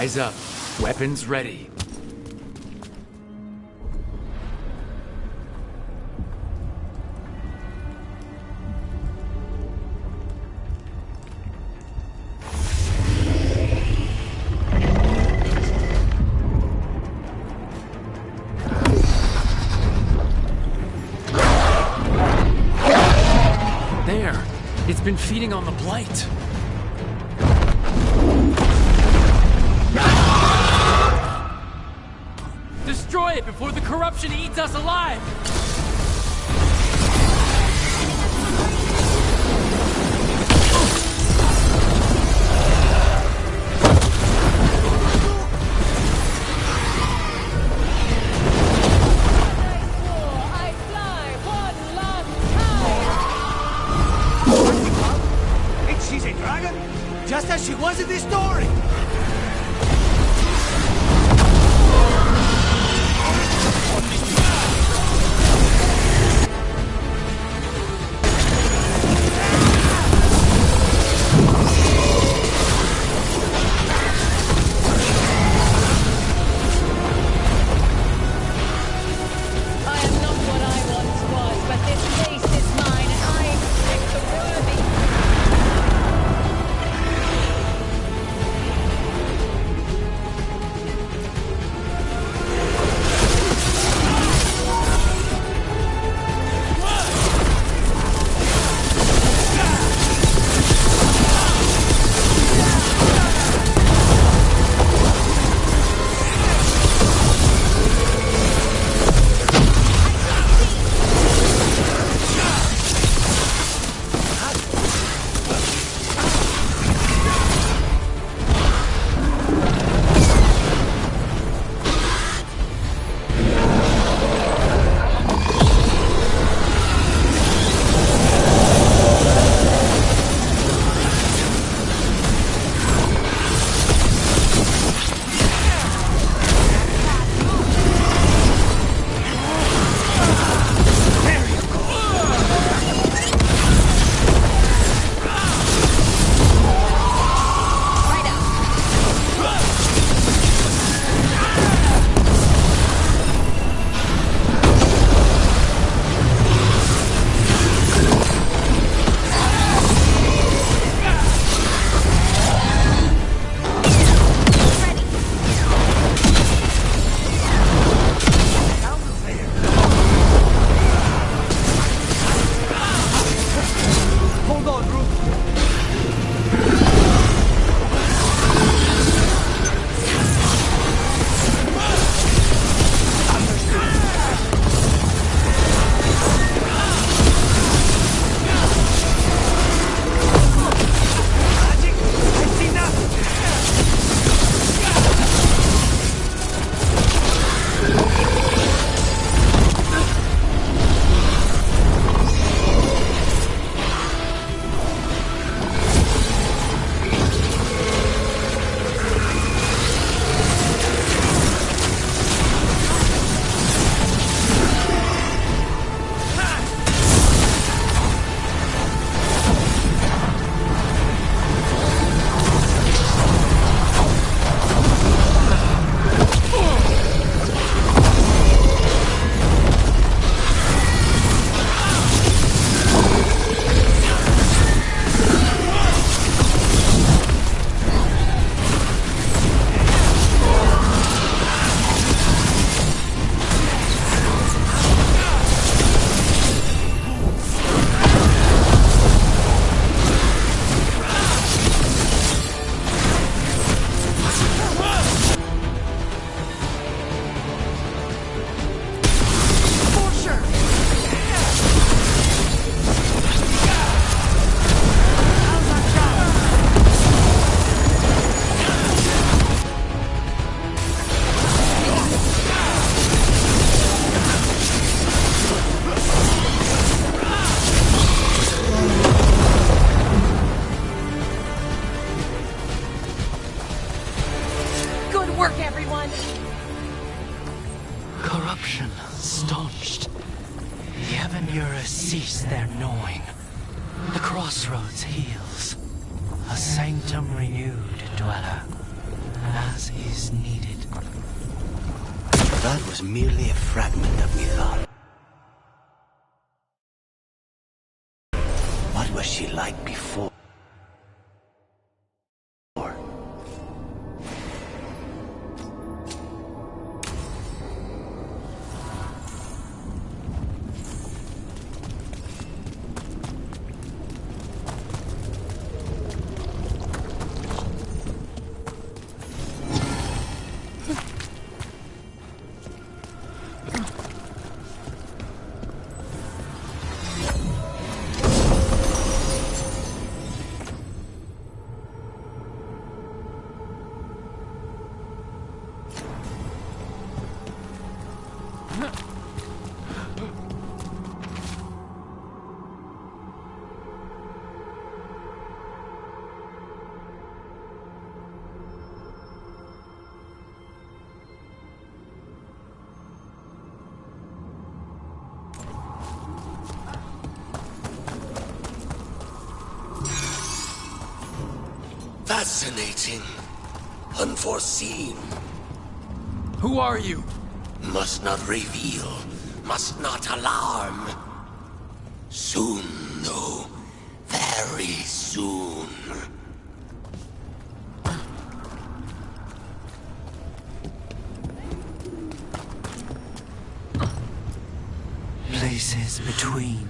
Eyes up. Weapons ready. There! It's been feeding on the blight. Destroy it before the corruption eats us alive! She's a dragon, just as she was in this story. Corruption staunched. The Avenura cease their gnawing. The crossroads heals. A sanctum renewed, dweller. as is needed. That was merely a fragment of Mithal. What was she like before? Fascinating. Unforeseen. Who are you? Must not reveal. Must not alarm. Soon, though. Very soon. Places between.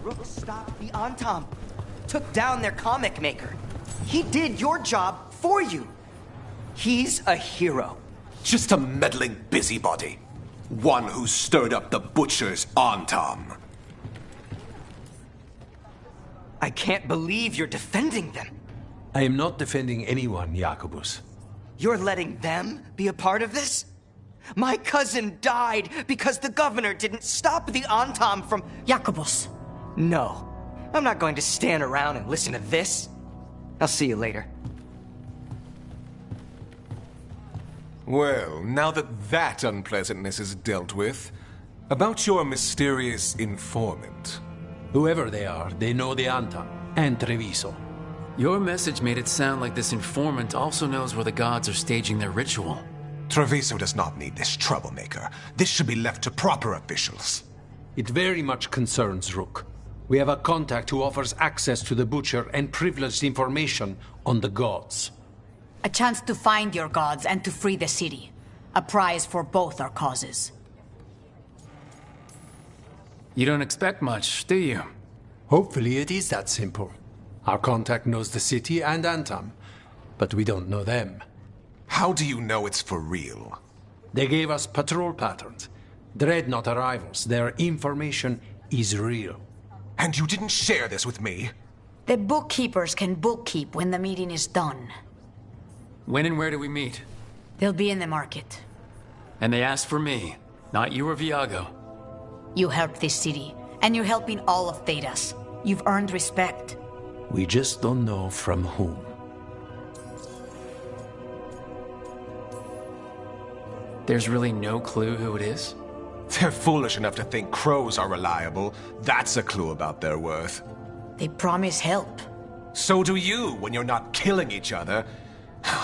Rook stopped the Antam, took down their comic maker. He did your job for you. He's a hero. Just a meddling busybody. One who stirred up the butcher's Antam. I can't believe you're defending them. I am not defending anyone, Jacobus. You're letting them be a part of this? My cousin died because the governor didn't stop the Antam from... Jacobus. No, I'm not going to stand around and listen to this. I'll see you later. Well, now that unpleasantness is dealt with, about your mysterious informant. Whoever they are, they know the Antam and Treviso. Your message made it sound like this informant also knows where the gods are staging their ritual. Treviso does not need this troublemaker. This should be left to proper officials. It very much concerns Rook. We have a contact who offers access to the Butcher and privileged information on the gods. A chance to find your gods and to free the city. A prize for both our causes. You don't expect much, do you? Hopefully it is that simple. Our contact knows the city and Antam, but we don't know them. How do you know it's for real? They gave us patrol patterns. Dreadnought arrivals. Their information is real. And you didn't share this with me? The bookkeepers can bookkeep when the meeting is done. When and where do we meet? They'll be in the market. And they asked for me, not you or Viago. You helped this city, and you're helping all of Thedas. You've earned respect. We just don't know from whom. There's really no clue who it is? They're foolish enough to think crows are reliable. That's a clue about their worth. They promise help. So do you when you're not killing each other.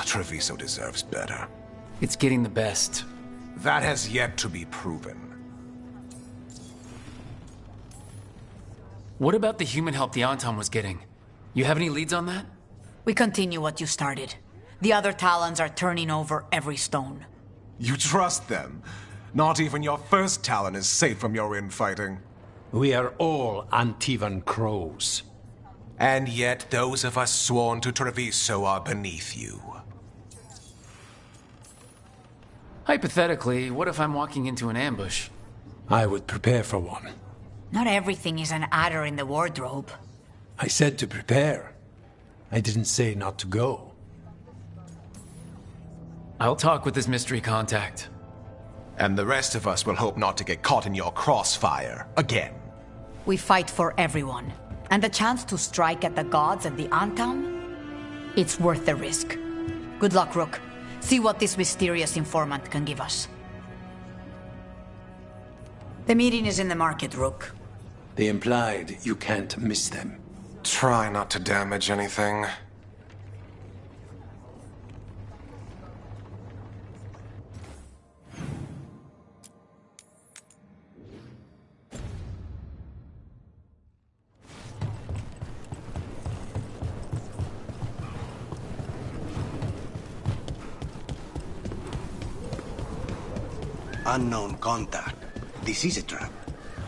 Treviso deserves better. It's getting the best. That has yet to be proven. What about the human help the Anton was getting? You have any leads on that? We continue what you started. The other Talons are turning over every stone. You trust them? Not even your first Talon is safe from your infighting. We are all Antivan crows. And yet those of us sworn to Treviso are beneath you. Hypothetically, what if I'm walking into an ambush? I would prepare for one. Not everything is an adder in the wardrobe. I said to prepare. I didn't say not to go. I'll talk with this mystery contact. And the rest of us will hope not to get caught in your crossfire again. We fight for everyone. And the chance to strike at the gods and the Antam? It's worth the risk. Good luck, Rook. See what this mysterious informant can give us. The meeting is in the market, Rook. They implied you can't miss them. Try not to damage anything. Unknown contact. This is a trap.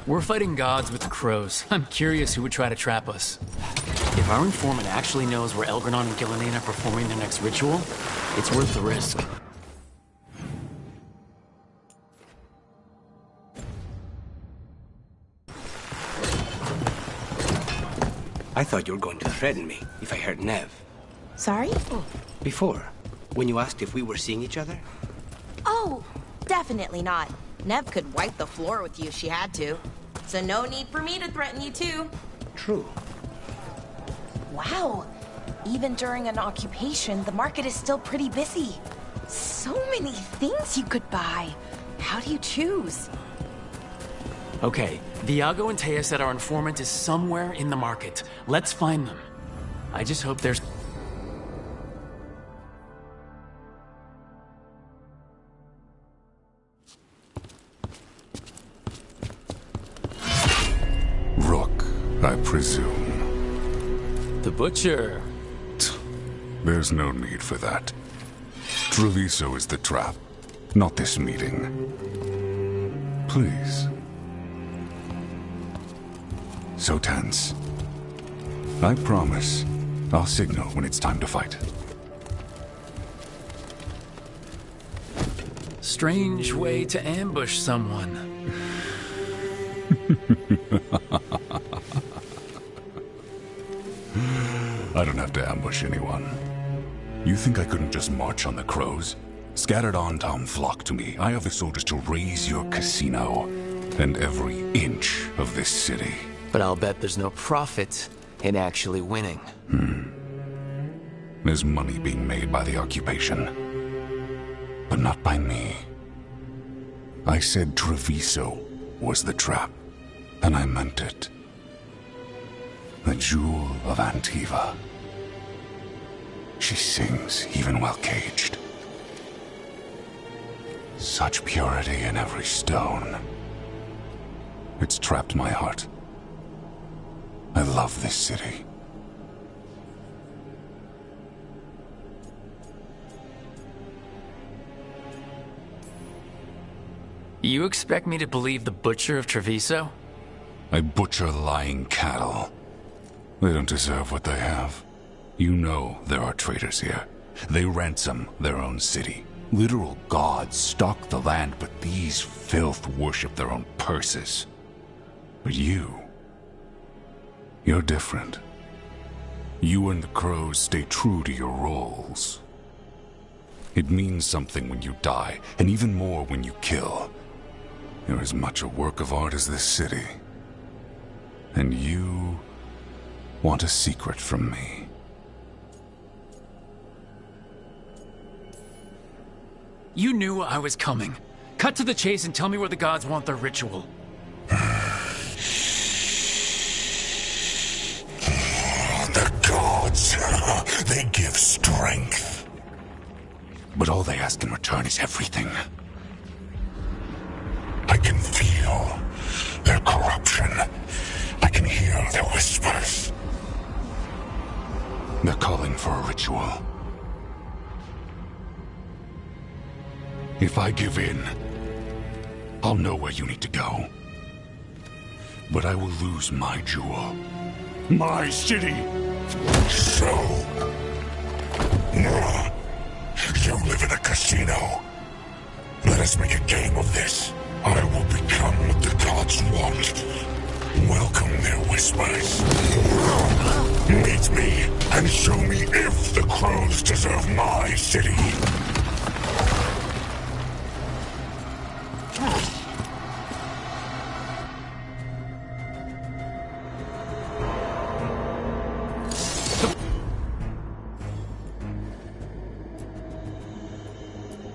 We're fighting gods with the crows. I'm curious who would try to trap us. If our informant actually knows where Elgranon and Gillinan are performing their next ritual, it's worth the risk. I thought you were going to threaten me if I heard Nev. Sorry? Before, when you asked if we were seeing each other. Oh, definitely not. Nev could wipe the floor with you if she had to. So no need for me to threaten you too. True. Wow. Even during an occupation, the market is still pretty busy. So many things you could buy. How do you choose? Okay, Viago and Taya said our informant is somewhere in the market. Let's find them. I just hope there's... Rook, I presume. The Butcher. There's no need for that. Treviso is the trap, not this meeting. Please. So tense. I promise, I'll signal when it's time to fight. Strange way to ambush someone. I don't have to ambush anyone. You think I couldn't just march on the crows? Scattered on town flock to me. I have the soldiers to raise your casino and every inch of this city. But I'll bet there's no profit in actually winning. There's money being made by the occupation. But not by me. I said Treviso was the trap, and I meant it. The Jewel of Antiva. She sings even while caged. Such purity in every stone. It's trapped my heart. I love this city. You expect me to believe the Butcher of Treviso? I butcher lying cattle. They don't deserve what they have. You know there are traitors here. They ransom their own city. Literal gods stalk the land, but these filth worship their own purses. But you're different. You and the crows stay true to your roles. It means something when you die, and even more when you kill. You're as much a work of art as this city. And you want a secret from me. You knew I was coming. Cut to the chase and tell me where the gods want their ritual. The gods, they give strength. But all they ask in return is everything. I can feel their corruption. I can hear their whispers. They're calling for a ritual. If I give in, I'll know where you need to go. But I will lose my jewel. My city! So... you live in a casino. Let us make a game of this. I will become what the gods want. Welcome their whispers. Meet me and show me if the crows deserve my city.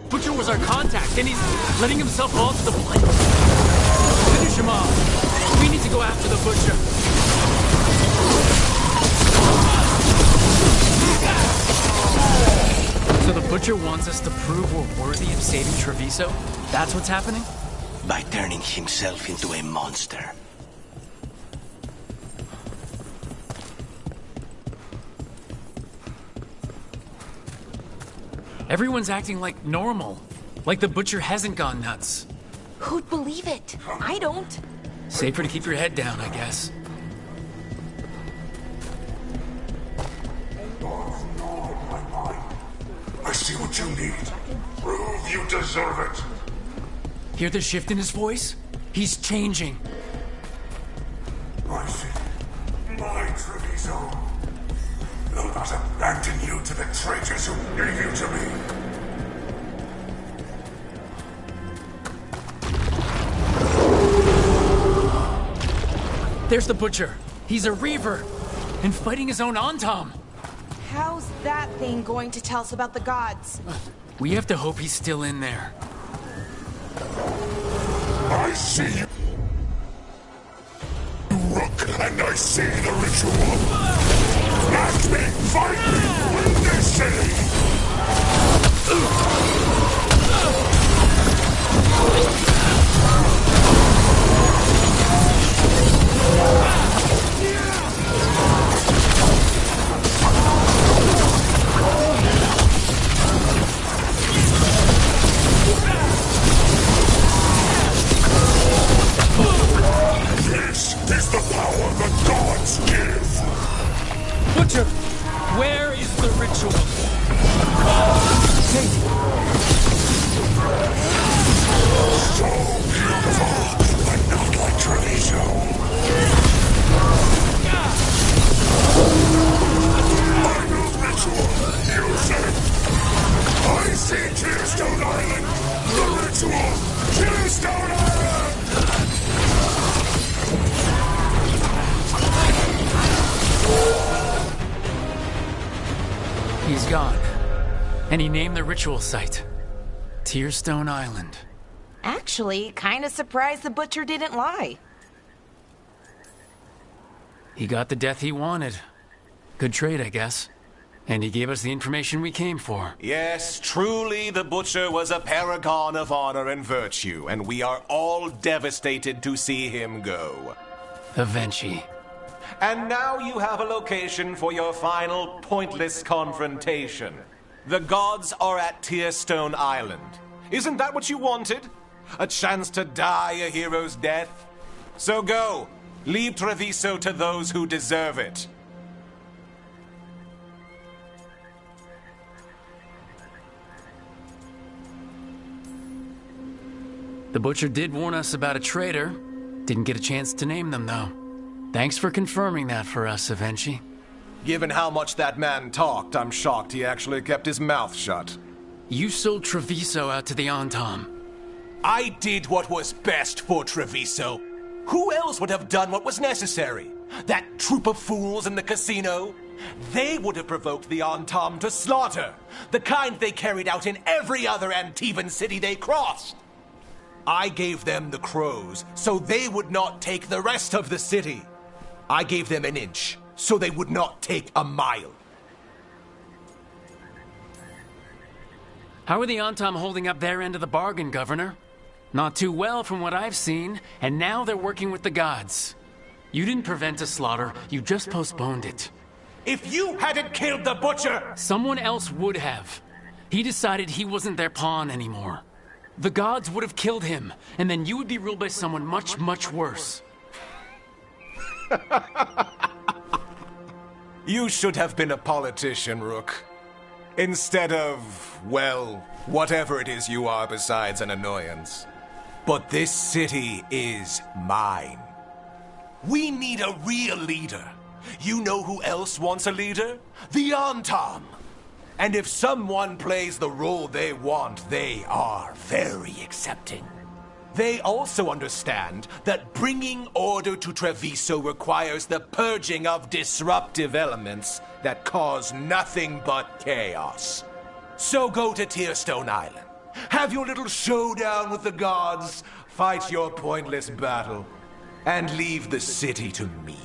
Butcher was our contact, and he's letting himself fall to the plane. Finish him off. We need to go after the Butcher. So the Butcher wants us to prove we're worthy of saving Treviso? That's what's happening? By turning himself into a monster. Everyone's acting like normal. Like the Butcher hasn't gone nuts. Who'd believe it? I don't. Safer to keep your head down, I guess. I see what you need. Prove you deserve it. Hear the shift in his voice? He's changing. I see. My Treviso. Will not abandon you to the traitors who gave you to me. There's the Butcher. He's a Reaver. And fighting his own Antom. How's that thing going to tell us about the gods? We have to hope he's still in there. I see you, Rook, and I see the ritual. Act me, fight me, win this city! This is the power the gods give! Butcher, where is the ritual? So beautiful, but not like Treviso. Final ritual, you said. I see Tearstone Island. The ritual, Tearstone Island! He's gone. And he named the ritual site Tearstone Island. Actually, kinda surprised the Butcher didn't lie. He got the death he wanted. Good trade, I guess. And he gave us the information we came for. Yes, truly the Butcher was a paragon of honor and virtue, and we are all devastated to see him go. Avenchi. And now you have a location for your final pointless confrontation. The gods are at Tearstone Island. Isn't that what you wanted? A chance to die a hero's death? So go. Leave Treviso to those who deserve it. The Butcher did warn us about a traitor. Didn't get a chance to name them, though. Thanks for confirming that for us, Avenchi. Given how much that man talked, I'm shocked he actually kept his mouth shut. You sold Treviso out to the Antom. I did what was best for Treviso. Who else would have done what was necessary? That troop of fools in the casino? They would have provoked the Antom to slaughter, the kind they carried out in every other Antivan city they crossed. I gave them the crows, so they would not take the rest of the city. I gave them an inch, so they would not take a mile. How are the Antom holding up their end of the bargain, Governor? Not too well from what I've seen, and now they're working with the gods. You didn't prevent a slaughter, you just postponed it. If you hadn't killed the Butcher! Someone else would have. He decided he wasn't their pawn anymore. The gods would have killed him, and then you would be ruled by someone much, much worse. You should have been a politician, Rook. Instead of, well, whatever it is you are besides an annoyance. But this city is mine. We need a real leader. You know who else wants a leader? The Antam. And if someone plays the role they want, they are very accepting. They also understand that bringing order to Treviso requires the purging of disruptive elements that cause nothing but chaos. So go to Tearstone Island. Have your little showdown with the gods, fight your pointless battle, and leave the city to me.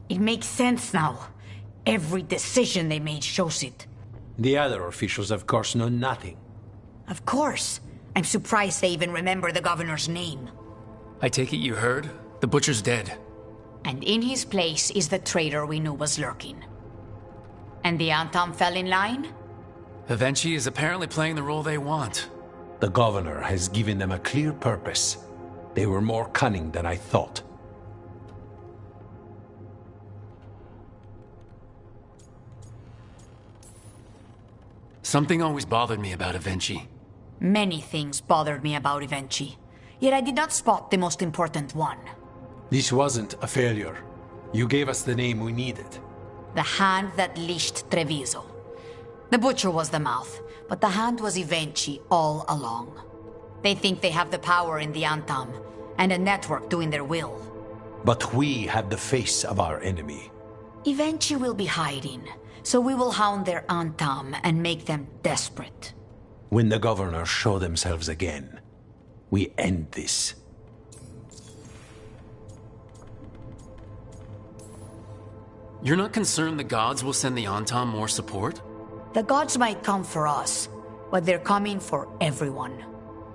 It makes sense now. Every decision they made shows it. The other officials, of course, know nothing. Of course. I'm surprised they even remember the governor's name. I take it you heard? The butcher's dead. And in his place is the traitor we knew was lurking. And the Antam fell in line? Avenchi is apparently playing the role they want. The governor has given them a clear purpose. They were more cunning than I thought. Something always bothered me about Avenchi. Many things bothered me about Avenchi, yet I did not spot the most important one. This wasn't a failure. You gave us the name we needed. The hand that leashed Treviso. The butcher was the mouth, but the hand was Avenchi all along. They think they have the power in the Antam, and a network doing their will. But we have the face of our enemy. Avenchi will be hiding, so we will hound their Antam and make them desperate. When the governors show themselves again, we end this. You're not concerned the gods will send the Antam more support? The gods might come for us, but they're coming for everyone.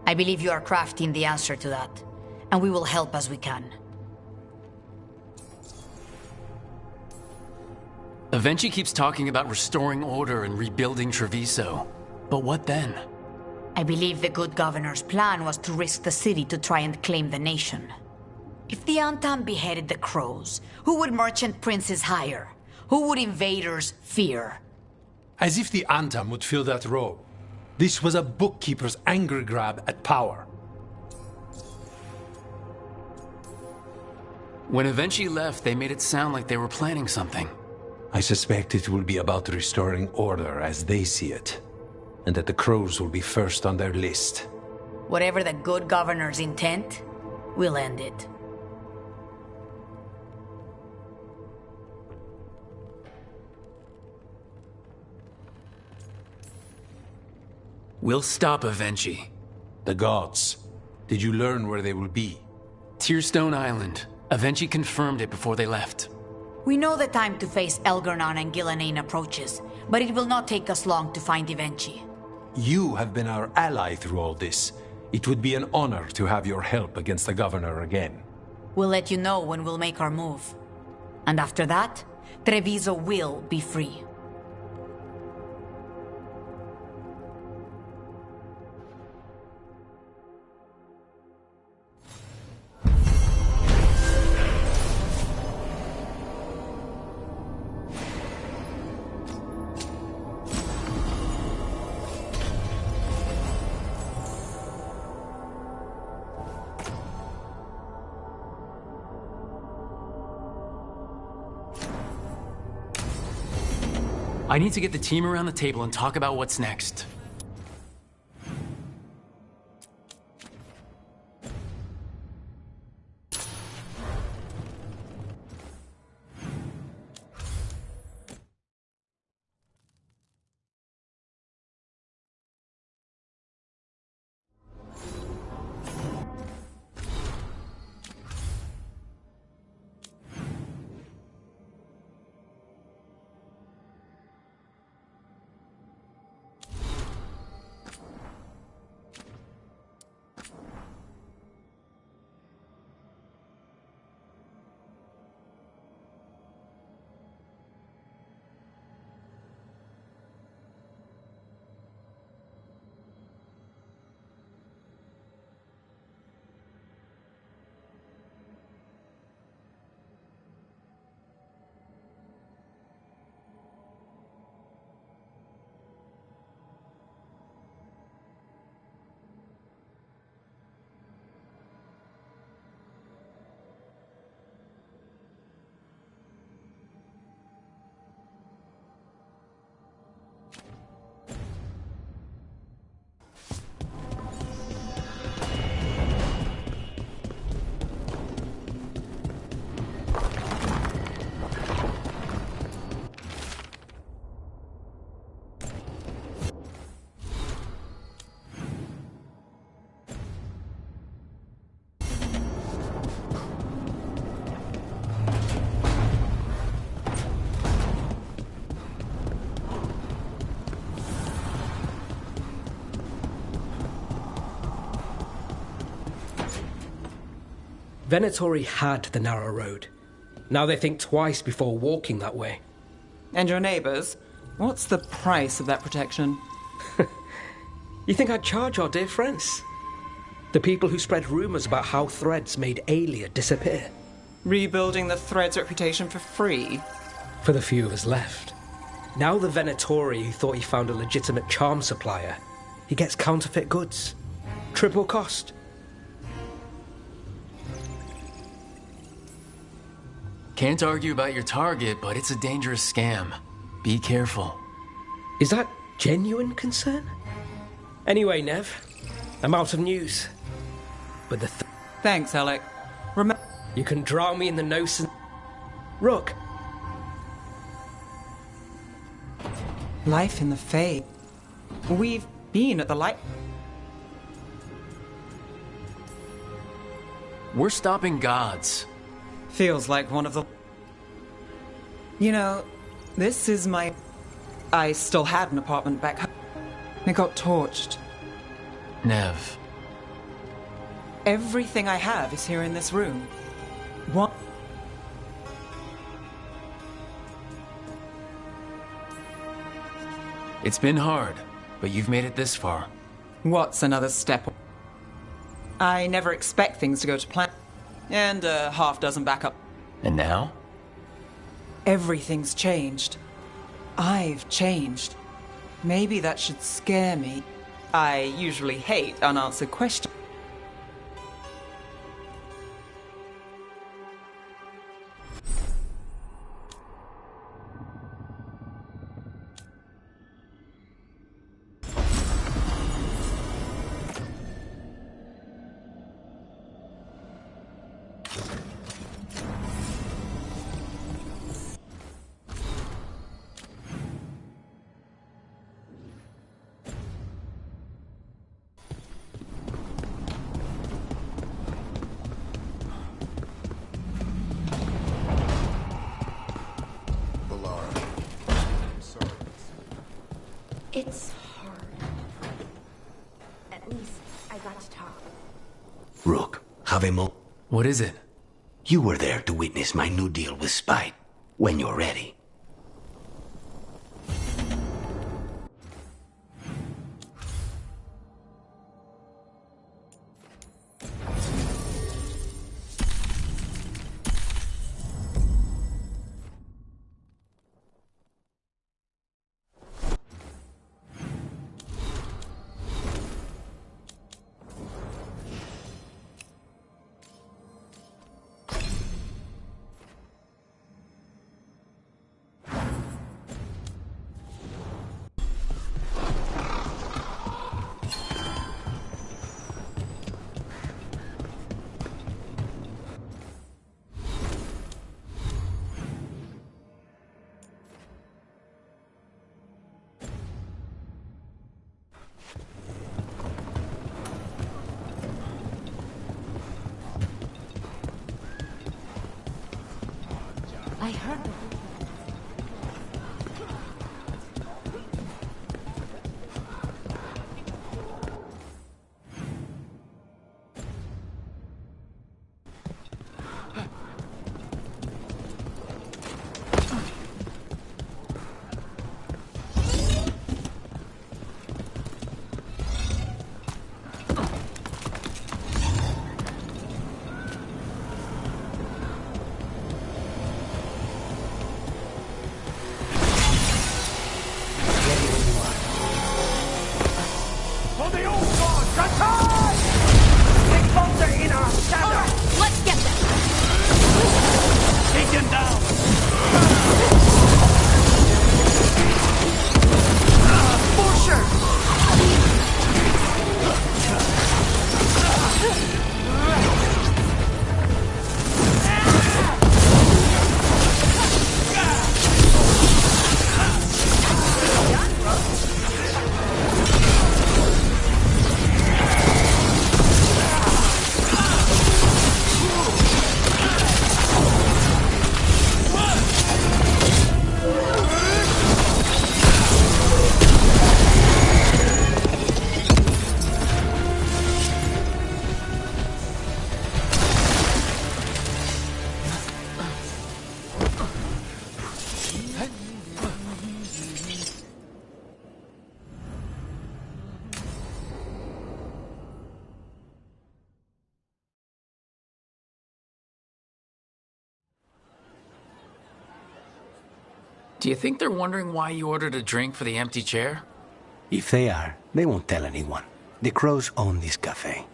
I believe you are crafting the answer to that, and we will help as we can. Avenchi keeps talking about restoring order and rebuilding Treviso. But what then? I believe the good governor's plan was to risk the city to try and claim the nation. If the Antam beheaded the crows, who would merchant princes hire? Who would invaders fear? As if the Antam would fill that role. This was a bookkeeper's angry grab at power. When Avenchi left, they made it sound like they were planning something. I suspect it will be about restoring order as they see it, and that the crows will be first on their list. Whatever the good governor's intent, we'll end it. We'll stop Avenchi. The gods. Did you learn where they will be? Tearstone Island. Avenchi confirmed it before they left. We know the time to face Elgar'nan and Ghilanane approaches, but it will not take us long to find Avenchi. You have been our ally through all this. It would be an honor to have your help against the governor again. We'll let you know when we'll make our move. And after that, Treviso will be free. I need to get the team around the table and talk about what's next. Venatori had the narrow road. Now they think twice before walking that way. And your neighbors? What's the price of that protection? You think I'd charge our dear friends? The people who spread rumors about how Threads made Aelia disappear. Rebuilding the Threads' reputation for free? For the few of us left. Now the Venatori who thought he found a legitimate charm supplier, he gets counterfeit goods. Triple cost. Can't argue about your target, but it's a dangerous scam. Be careful. Is that genuine concern? Anyway, Nev, I'm out of news. But the Thanks, Alec. You can drown me in the nose and... Rook. Life in the Fae. We've been at the light... We're stopping gods. Feels like one of the... You know, this is my... I still had an apartment back home. It got torched. Nev. Everything I have is here in this room. What? It's been hard, but you've made it this far. What's another step? I never expect things to go to plan. And a half dozen backup. And now? Everything's changed. I've changed. Maybe that should scare me. I usually hate unanswered questions. It's hard. At least I got to talk. Rook, Havemo. What is it? You were there to witness my new deal with Spite. When you're ready. I heard the... Do you think they're wondering why you ordered a drink for the empty chair? If they are, they won't tell anyone. The crows own this cafe.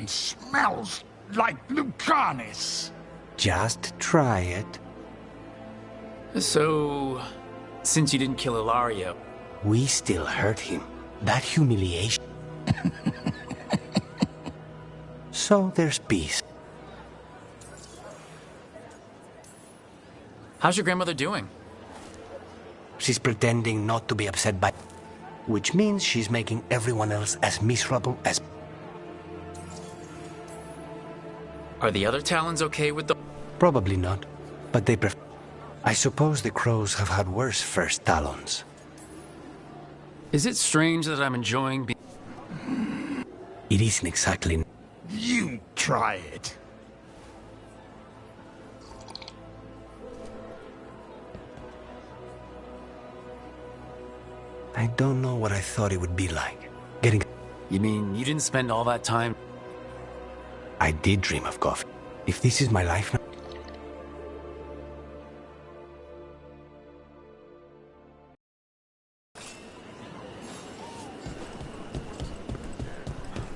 Smells like Lucanis. Just try it. So, since you didn't kill Ilario... We still hurt him. That humiliation. So there's peace. How's your grandmother doing? She's pretending not to be upset by... Which means she's making everyone else as miserable as... Are the other Talons okay with the... Probably not, but they prefer... I suppose the crows have had worse first Talons. Is it strange that I'm enjoying being... It isn't exactly... You try it. I don't know what I thought it would be like. Getting... You mean you didn't spend all that time... I did dream of coffee. If this is my life now...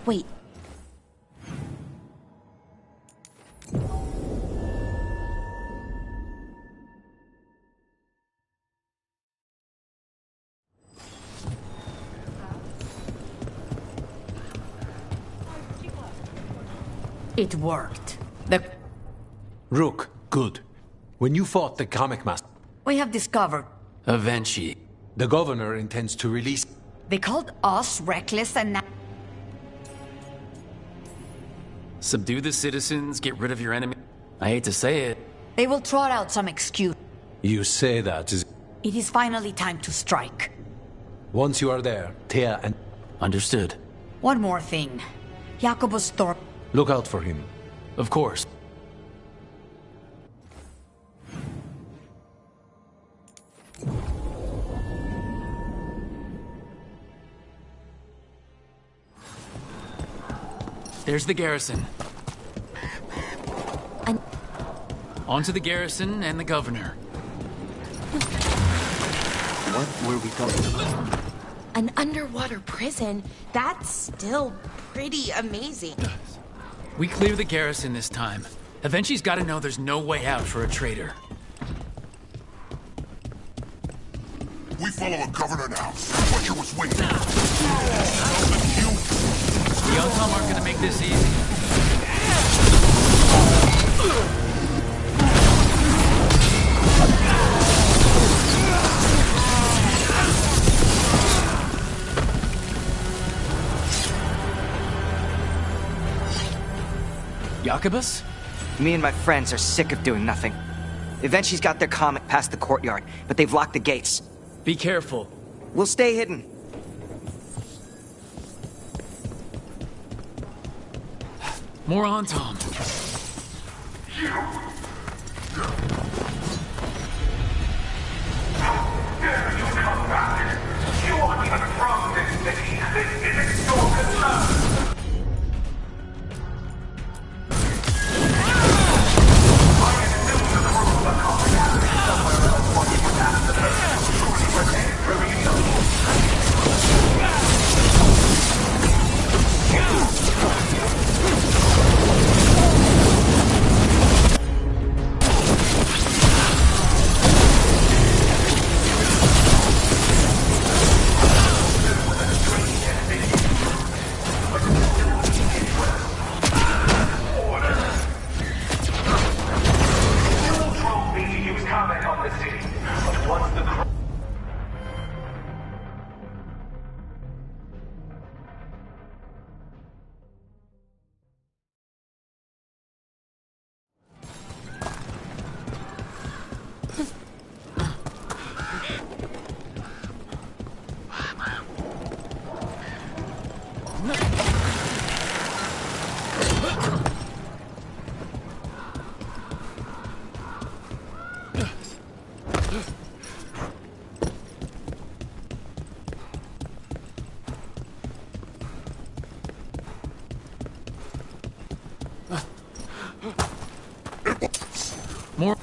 Wait. It worked. The... Rook, good. When you fought the comic master... We have discovered... Avenchi. The governor intends to release... They called us reckless and now... Subdue the citizens, get rid of your enemy. I hate to say it. They will trot out some excuse. You say that is... It is finally time to strike. Once you are there, Thea and... Understood. One more thing. Jacobus Thorpe... Look out for him. Of course. There's the garrison. On to the garrison and the governor. What were we talking about? An underwater prison? That's still pretty amazing. We clear the garrison this time. Avenchi's gotta know there's no way out for a traitor. We follow the governor now. What you was waiting. The Untom aren't gonna make this easy. Jacobus? Me and my friends are sick of doing nothing. Eventually's got their comic past the courtyard, but they've locked the gates. Be careful. We'll stay hidden. More on, Tom. More.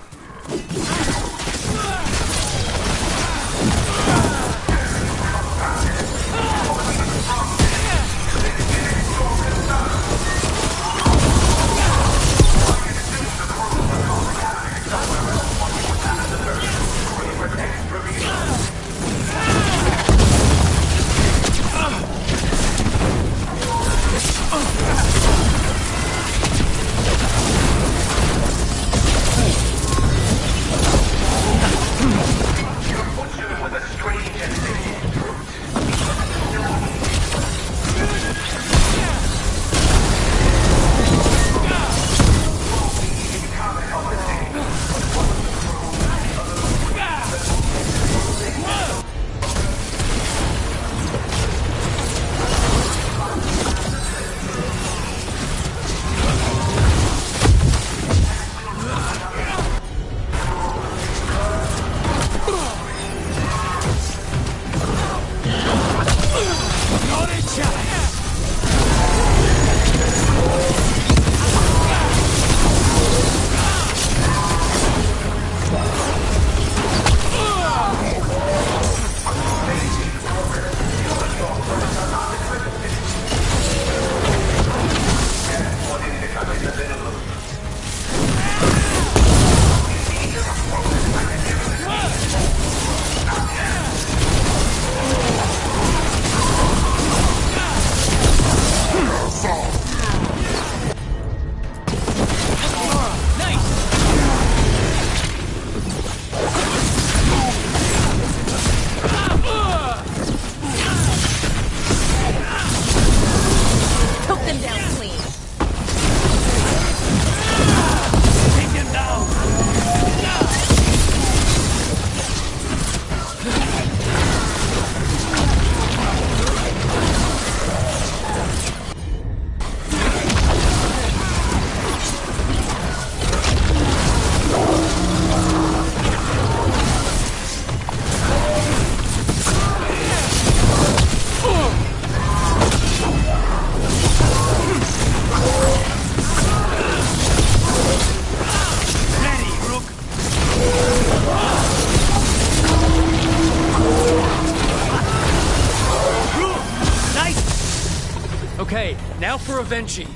for Avenchi.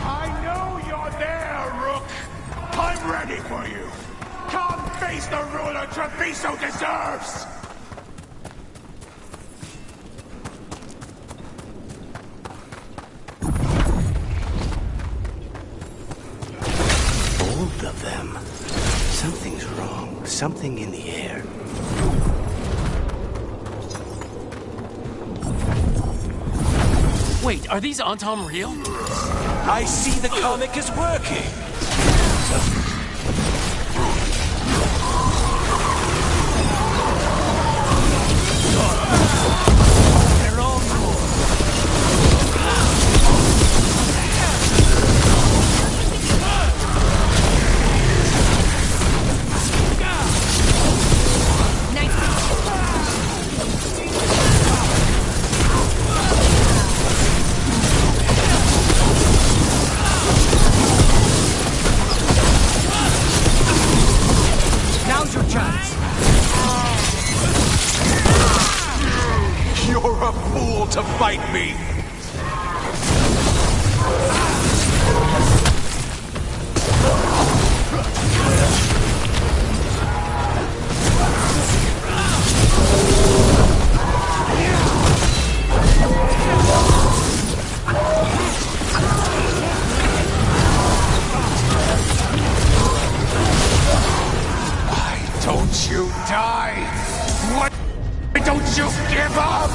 I know you're there, Rook! I'm ready for you! Come face the ruler Treviso deserves! Both of them. Something's wrong. Something in the air. Wait, are these Antom real? I see the comic is working. They're all cool. Now's your chance. You're a fool to fight me. Don't you die! Why don't you give up?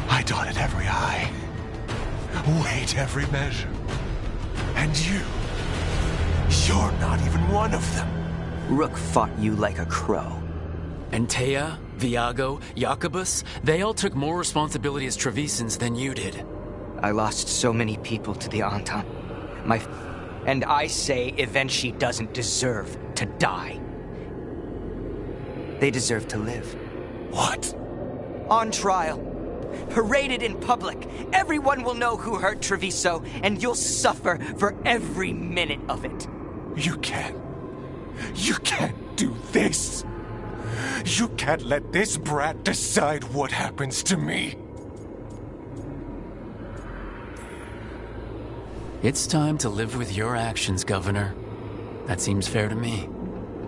I dotted every I, weighed every measure. And you're not even one of them. Rook fought you like a crow. And Taya, Viago, Jacobus, they all took more responsibility as Trevisans than you did. I lost so many people to the Anton. And I say Avenchi doesn't deserve to die. They deserve to live. What? On trial. Paraded in public. Everyone will know who hurt Treviso, and you'll suffer for every minute of it. You can't do this. You can't let this brat decide what happens to me. It's time to live with your actions, Governor. That seems fair to me.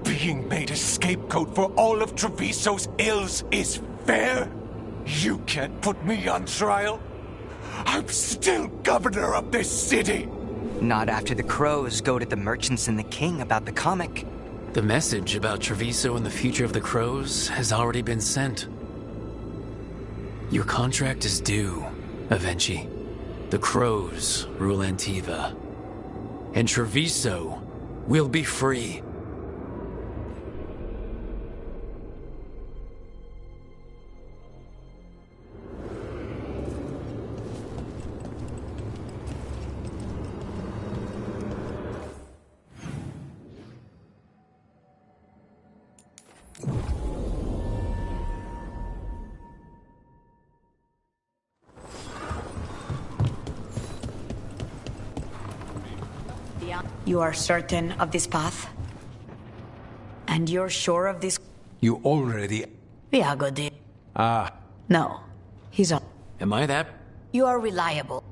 Being made a scapegoat for all of Treviso's ills is fair? You can't put me on trial? I'm still governor of this city! Not after the crows goaded the merchants and the king about the comic. The message about Treviso and the future of the crows has already been sent. Your contract is due, Avenchi. The crows rule Antiva. And Treviso will be free. You are certain of this path? And you're sure of this? You already... Viago did. Ah. No. He's on. Am I that? You are reliable.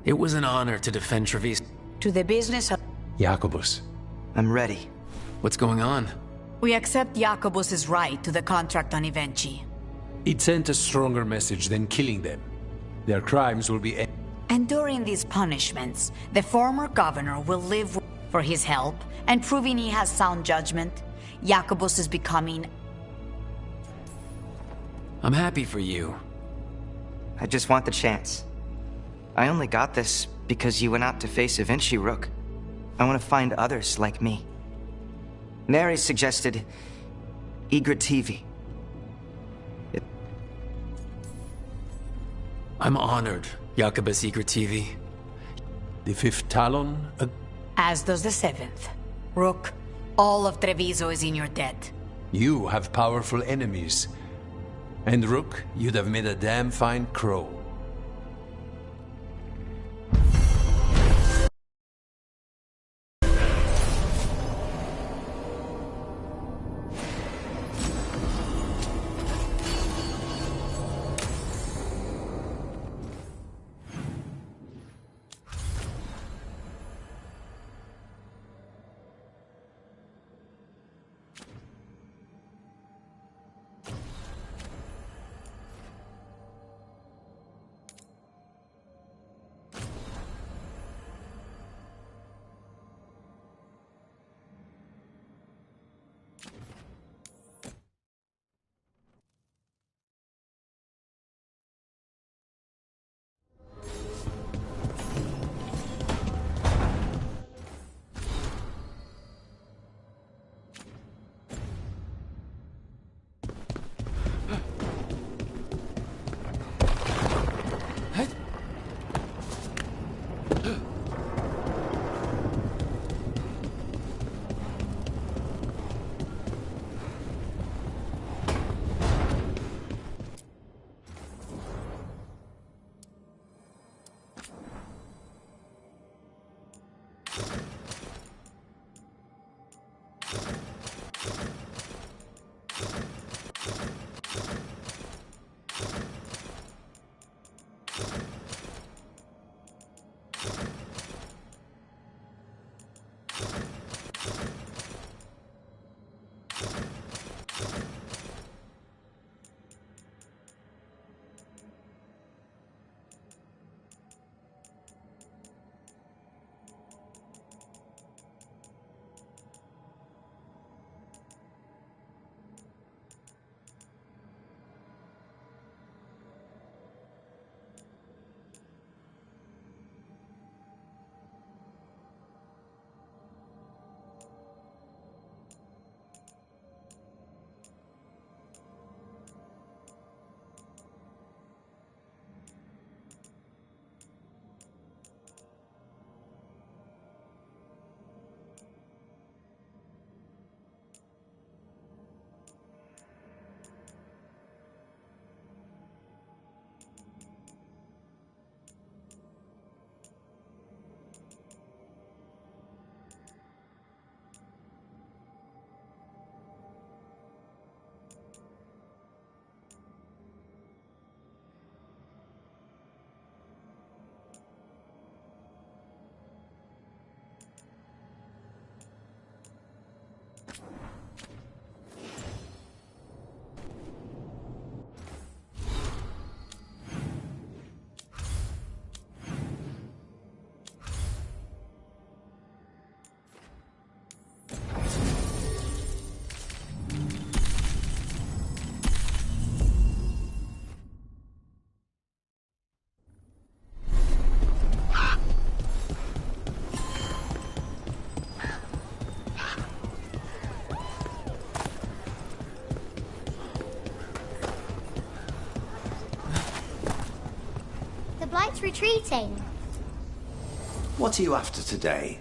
It was an honor to defend Treviso. To the business of... Jacobus. I'm ready. What's going on? We accept Jacobus's right to the contract on Avenchi. It sent a stronger message than killing them. Their crimes will be... And during these punishments, the former governor will live for his help, and proving he has sound judgment, Jacobus is becoming... I'm happy for you. I just want the chance. I only got this because you went out to face Avenchi, Rook. I want to find others like me. Neri suggested Igra TV. I'm honored, Yakaba Secret TV. The Fifth Talon? As does the Seventh. Rook, all of Treviso is in your debt. You have powerful enemies. And Rook, you'd have made a damn fine crow. Blight's retreating. What are you after today?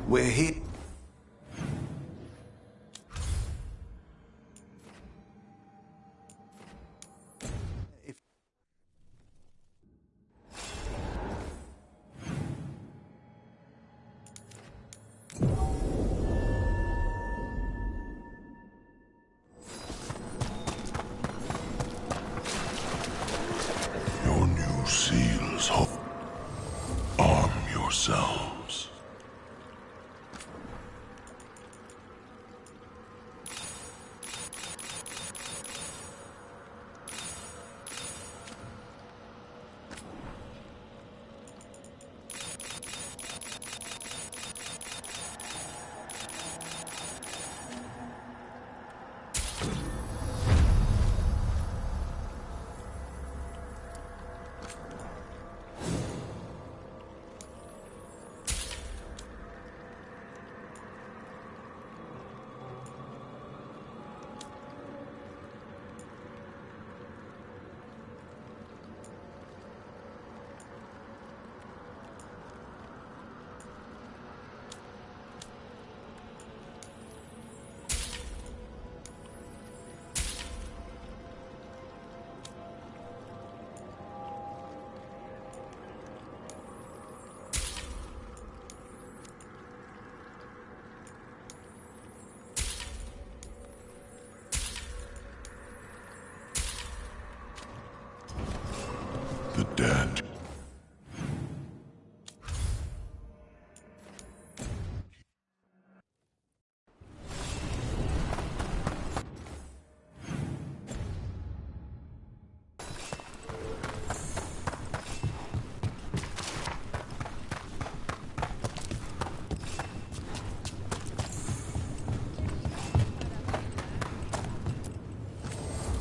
We're here. Your new seals hope. Arm yourselves. The dead.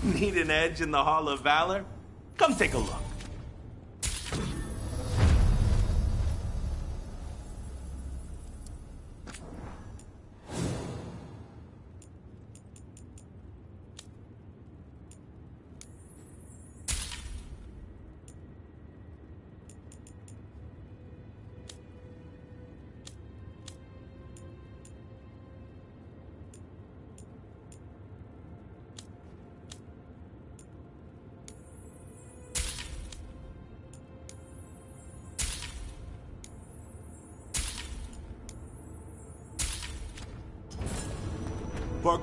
Need an edge in the Hall of Valor? Come take a look. For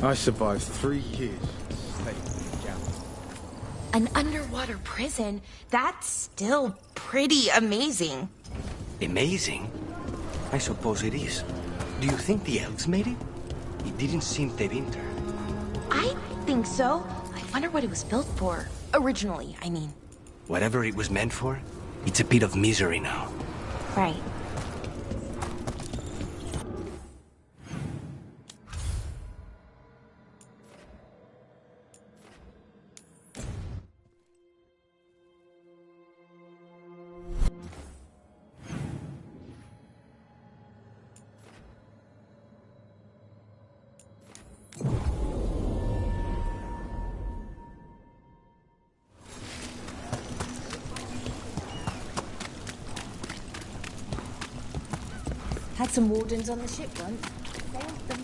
I survived 3 years. An underwater prison? That's still pretty amazing. Amazing? I suppose it is. Do you think the elves made it? It didn't seem they winter. I think so. I wonder what it was built for. Originally, I mean. Whatever it was meant for, it's a pit of misery now. Right. Had some wardens on the ship once. Saved them.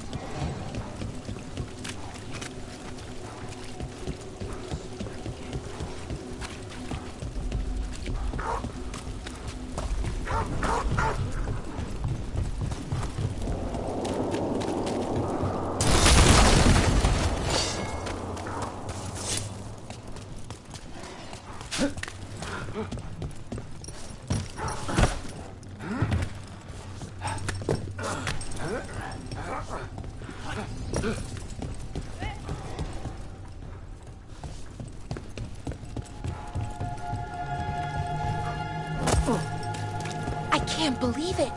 I can't believe it.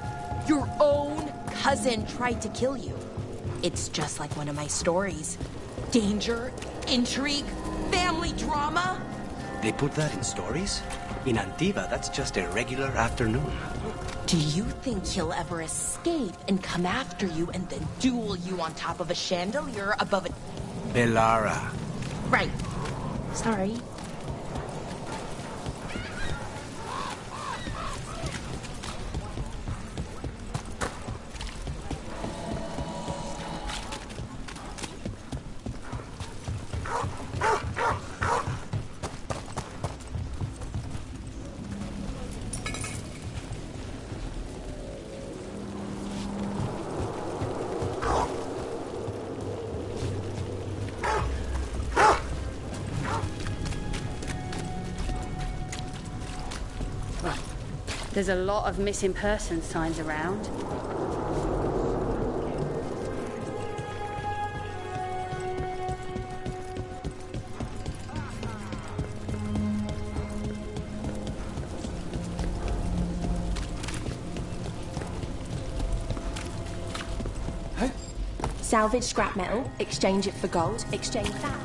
Your own cousin tried to kill you. It's just like one of my stories. Danger, intrigue, family drama. They put that in stories? In Antiva, that's just a regular afternoon. Do you think he'll ever escape and come after you and then duel you on top of a chandelier above a... Bellara. Right. Sorry. There's a lot of missing person signs around. Salvage scrap metal, exchange it for gold, exchange that.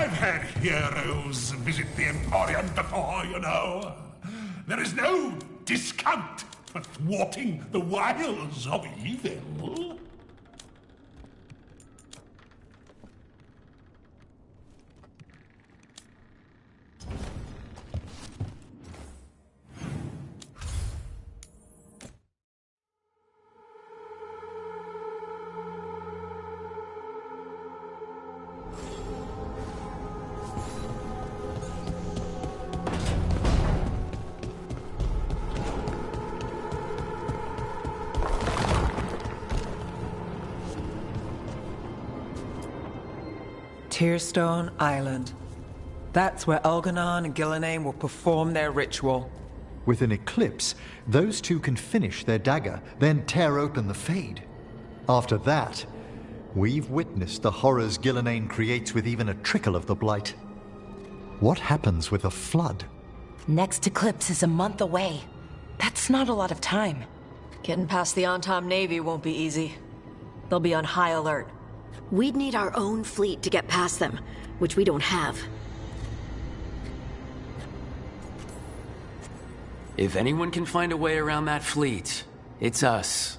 I've had heroes visit the Emporium before, you know. There is no discount for thwarting the wiles of evil. Tearstone Island. That's where Elganon and Gillenane will perform their ritual. With an eclipse, those two can finish their dagger, then tear open the Fade. After that, we've witnessed the horrors Gillenane creates with even a trickle of the Blight. What happens with a flood? Next eclipse is a month away. That's not a lot of time. Getting past the Antom Navy won't be easy. They'll be on high alert. We'd need our own fleet to get past them, which we don't have. If anyone can find a way around that fleet, it's us.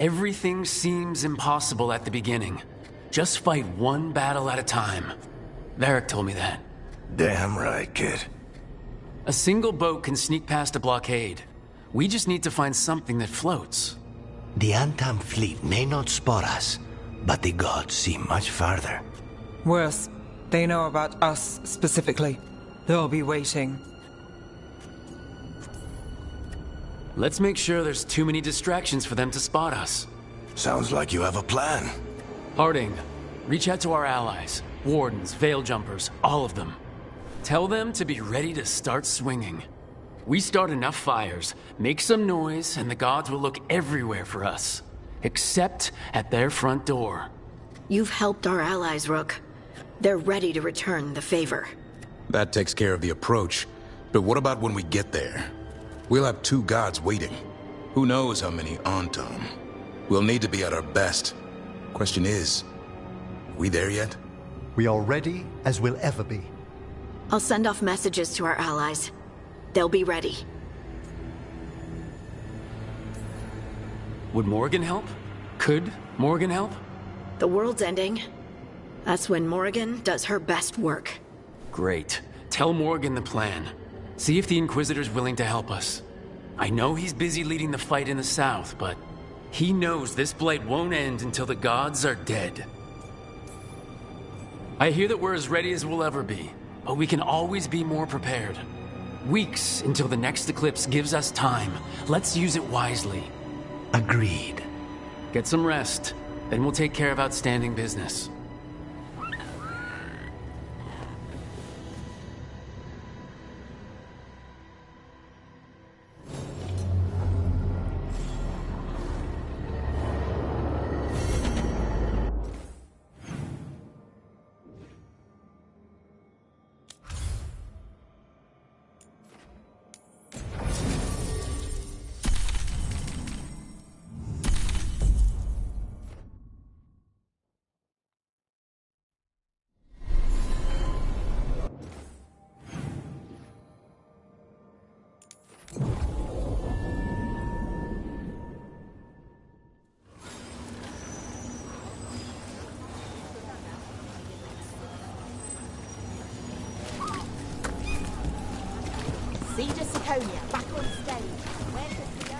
Everything seems impossible at the beginning. Just fight one battle at a time. Varric told me that. Damn right, kid. A single boat can sneak past a blockade. We just need to find something that floats. The Antam fleet may not spot us, but the gods see much farther. Worse, they know about us specifically. They'll be waiting. Let's make sure there's too many distractions for them to spot us. Sounds like you have a plan. Harding, reach out to our allies. Wardens, Veil Jumpers, all of them. Tell them to be ready to start swinging. We start enough fires, make some noise, and the gods will look everywhere for us. Except at their front door. You've helped our allies, Rook. They're ready to return the favor. That takes care of the approach. But what about when we get there? We'll have two gods waiting. Who knows how many Antom? We'll need to be at our best. Question is, we there yet? We are ready as we'll ever be. I'll send off messages to our allies. They'll be ready. Would Morgan help? Could Morgan help? The world's ending. That's when Morgan does her best work. Great. Tell Morgan the plan. See if the Inquisitor's willing to help us. I know he's busy leading the fight in the south, but he knows this blight won't end until the gods are dead. I hear that we're as ready as we'll ever be, but we can always be more prepared. Weeks until the next eclipse gives us time. Let's use it wisely. Agreed. Get some rest, then we'll take care of outstanding business. Back on stage. Where's the theater?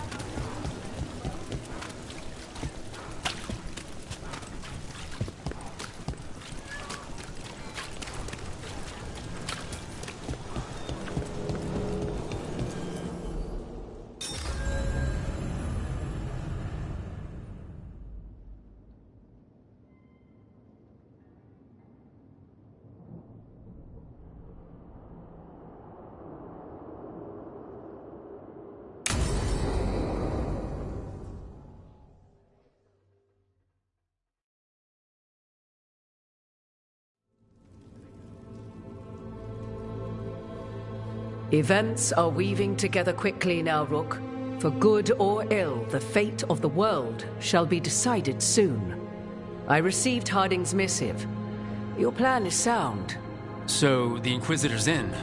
Events are weaving together quickly now, Rook. For good or ill, the fate of the world shall be decided soon. I received Harding's missive. Your plan is sound. So, the Inquisitor's in?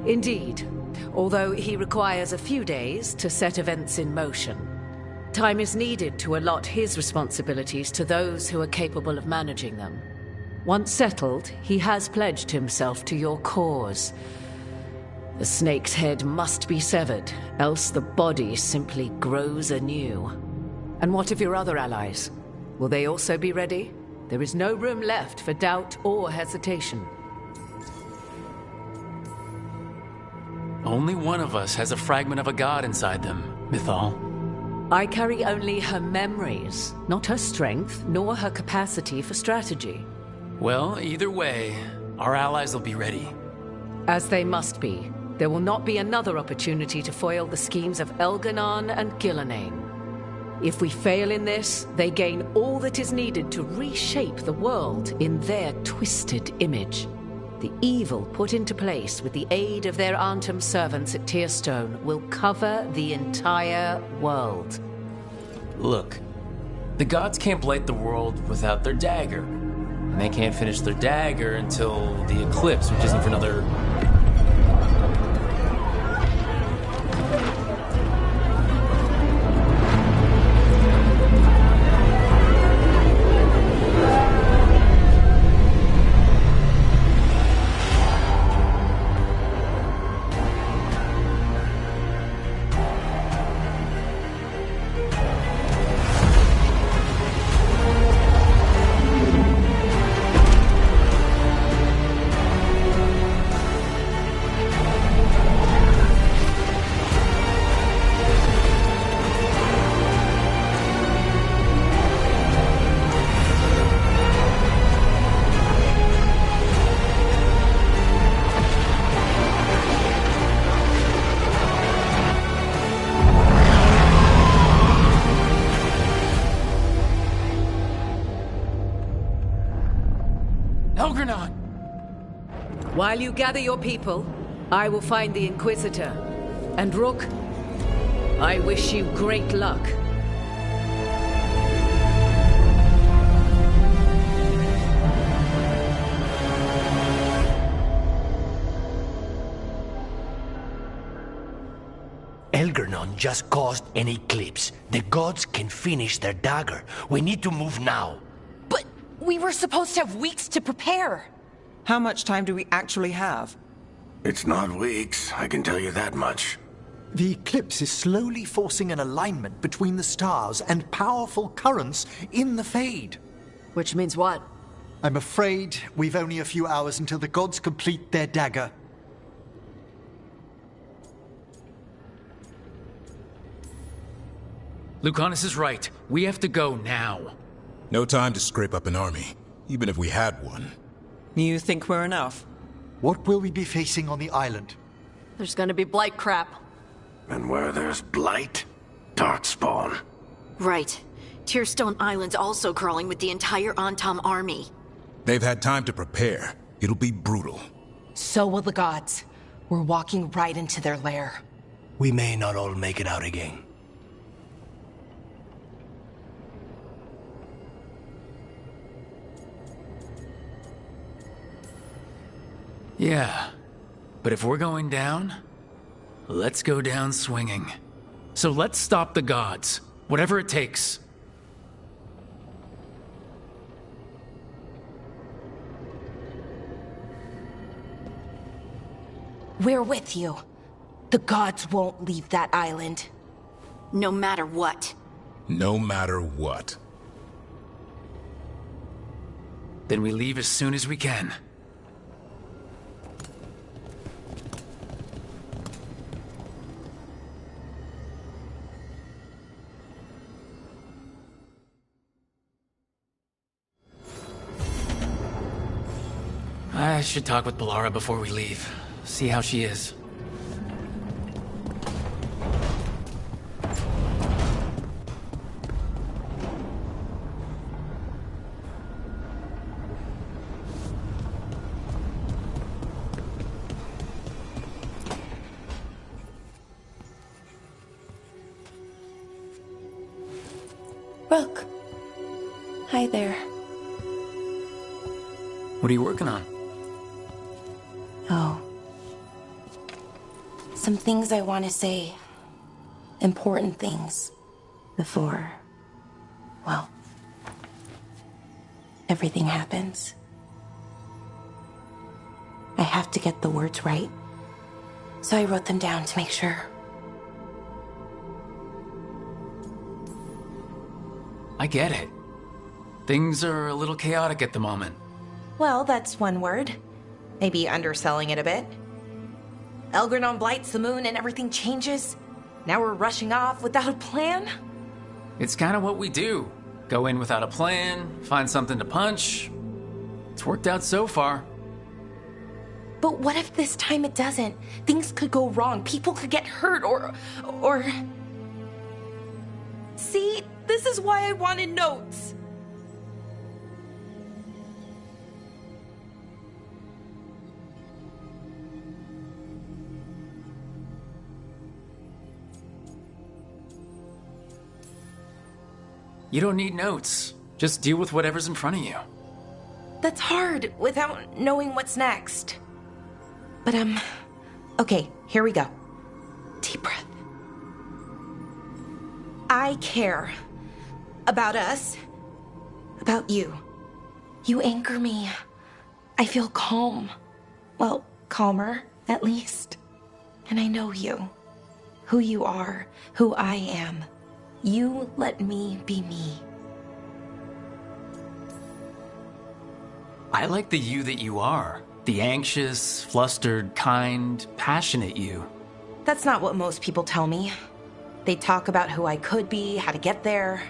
Indeed, although he requires a few days to set events in motion. Time is needed to allot his responsibilities to those who are capable of managing them. Once settled, he has pledged himself to your cause. The snake's head must be severed, else the body simply grows anew. And what of your other allies? Will they also be ready? There is no room left for doubt or hesitation. Only one of us has a fragment of a god inside them, Mythal. I carry only her memories, not her strength, nor her capacity for strategy. Well, either way, our allies will be ready. As they must be. There will not be another opportunity to foil the schemes of Elganon and Gillenane. If we fail in this, they gain all that is needed to reshape the world in their twisted image. The evil put into place with the aid of their Arnhem servants at Tearstone will cover the entire world. Look, the gods can't blight the world without their dagger. And they can't finish their dagger until the eclipse, which isn't for another... While you gather your people, I will find the Inquisitor. And Rook, I wish you great luck. Elganon just caused an eclipse. The gods can finish their dagger. We need to move now. But we were supposed to have weeks to prepare. How much time do we actually have? It's not weeks, I can tell you that much. The eclipse is slowly forcing an alignment between the stars and powerful currents in the Fade. Which means what? I'm afraid we've only a few hours until the gods complete their dagger. Lucanus is right. We have to go now. No time to scrape up an army, even if we had one. You think we're enough? What will we be facing on the island? There's gonna be blight crap. And where there's blight, darkspawn. Right. Tearstone Island's also crawling with the entire Antam army. They've had time to prepare. It'll be brutal. So will the gods. We're walking right into their lair. We may not all make it out again. Yeah, but if we're going down, let's go down swinging. So let's stop the gods, whatever it takes. We're with you. The gods won't leave that island. No matter what. No matter what. Then we leave as soon as we can. I should talk with Bellara before we leave. See how she is. Rook. Hi there. What are you working on? Oh. Some things I want to say. Important things. Before, well, everything happens. I have to get the words right. So I wrote them down to make sure. I get it. Things are a little chaotic at the moment. Well, that's one word. Maybe underselling it a bit. Elgranon blights the moon and everything changes. Now we're rushing off without a plan? It's kind of what we do. Go in without a plan, find something to punch. It's worked out so far. But what if this time it doesn't? Things could go wrong. People could get hurt or... See? This is why I wanted notes. You don't need notes. Just deal with whatever's in front of you. That's hard without knowing what's next. But, okay, here we go. Deep breath. I care. About us. About you. You anchor me. I feel calm. Well, calmer, at least. And I know you. Who you are. Who I am. You let me be me. I like the you that you are. The anxious, flustered, kind, passionate you. That's not what most people tell me. They talk about who I could be, how to get there.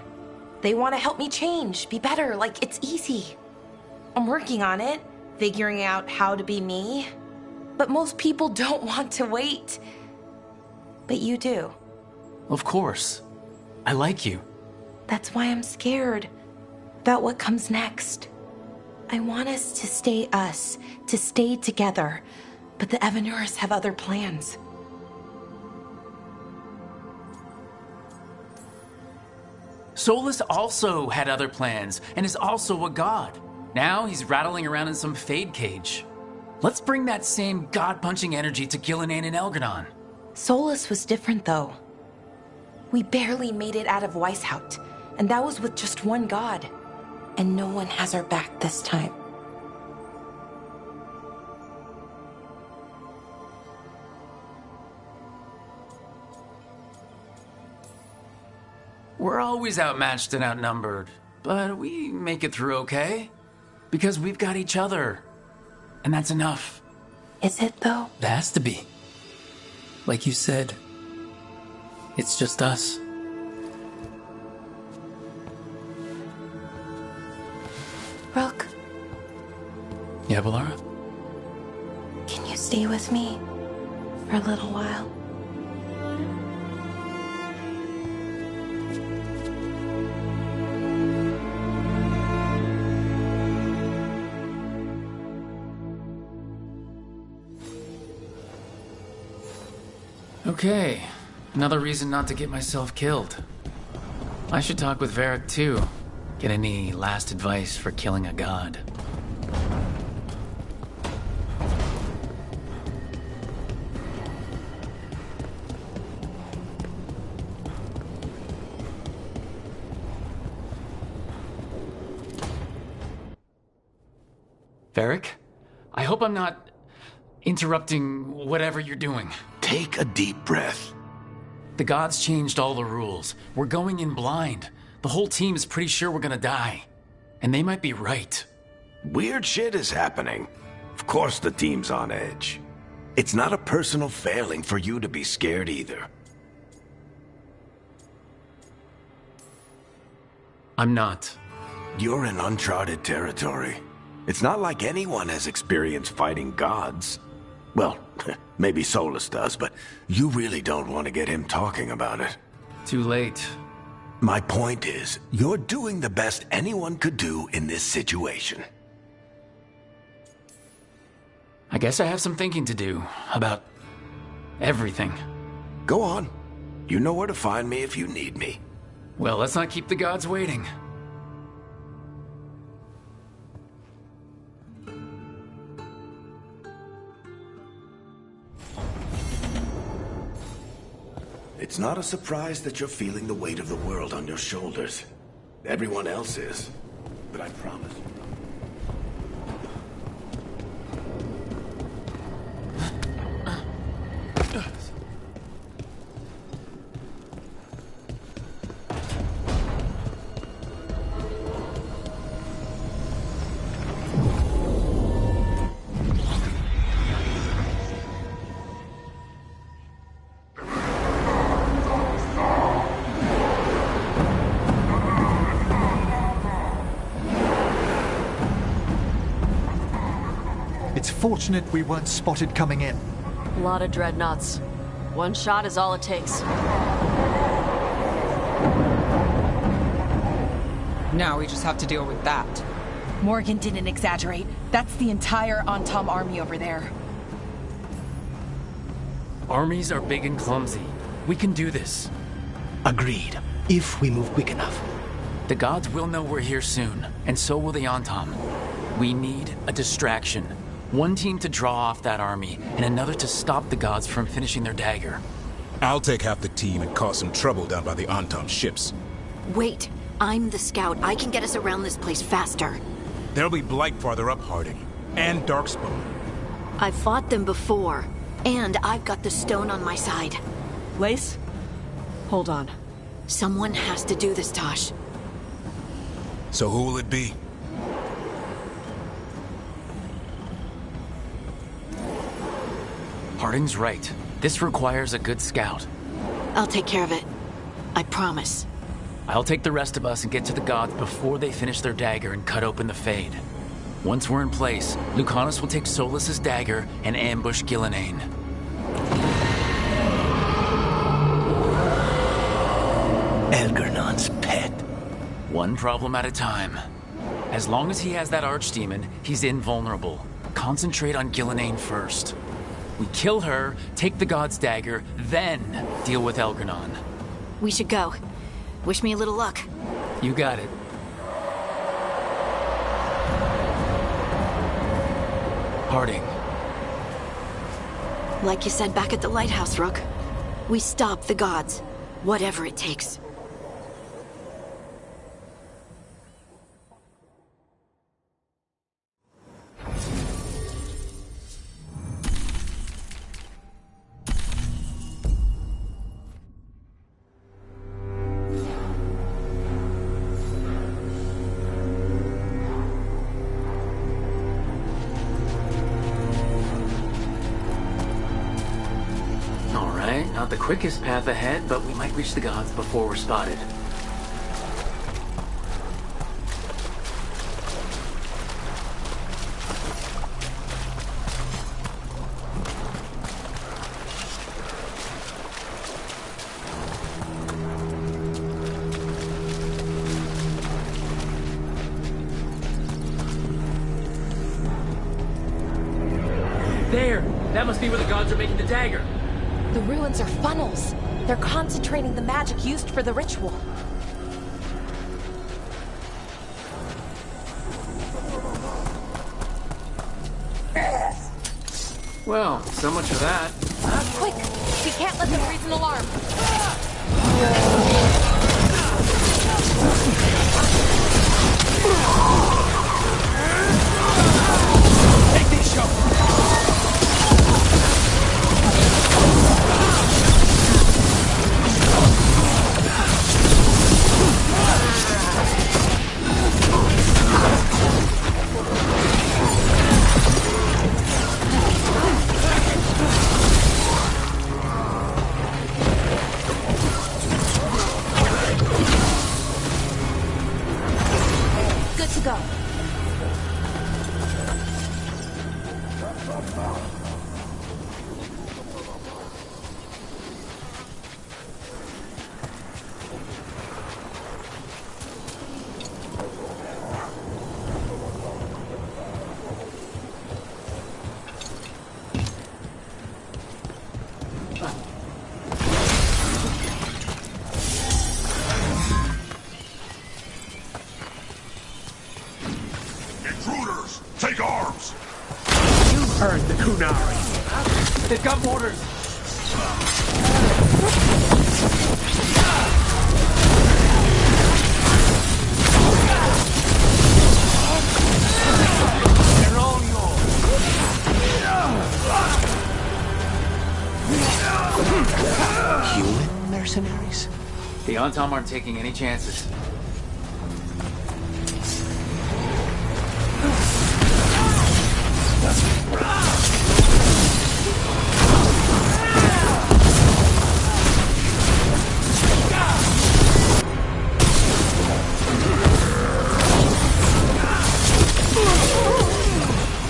They want to help me change, be better, like it's easy. I'm working on it, figuring out how to be me. But most people don't want to wait. But you do. Of course. I like you. That's why I'm scared about what comes next. I want us to stay together, but the Evanurs have other plans. Solus also had other plans, and is also a god. Now he's rattling around in some fade cage. Let's bring that same god-punching energy to Gillinan and Elgranon. Solus was different, though. We barely made it out of Weisshaupt, and that was with just one god. And no one has our back this time. We're always outmatched and outnumbered, but we make it through okay. Because we've got each other. And that's enough. Is it, though? It has to be. Like you said, it's just us. Rook. Yeah, Valara? Can you stay with me for a little while? Okay, another reason not to get myself killed. I should talk with Varric too. Get any last advice for killing a god. Varric? I hope I'm not interrupting whatever you're doing. Take a deep breath. The gods changed all the rules. We're going in blind. The whole team is pretty sure we're gonna die. And they might be right. Weird shit is happening. Of course the team's on edge. It's not a personal failing for you to be scared either. I'm not. You're in uncharted territory. It's not like anyone has experience fighting gods. Well, maybe Solus does, but you really don't want to get him talking about it. Too late. My point is, you're doing the best anyone could do in this situation. I guess I have some thinking to do about everything. Go on. You know where to find me if you need me. Well, let's not keep the gods waiting. It's not a surprise that you're feeling the weight of the world on your shoulders. Everyone else is. But I promise you. It's fortunate we weren't spotted coming in. A lot of dreadnoughts. One shot is all it takes. Now we just have to deal with that. Morgan didn't exaggerate. That's the entire Antom army over there. Armies are big and clumsy. We can do this. Agreed. If we move quick enough. The gods will know we're here soon, and so will the Antom. We need a distraction. One team to draw off that army, and another to stop the gods from finishing their dagger. I'll take half the team and cause some trouble down by the Antom ships. Wait, I'm the scout. I can get us around this place faster. There'll be Blight farther up, Harding. And Darkspawn. I've fought them before, and I've got the stone on my side. Lace? Hold on. Someone has to do this, Tosh. So who will it be? Harding's right. This requires a good scout. I'll take care of it. I promise. I'll take the rest of us and get to the gods before they finish their dagger and cut open the Fade. Once we're in place, Lucanus will take Solus's dagger and ambush Gillenane. Elgernon's pet. One problem at a time. As long as he has that archdemon, he's invulnerable. Concentrate on Gillenane first. We kill her, take the god's dagger, then deal with Elgernon. We should go. Wish me a little luck. You got it. Harding. Like you said back at the lighthouse, Rook. We stop the gods. Whatever it takes. Not the quickest path ahead, but we might reach the gods before we're spotted. There! That must be where the gods are making the dagger. The ruins are funnels. They're concentrating the magic used for the ritual. Well, so much for that. Quick! We can't let them raise an alarm. Take these shots! Good to go. Intruders, take arms! You've heard the Kunari. They've got mortars. mercenaries. The Antom aren't taking any chances.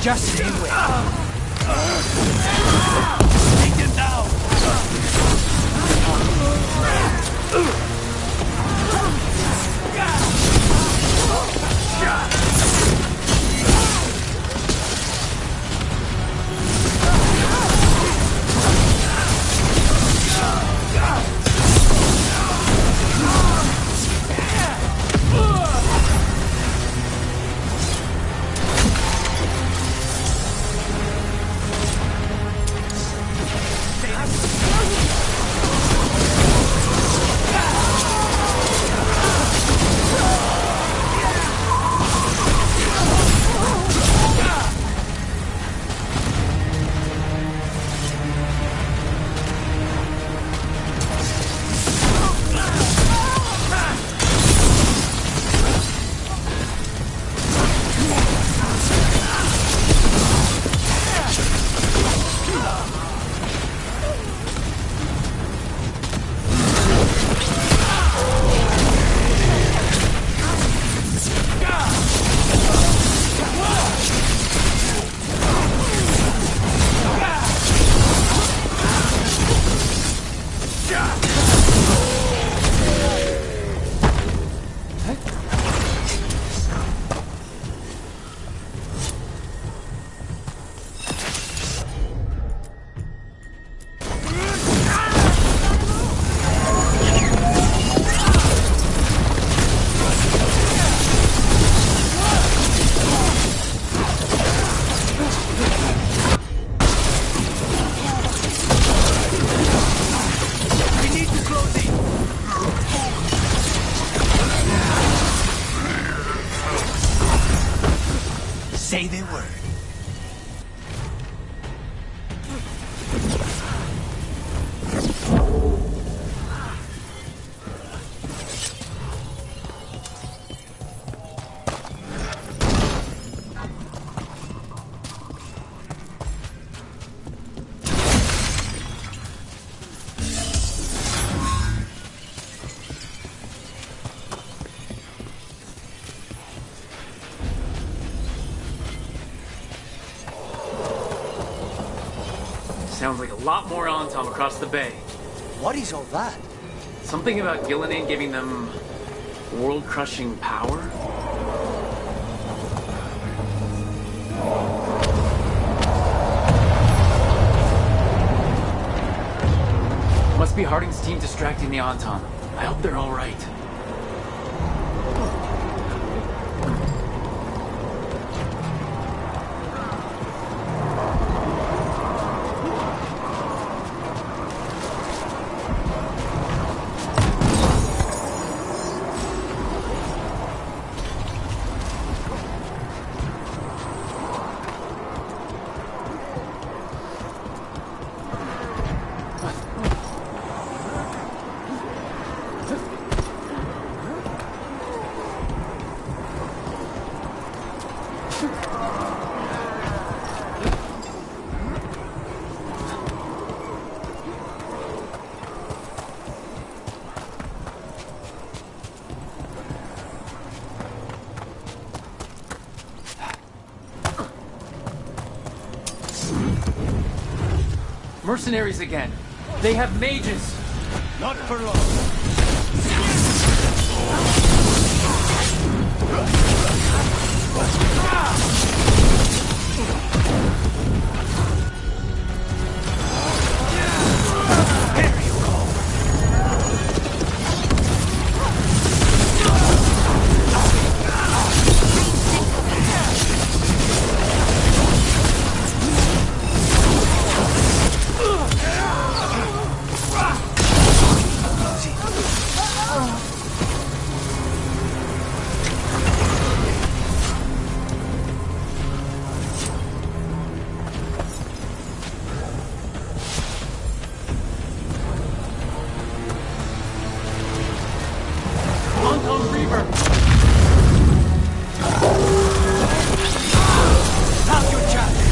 Just stay with. Take them down. Say the word. Sounds like a lot more Antom across the bay. What is all that? Something about Gillinan giving them world-crushing power? Must be Harding's team distracting the Antom. I hope they're all right. Mercenaries again. They have mages. Not for long. Now's your chance!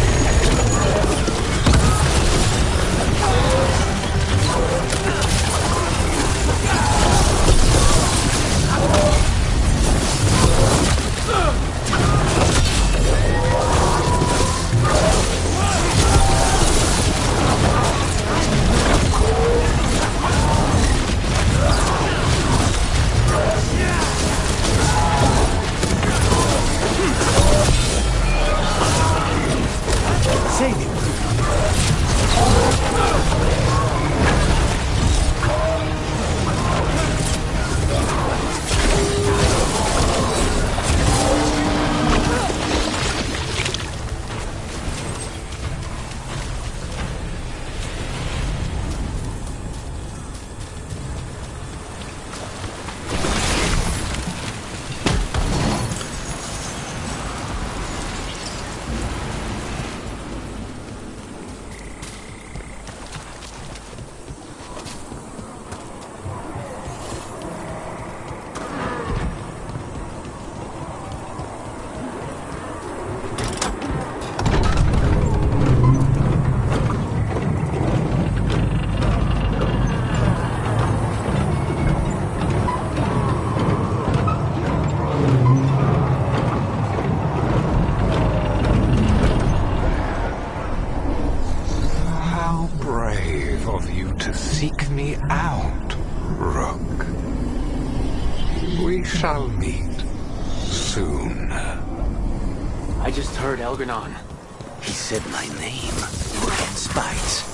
Save him! How brave of you to seek me out, Rook. We shall meet soon. I just heard Elgranon. He said my name. In spite.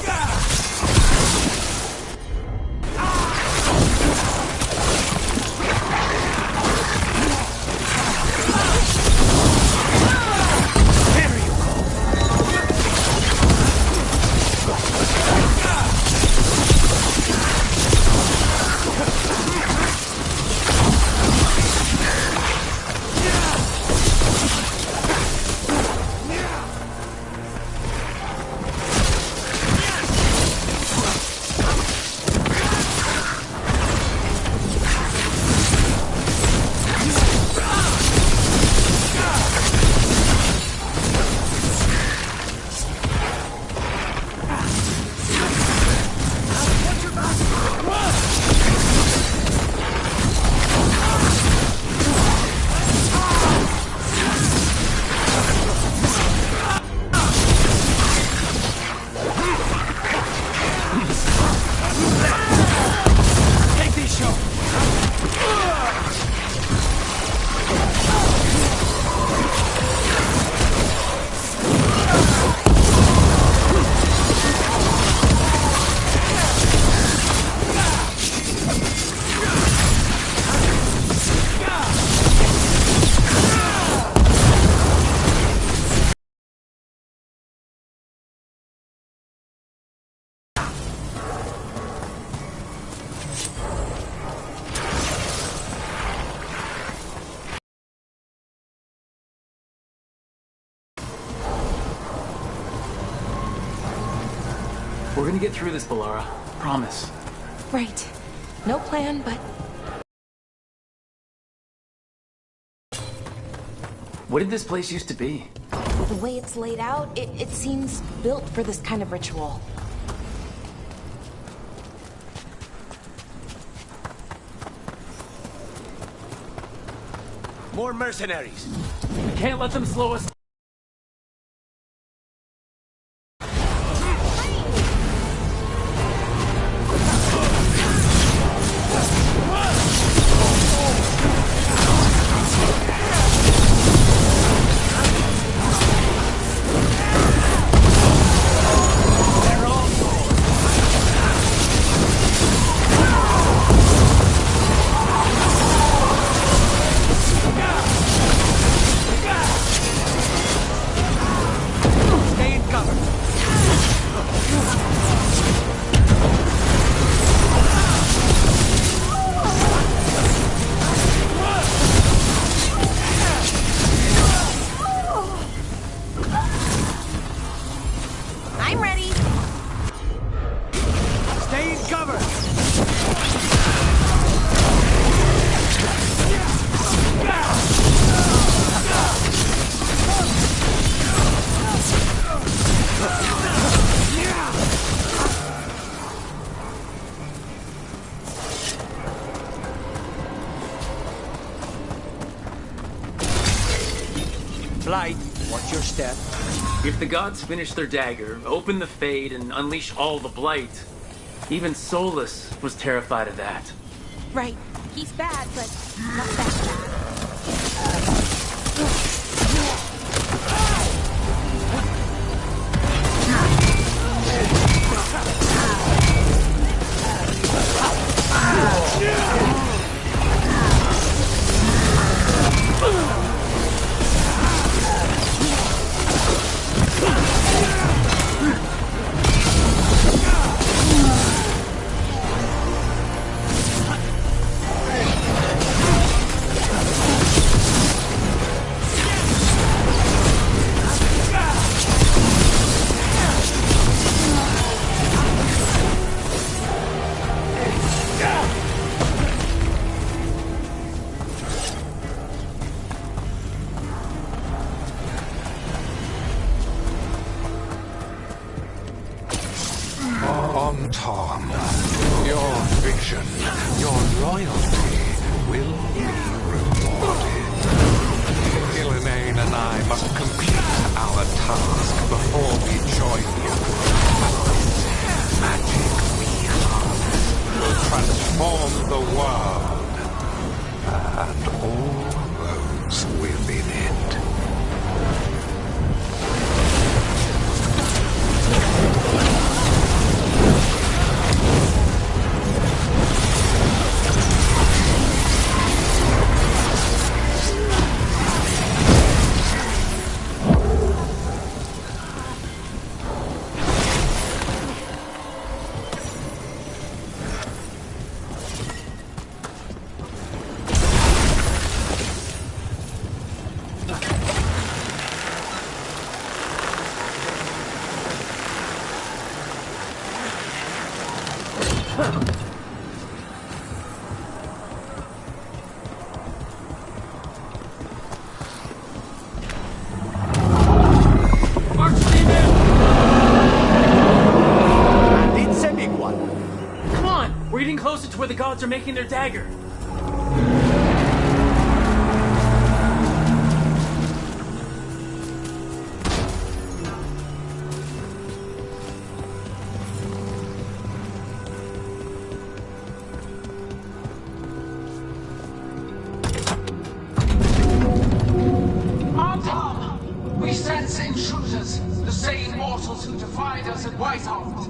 We're gonna get through this, Balara. Promise. Right. No plan, but What did this place used to be? the way it's laid out, it seems built for this kind of ritual. More mercenaries! We can't let them slow us. Blight, watch your step. If the gods finish their dagger, open the Fade, and unleash all the Blight, even Solus was terrified of that. Right. He's bad, but not that bad. Tom, your vision, your loyalty will be rewarded. Gillenane and I must complete our task before we join you. This magic we harness will transform the world and all those within it. Where the gods are making their dagger. Anton! We sense intruders, the same mortals who defied us at Whitehall.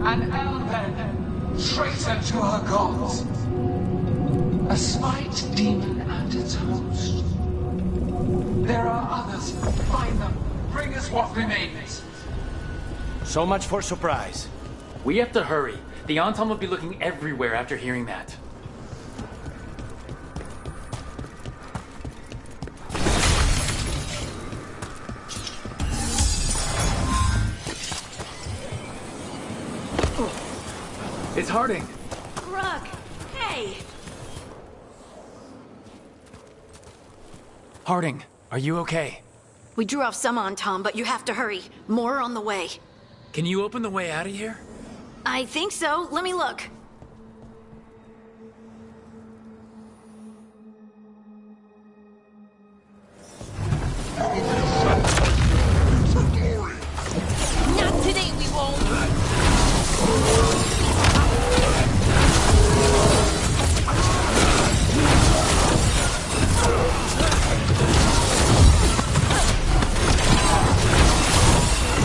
An Elven, traitor to her gods. A spite demon and its host. There are others. Find them. Bring us what remains. So much for surprise. We have to hurry. The Anton will be looking everywhere after hearing that. It's Harding. Grug, hey! Harding, are you okay? We drew off some on Tom, but you have to hurry. More on the way. Can you open the way out of here? I think so. Let me look. Not today, we won't.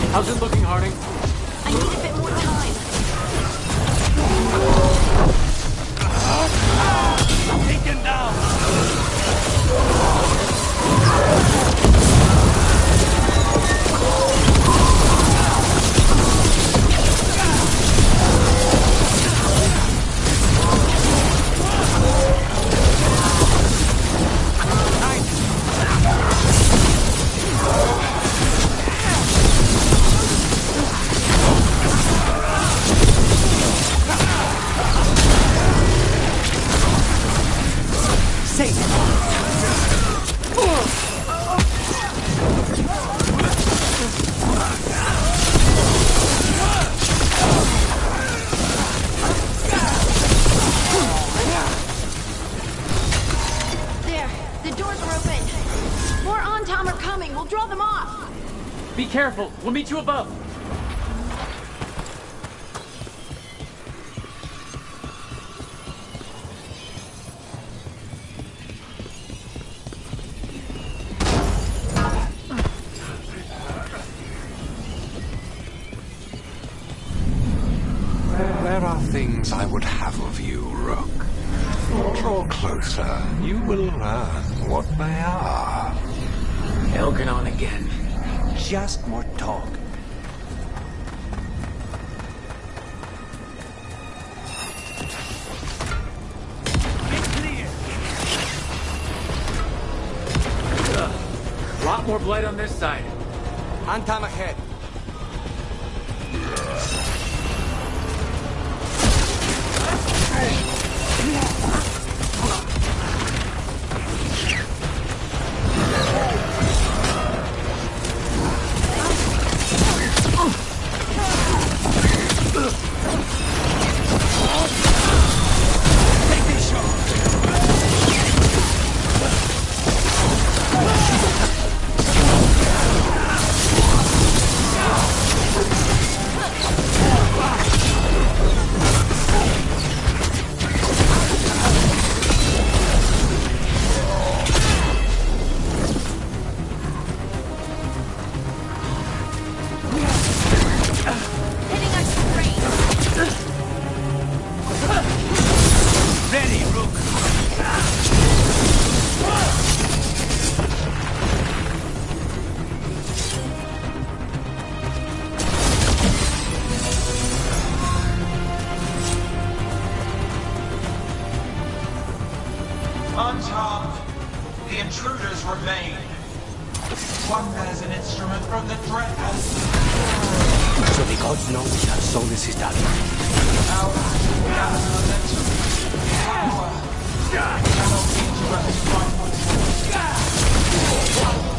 How's it looking, Harding? I need a bit more time. Taken down! Be careful. We'll meet you above. There are things I would have of you, Rook. Draw closer. You will learn what they are. Elganon again. Just more talk. A lot more blight on this side. Antam ahead. Unharmed, the intruders remain. One bears an instrument from the Dreadful. So the gods know which our Solus is done. Our momentum, power, cannot be interrupted by mortals.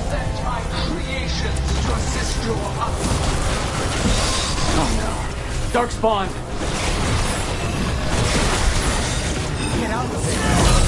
Sent my creations to assist your hunt. Oh no. Dark spawn. Get out of there.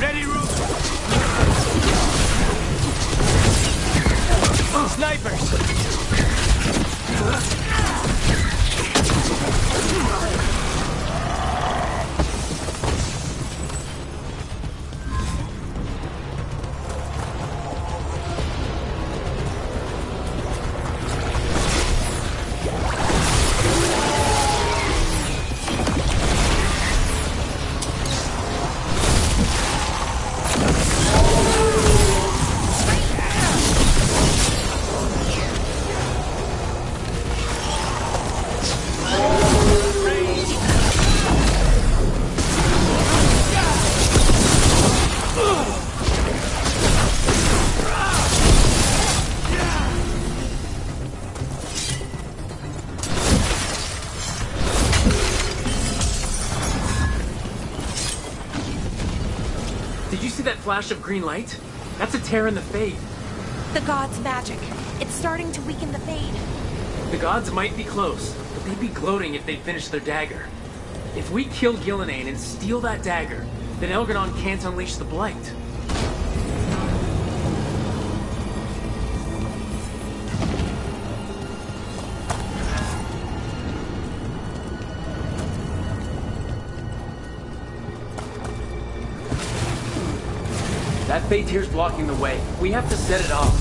Ready, Rook! Snipers! Did you see that flash of green light? That's a tear in the Fade. The god's magic. It's starting to weaken the Fade. The gods might be close, but they'd be gloating if they'd finished their dagger. If we kill Gillenane and steal that dagger, then Elganon can't unleash the Blight. That Fade tier's blocking the way. We have to set it off.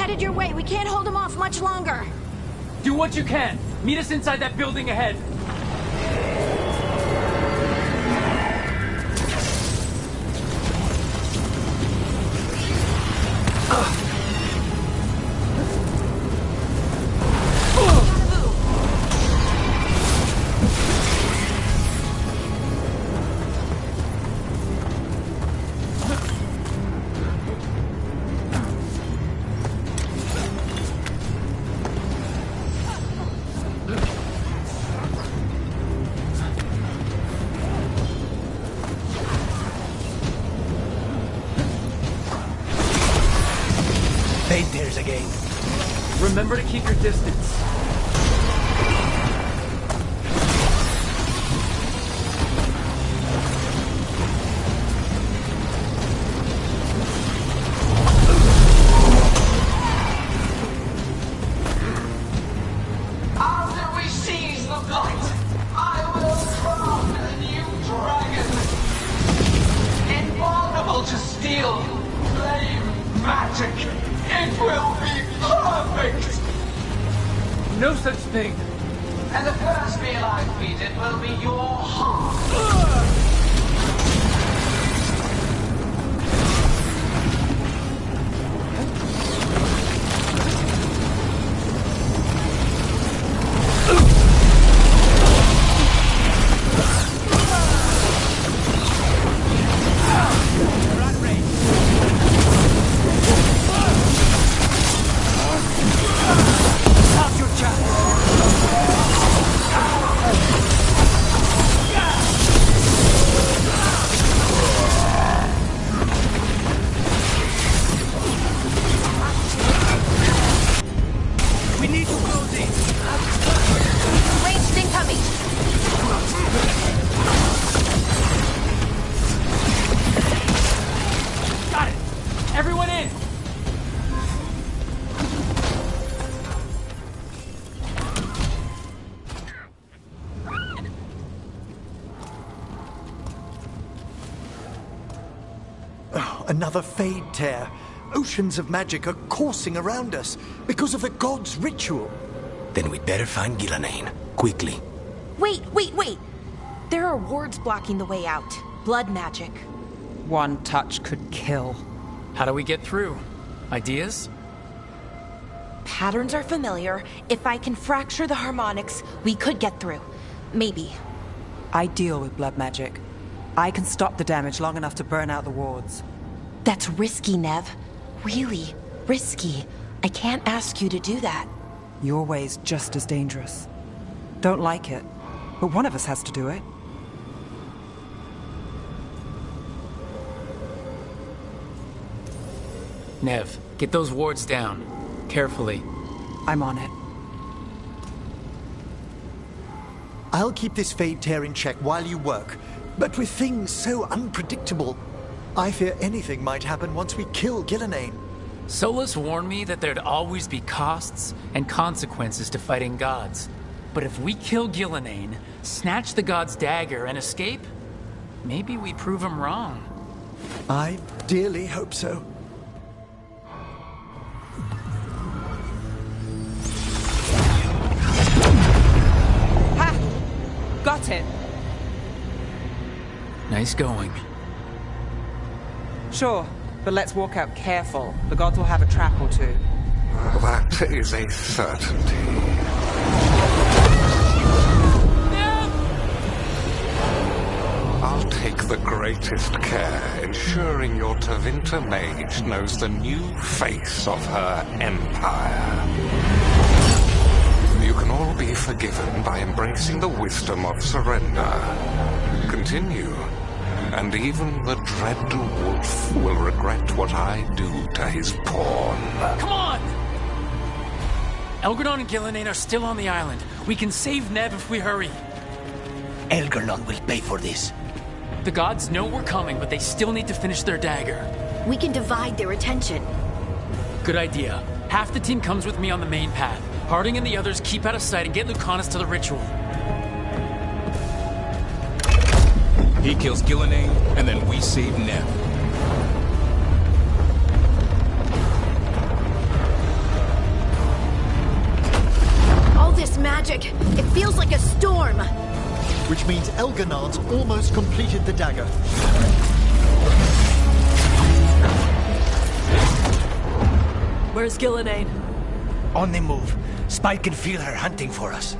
headed your way. We can't hold him off much longer. Do what you can. Meet us inside that building ahead. Again. Remember to keep your distance. After we seize the blight, I will craft a new dragon. Invulnerable to steel, flame, magic. It will be perfect! No such thing. And the first meal I feed it will be your heart. Another Fade tear. Oceans of magic are coursing around us because of the god's ritual. Then we'd better find Gillenane. Quickly. Wait. There are wards blocking the way out. Blood magic. One touch could kill. How do we get through? Ideas? Patterns are familiar. If I can fracture the harmonics, we could get through. Maybe. I deal with blood magic. I can stop the damage long enough to burn out the wards. That's risky, Nev. Really risky. I can't ask you to do that. Your way's just as dangerous. Don't like it, but one of us has to do it. Nev, get those wards down. Carefully. I'm on it. I'll keep this Fade tear in check while you work, but with things so unpredictable, I fear anything might happen once we kill Gillenane. Solus warned me that there'd always be costs and consequences to fighting gods. But if we kill Gillenane, snatch the god's dagger, and escape, maybe we prove him wrong. I dearly hope so. Ha! Got it! Nice going. Sure, but let's walk out careful. The gods will have a trap or two. That is a certainty. I'll take the greatest care, ensuring your Tevinter mage knows the new face of her empire. You can all be forgiven by embracing the wisdom of surrender. Continue. And even the dread wolf will regret what I do to his pawn. Come on! Elgradon and Gillenane are still on the island. We can save Nev if we hurry. Elgradon will pay for this. The gods know we're coming, but they still need to finish their dagger. We can divide their attention. Good idea. Half the team comes with me on the main path. Harding and the others keep out of sight and get Lucanus to the ritual. He kills Gillenane, and then we save Nev. magic. It feels like a storm. Which means Elganard's almost completed the dagger. Where's Gillenane? On the move. Spike can feel her hunting for us.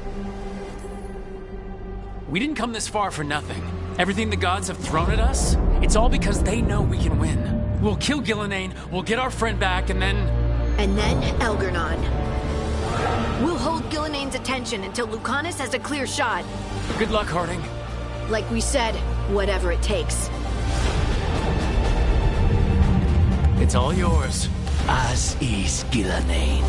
We didn't come this far for nothing. Everything the gods have thrown at us, it's all because they know we can win. We'll kill Gillenane, we'll get our friend back, and then... And then Elgarnon. We'll hold Gillenane's attention until Lucanus has a clear shot. Good luck, Harding. Like we said, whatever it takes. It's all yours. As is Gillenane.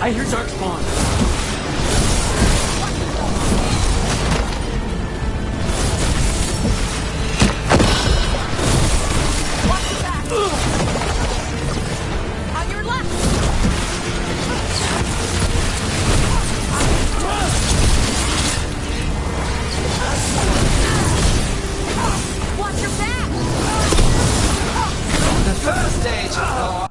I hear Darkspawn. On your left! Watch your back! The first stage of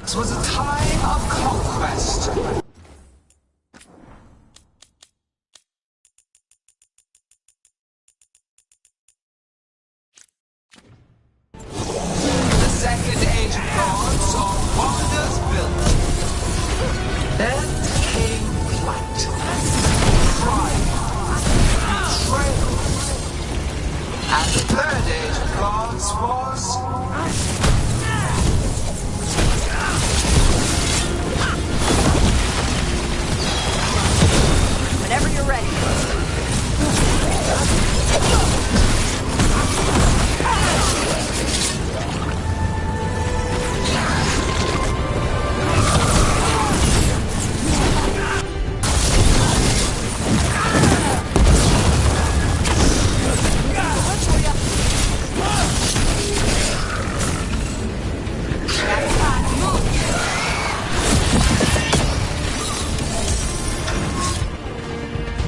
This was a time of conquest. The second age of gods saw wonders built. Then came flight, crime, betrayal. And the third age of gods was... Whenever you're ready.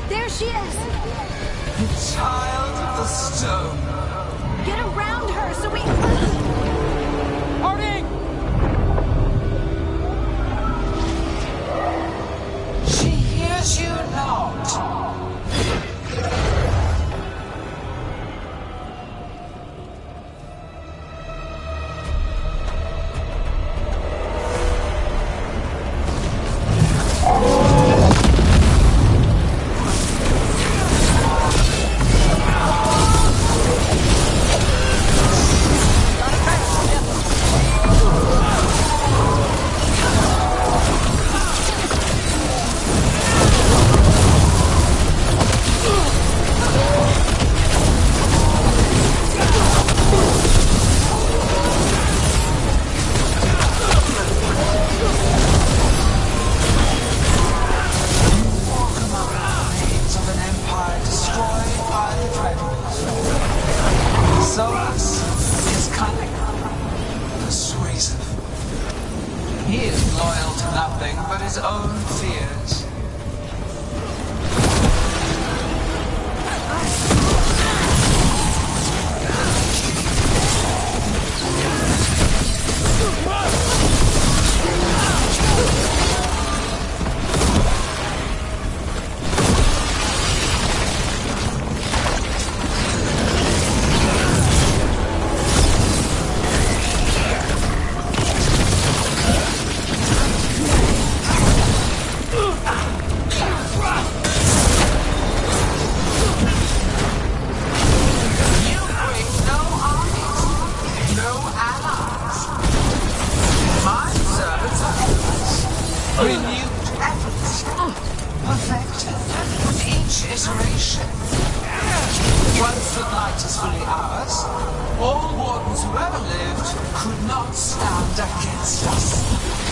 There she is! Child of the stone. Get around her so we... Harding! She hears you not. Got nation. Once the light is fully ours, all wardens who ever lived could not stand against us.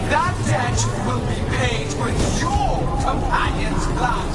That debt will be paid with your companion's blood.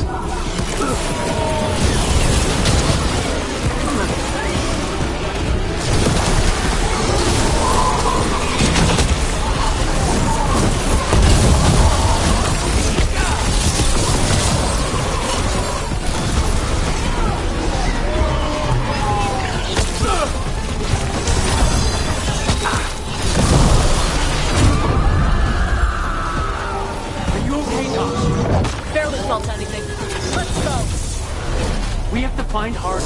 Barely felt anything. Let's go. We have to find Hardy.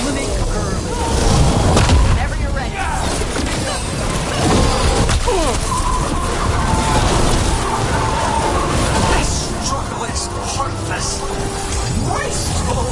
Eliminate the curve. Whenever you're ready. This struggle is heartless, wasteful.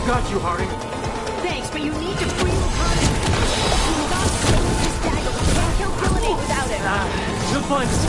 Got you, Hardy. Thanks, but you need to free Lucanus. You got to take this dagger. We can't kill Gillenade without it. You'll find us.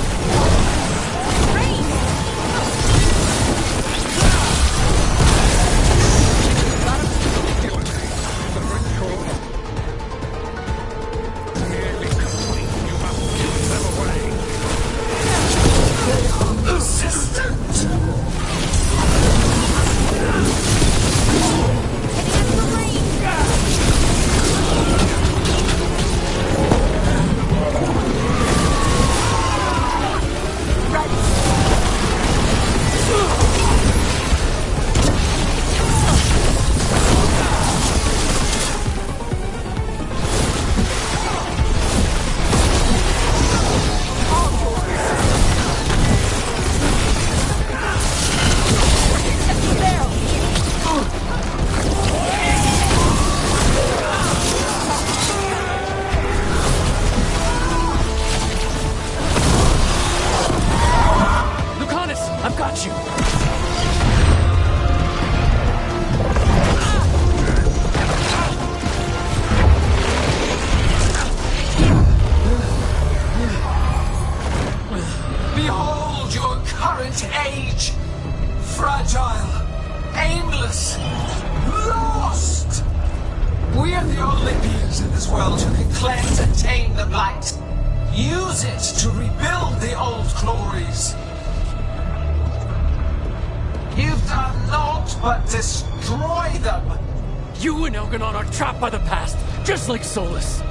Like Solus.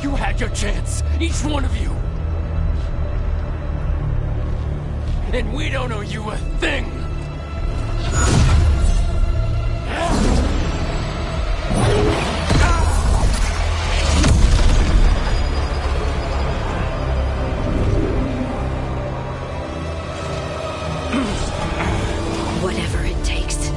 You had your chance, each one of you. And we don't owe you a thing. Whatever it takes.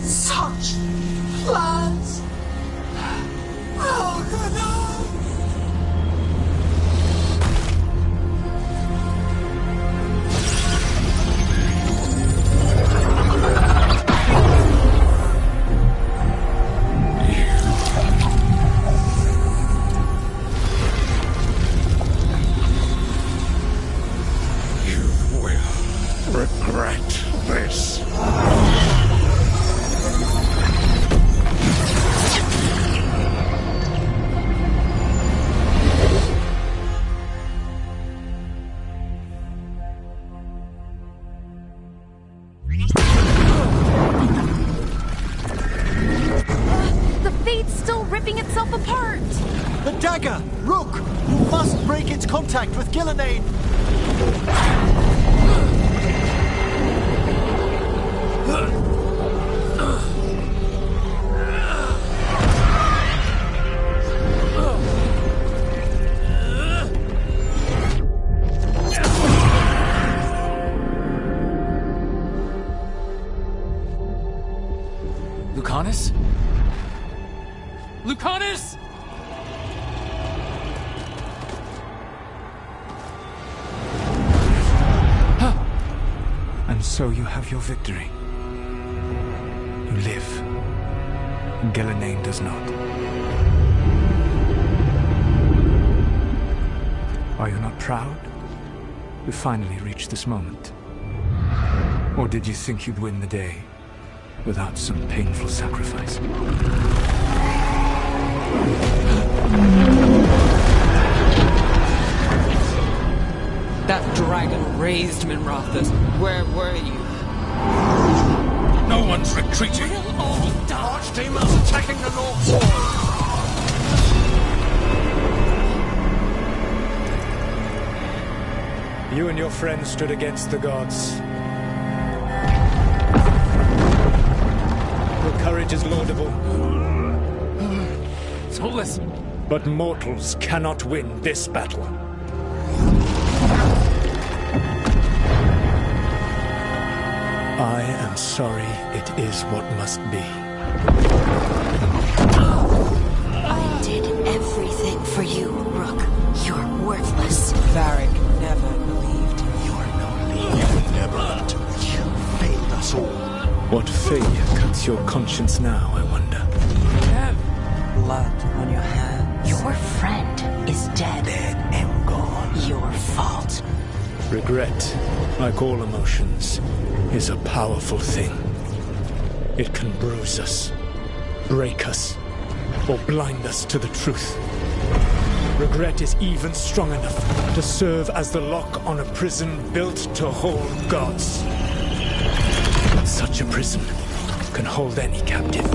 Such plans! Veilguard! Regret this. The Fate's still ripping itself apart! The dagger! Rook! You must break its contact with Gillenane! Lucanus? Lucanus! And so you have your victory. You live. Gillenane does not. Are you not proud? We finally reached this moment. Or did you think you'd win the day without some painful sacrifice? That dragon raised Minrathus. Where were you? No one's retreating. We'll all die. Archdemons attacking the North Wall. You and your friends stood against the gods. Your courage is laudable. Soulless. But mortals cannot win this battle. I am sorry it is what must be. I did everything for you, Rook. You're worthless. Varric never believed. You're no leader. Never until you failed us all. What failure cuts your conscience now, I wonder? Blood on your hands. Your friend is dead. Dead and gone. Your fault. Regret, like all emotions, is a powerful thing. It can bruise us, break us, or blind us to the truth. Regret is even strong enough to serve as the lock on a prison built to hold gods. Such a prison can hold any captive.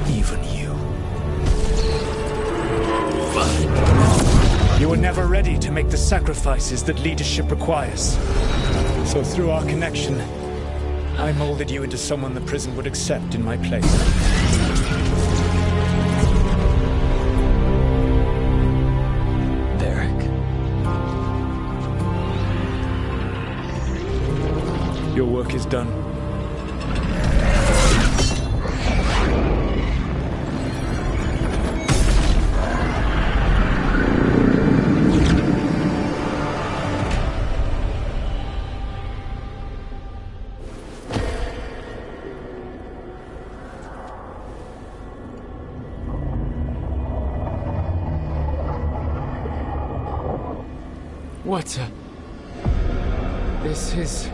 Even you. You were never ready to make the sacrifices that leadership requires. So through our connection, I molded you into someone the prison would accept in my place. Varric? Your work is done. What? This is...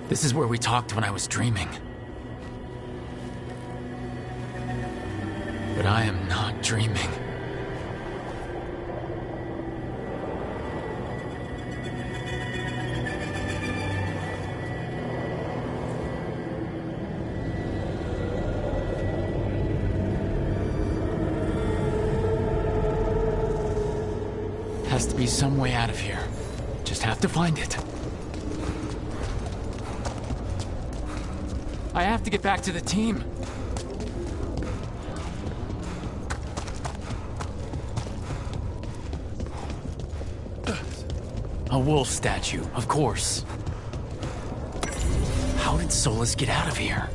This is where we talked when I was dreaming. But I am not dreaming. Has to be some way out of here. Just have to find it. I have to get back to the team. A wolf statue, of course. How did Solus get out of here?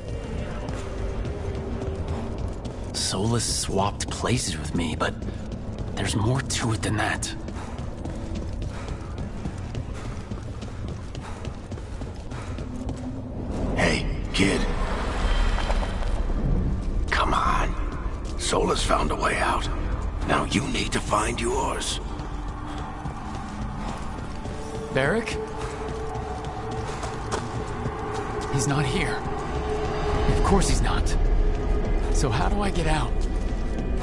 Solus swapped places with me, but there's more to it than that. Hey, kid. Come on. Solus found a way out. Now you need to find yours. Barrick? He's not here. Of course he's not. So how do I get out?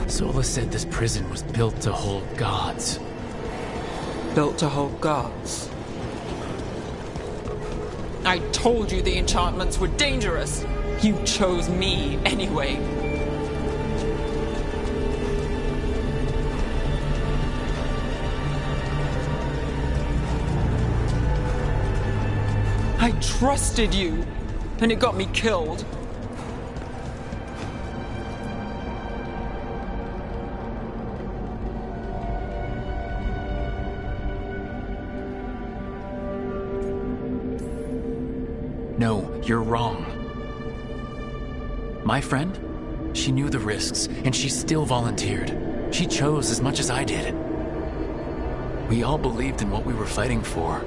Solus said this prison was built to hold gods. Built to hold gods? I told you the enchantments were dangerous. You chose me anyway. I trusted you, and it got me killed. No, you're wrong. My friend? She knew the risks, and she still volunteered. She chose as much as I did. We all believed in what we were fighting for,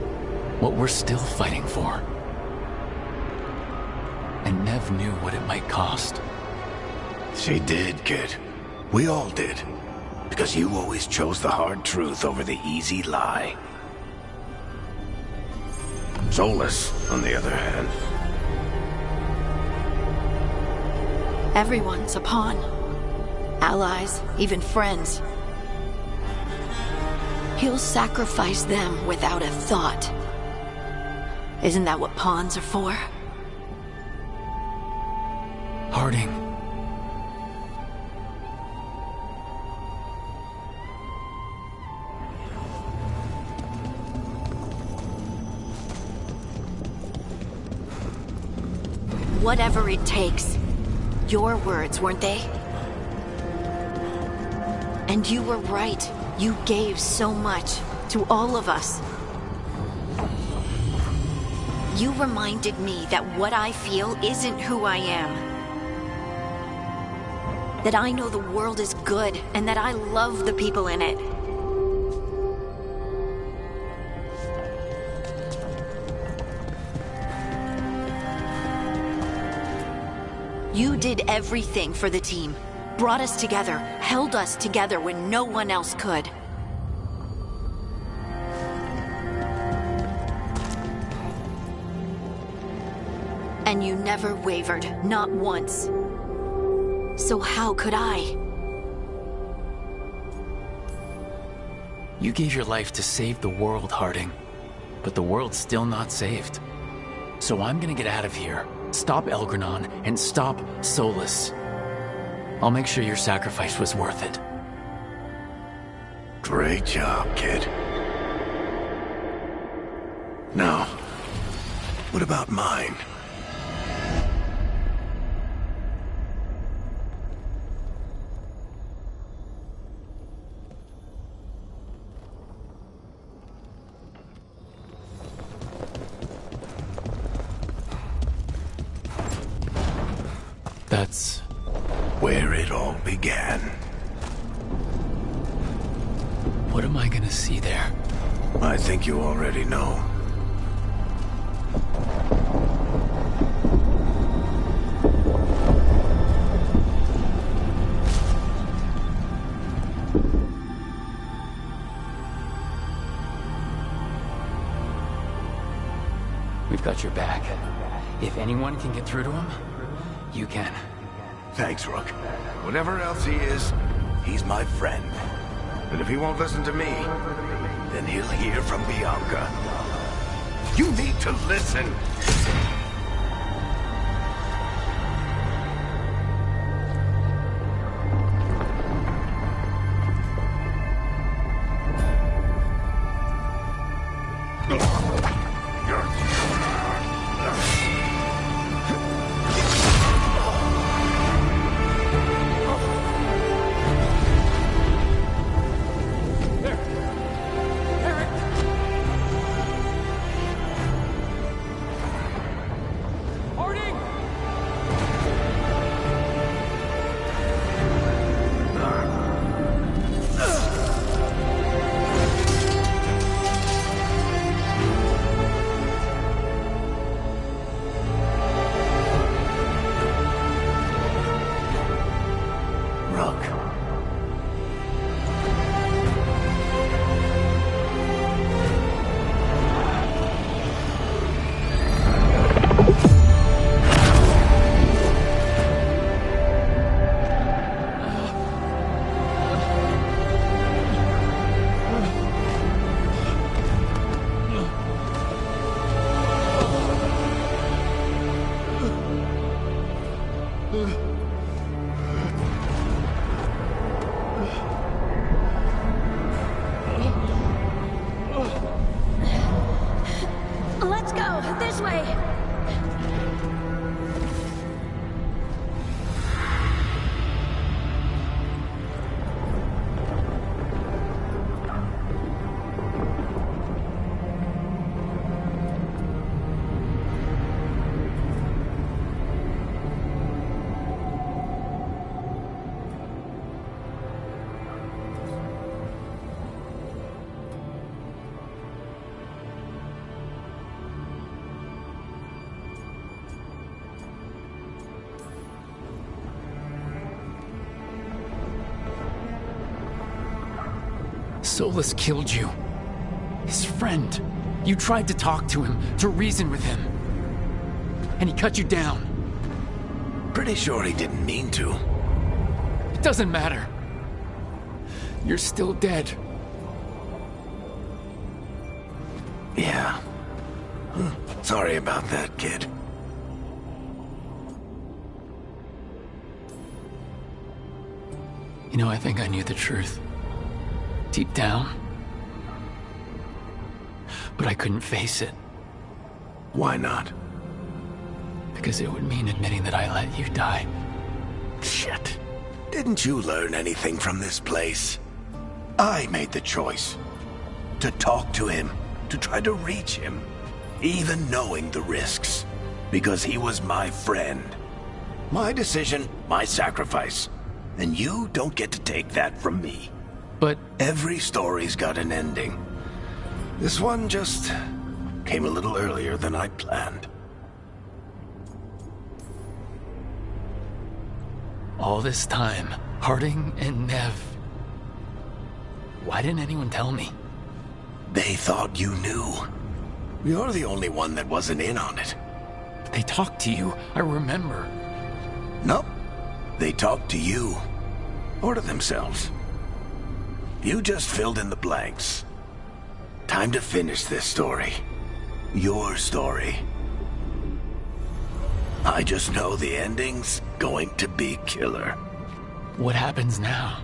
what we're still fighting for. And Nev knew what it might cost. She did, kid. We all did. Because you always chose the hard truth over the easy lie. Solus, on the other hand. Everyone's a pawn. Allies, even friends. He'll sacrifice them without a thought. Isn't that what pawns are for? Harding. Whatever it takes. Your words, weren't they? And you were right. You gave so much to all of us. You reminded me that what I feel isn't who I am. That I know the world is good and that I love the people in it. You did everything for the team. Brought us together, held us together when no one else could. And you never wavered, not once. So how could I? You gave your life to save the world, Harding. But the world's still not saved. So I'm gonna get out of here, stop Elgranon, and stop Solus. I'll make sure your sacrifice was worth it. Great job, kid. Now, what about mine? That's where it all began. What am I gonna see there? I think you already know. We've got your back. If anyone can get through to him, you can. Thanks, Rook. Whatever else he is, he's my friend. And if he won't listen to me, then he'll hear from Bianca. You need to listen! This way! Solus killed you. His friend. You tried to talk to him, to reason with him. And he cut you down. Pretty sure he didn't mean to. It doesn't matter. You're still dead. Yeah. Sorry about that, kid. You know, I think I knew the truth. Deep down. But I couldn't face it. Why not? Because it would mean admitting that I let you die. Shit. Didn't you learn anything from this place? I made the choice. To talk to him, to try to reach him, even knowing the risks. Because he was my friend. My decision, my sacrifice. And you don't get to take that from me. But every story's got an ending. This one just came a little earlier than I'd planned. All this time, Harding and Nev. Why didn't anyone tell me? They thought you knew. You're the only one that wasn't in on it. But they talked to you, I remember. Nope. They talked to you. Or to themselves. You just filled in the blanks. Time to finish this story. Your story. I just know the ending's going to be killer. What happens now?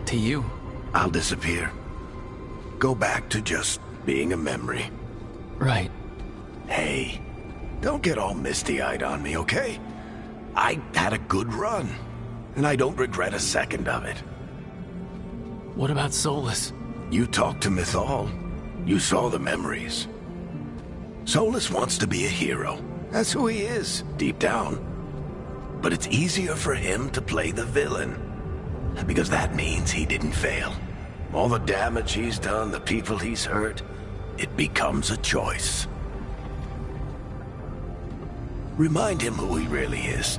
To you? I'll disappear. Go back to just being a memory. Right. Hey, don't get all misty-eyed on me, okay? I had a good run, and I don't regret a second of it. What about Solus? You talked to Mythal. You saw the memories. Solus wants to be a hero. That's who he is, deep down. But it's easier for him to play the villain. Because that means he didn't fail. All the damage he's done, the people he's hurt, it becomes a choice. Remind him who he really is.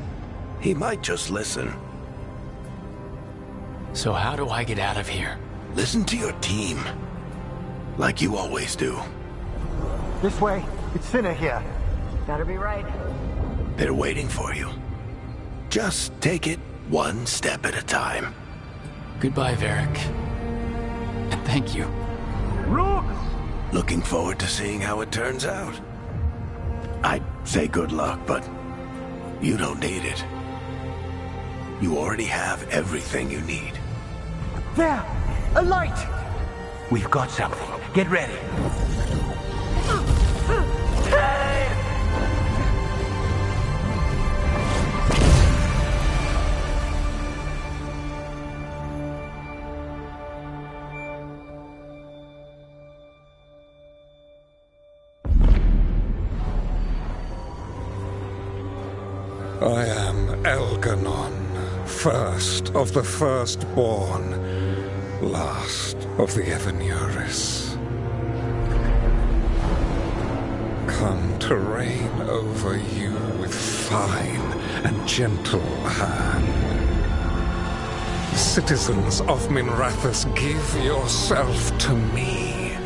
He might just listen. So how do I get out of here? Listen to your team. Like you always do. This way. It's thinner here. Better be right. They're waiting for you. Just take it one step at a time. Goodbye, Varric. And thank you. Rook! Looking forward to seeing how it turns out. I'd say good luck, but you don't need it. You already have everything you need. There! A light! We've got something. Get ready. I am Elganon, first of the firstborn, last of the Evanuris. Come to reign over you with fine and gentle hand. Citizens of Minrathous, give yourself to me.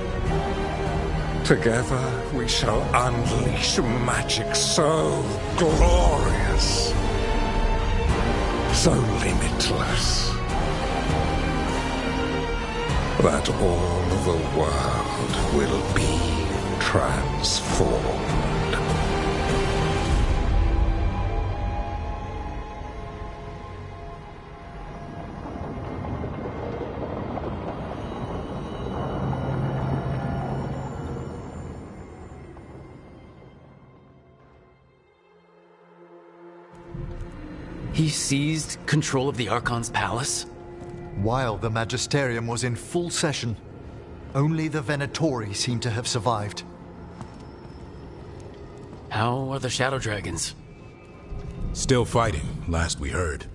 Together we shall unleash magic so glorious, so limitless, that all the world will be transformed. He seized control of the Archon's palace? While the Magisterium was in full session, only the Venatori seem to have survived. How are the Shadow Dragons? Still fighting, last we heard.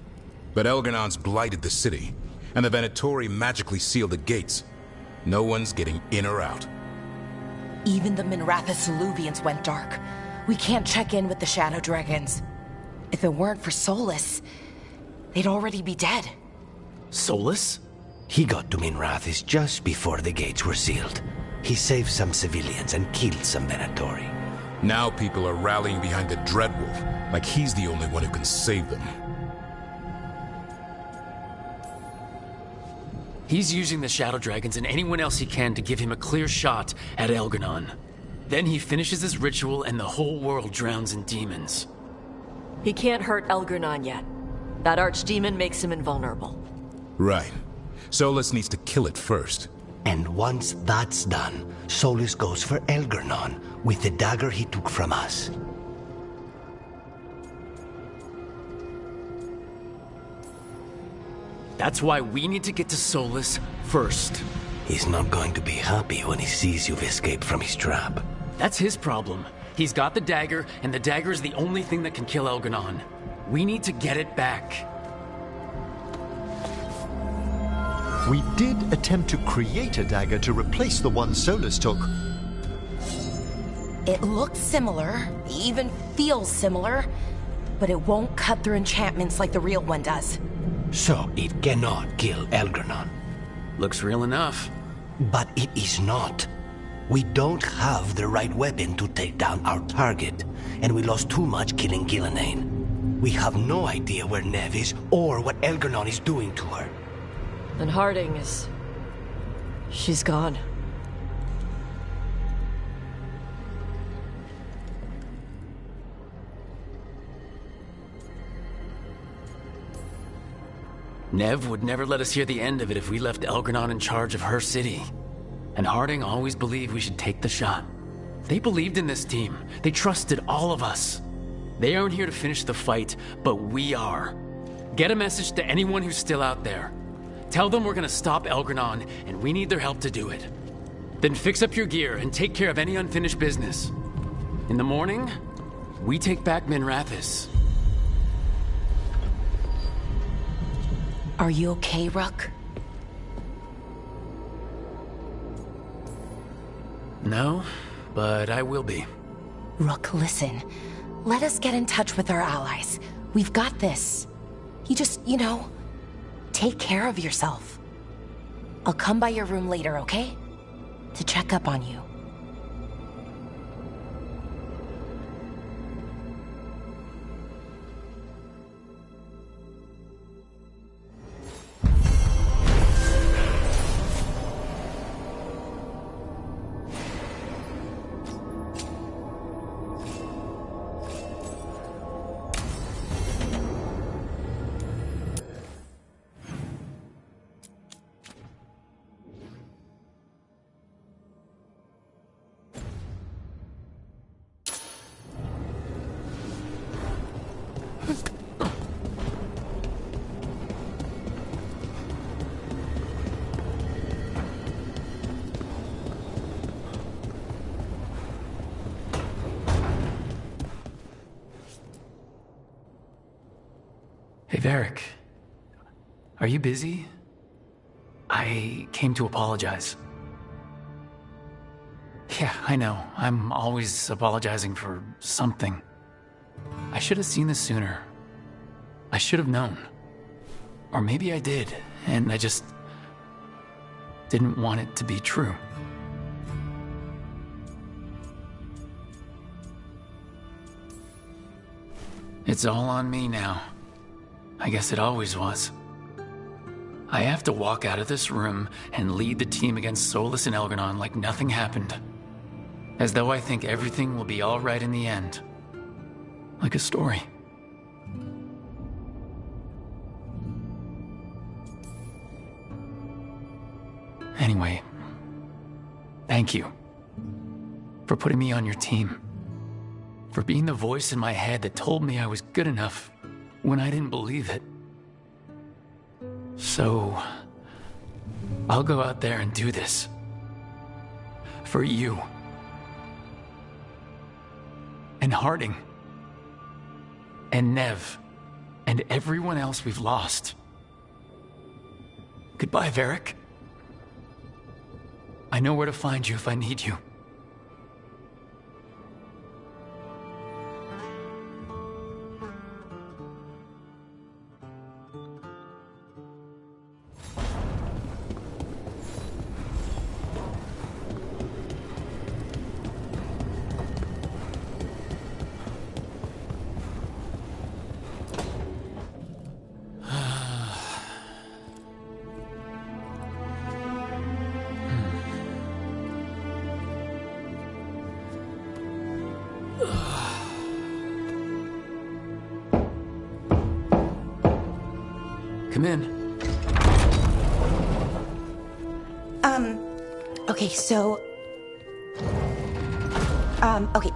But Elgarnon's blighted the city, and the Venatori magically sealed the gates. No one's getting in or out. Even the Minrathous Illuvians went dark. We can't check in with the Shadow Dragons. If it weren't for Solus, they'd already be dead. Solus? He got to Minrathous just before the gates were sealed. He saved some civilians and killed some Venatori. Now people are rallying behind the Dreadwolf, like he's the only one who can save them. He's using the Shadow Dragons and anyone else he can to give him a clear shot at Elgarnon. Then he finishes his ritual and the whole world drowns in demons. He can't hurt Elgarnon yet. That archdemon makes him invulnerable. Right. Solus needs to kill it first. And once that's done, Solus goes for Elgarnon with the dagger he took from us. That's why we need to get to Solus first. He's not going to be happy when he sees you've escaped from his trap. That's his problem. He's got the dagger, and the dagger is the only thing that can kill Elgarnon. We need to get it back. We did attempt to create a dagger to replace the one Solus took. It looks similar, even feels similar, but it won't cut through enchantments like the real one does. So it cannot kill Elgarnon. Looks real enough. But it is not. We don't have the right weapon to take down our target, and we lost too much killing Gillenane. We have no idea where Neve is or what Elgarnon is doing to her. And Harding is... she's gone. Neve would never let us hear the end of it if we left Elgarnon in charge of her city. And Harding always believed we should take the shot. They believed in this team. They trusted all of us. They aren't here to finish the fight, but we are. Get a message to anyone who's still out there. Tell them we're gonna stop Elgarnon, and we need their help to do it. Then fix up your gear and take care of any unfinished business. In the morning, we take back Minrathous. Are you okay, Rook? No, but I will be. Rook, listen. Let us get in touch with our allies. We've got this. You just, take care of yourself. I'll come by your room later, okay? To check up on you. Hey, Varric. Are you busy? I came to apologize. Yeah, I know. I'm always apologizing for something. I should have seen this sooner. I should have known. Or maybe I did, and I just didn't want it to be true. It's all on me now. I guess it always was. I have to walk out of this room and lead the team against Solus and Elgarnon like nothing happened. As though I think everything will be all right in the end. Like a story. Anyway, thank you for putting me on your team. For being the voice in my head that told me I was good enough. when I didn't believe it. So, I'll go out there and do this. For you. And Harding. And Nev. And everyone else we've lost. Goodbye, Varric. I know where to find you if I need you. Come in. Okay, so... okay.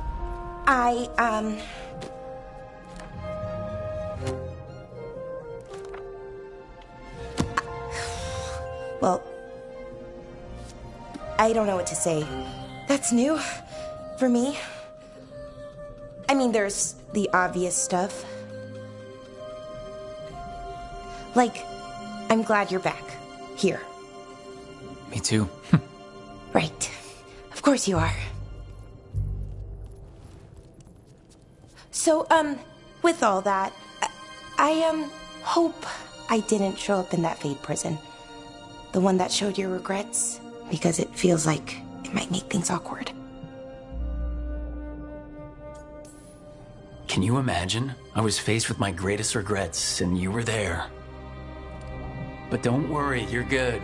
Well... I don't know what to say. That's new. For me. I mean, there's the obvious stuff. Like, I'm glad you're back. Here. Me too. Right. Of course you are. So, with all that, I hope I didn't show up in that Fade prison. The one that showed your regrets, because it feels like it might make things awkward. Can you imagine? I was faced with my greatest regrets, and you were there. But don't worry, you're good.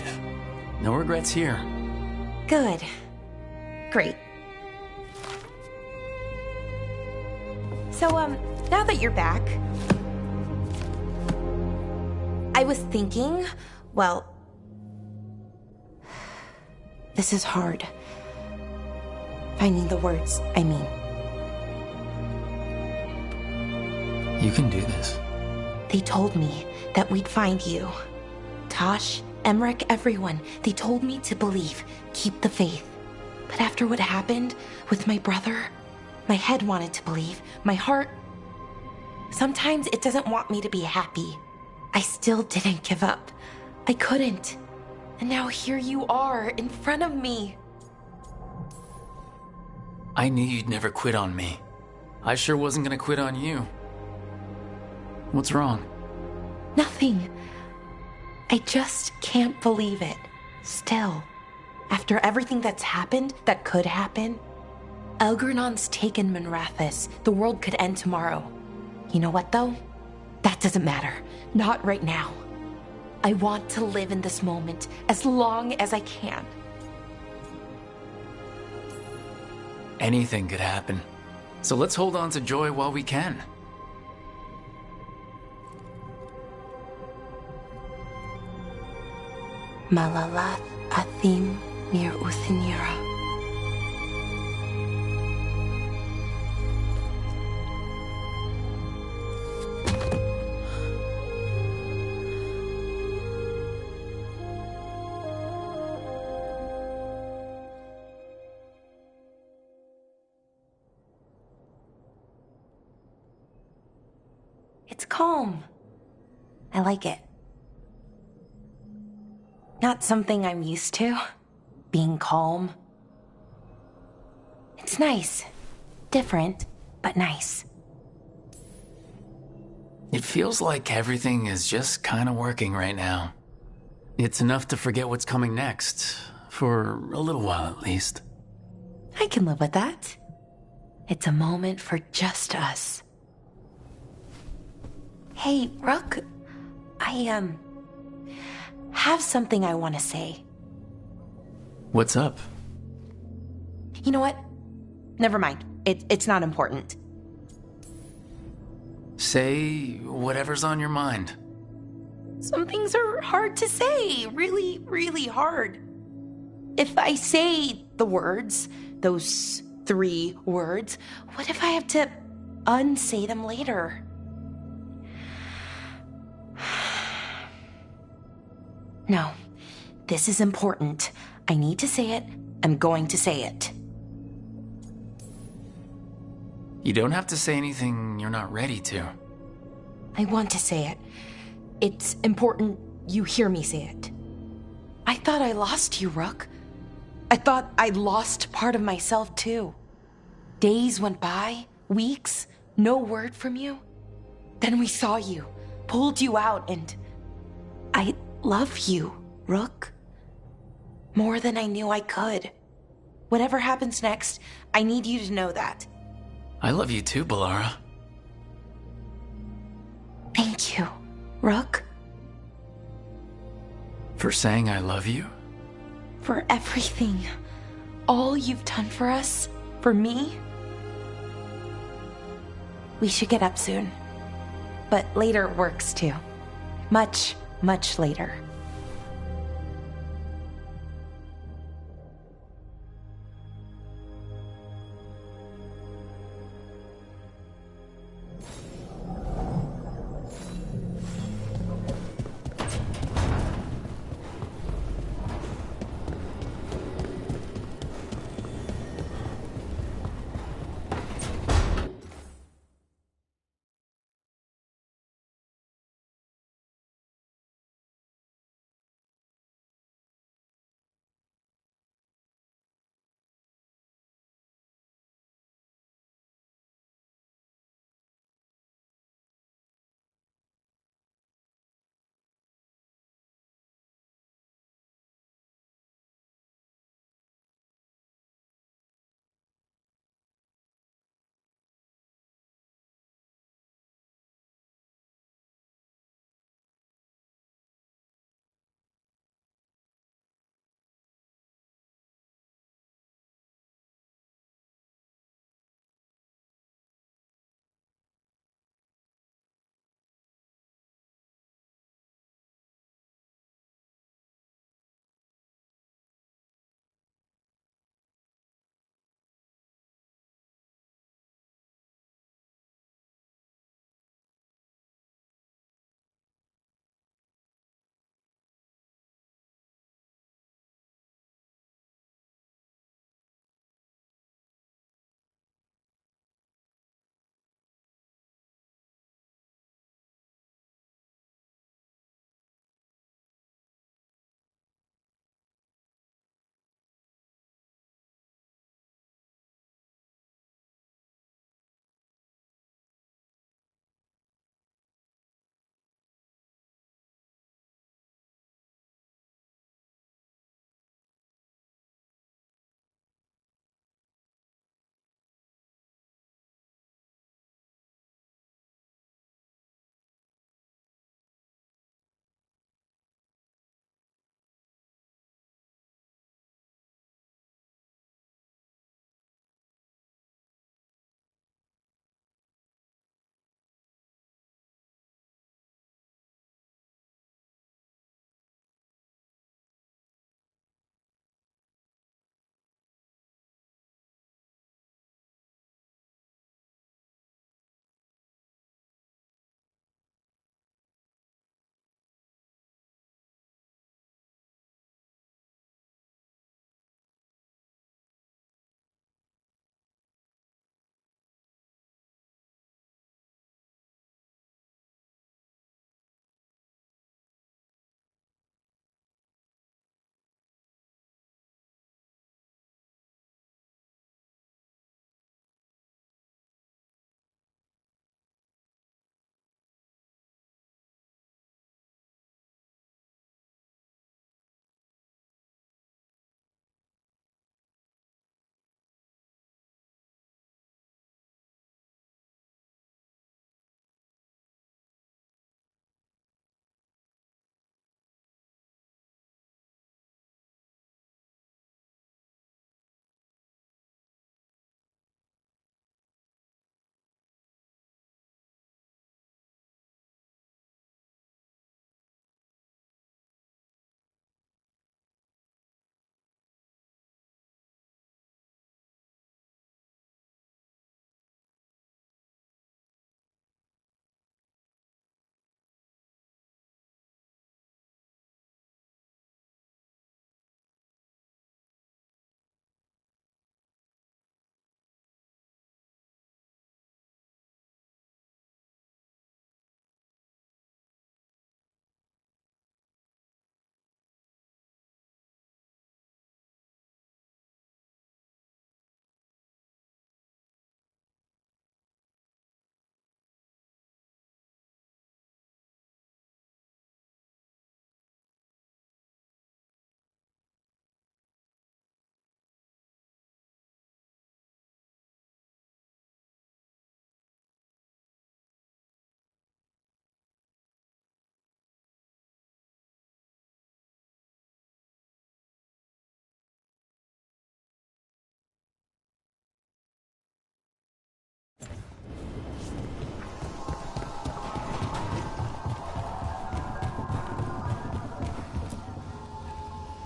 No regrets here. Good. Great. So, now that you're back, I was thinking, well, this is hard. Finding the words, I mean. You can do this. They told me that we'd find you. Tosh, Emmerich, everyone. They told me to believe, keep the faith. But after what happened with my brother, my head wanted to believe. My heart... Sometimes it doesn't want me to be happy. I still didn't give up. I couldn't. And now here you are, in front of me. I knew you'd never quit on me. I sure wasn't gonna quit on you. What's wrong? Nothing. I just can't believe it. Still. After everything that's happened, that could happen, Elgernon's taken Minrathous. The world could end tomorrow. You know what, though? That doesn't matter. Not right now. I want to live in this moment as long as I can. Anything could happen. So let's hold on to joy while we can. Malalath Athim Mir Uthinira. It's calm. I like it. Not something I'm used to, being calm. It's nice. Different, but nice. It feels like everything is just kind of working right now. It's enough to forget what's coming next, for a little while at least. I can live with that. It's a moment for just us. Hey, Rook, I have something I want to say. What's up? You know what? Never mind. It's not important. Say whatever's on your mind. Some things are hard to say. Really, really hard. If I say the words, those 3 words, what if I have to unsay them later? No. This is important. I need to say it. I'm going to say it. You don't have to say anything you're not ready to. I want to say it. It's important you hear me say it. I thought I lost you, Rook. I thought I lost part of myself, too. Days went by, weeks, no word from you. Then we saw you, pulled you out, and I love you, Rook. More than I knew I could. Whatever happens next, I need you to know that. I love you too, Balara. Thank you, Rook. For saying I love you? For everything. All you've done for us, for me. We should get up soon. But later works too. Much, much later.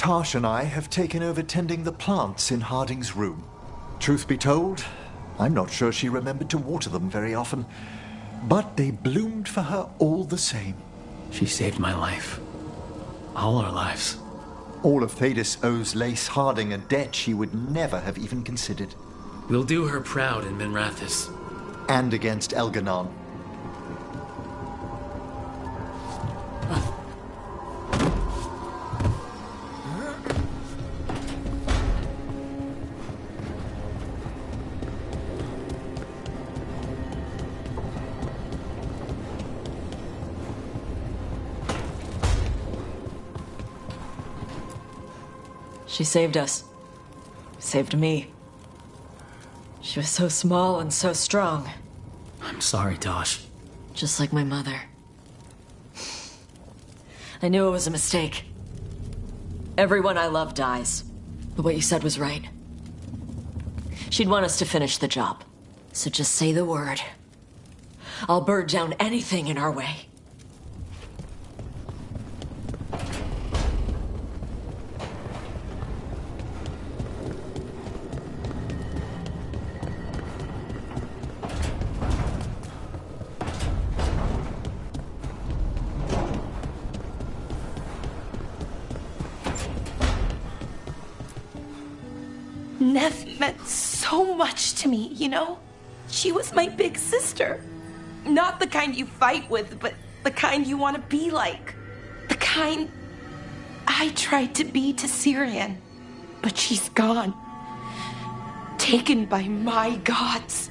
Karsh and I have taken over tending the plants in Harding's room. Truth be told, I'm not sure she remembered to water them very often, but they bloomed for her all the same. She saved my life. All our lives. All of Thedas owes Lace Harding a debt she would never have even considered. We'll do her proud in Minrathis. And against Elganon. She saved us. Saved me. She was so small and so strong. I'm sorry, Tosh. Just like my mother. I knew it was a mistake. Everyone I love dies. But what you said was right. She'd want us to finish the job. So just say the word. I'll burn down anything in our way. Nev meant so much to me, you know? She was my big sister. Not the kind you fight with, but the kind you want to be like. The kind I tried to be to Syrian. But she's gone. Taken by my gods.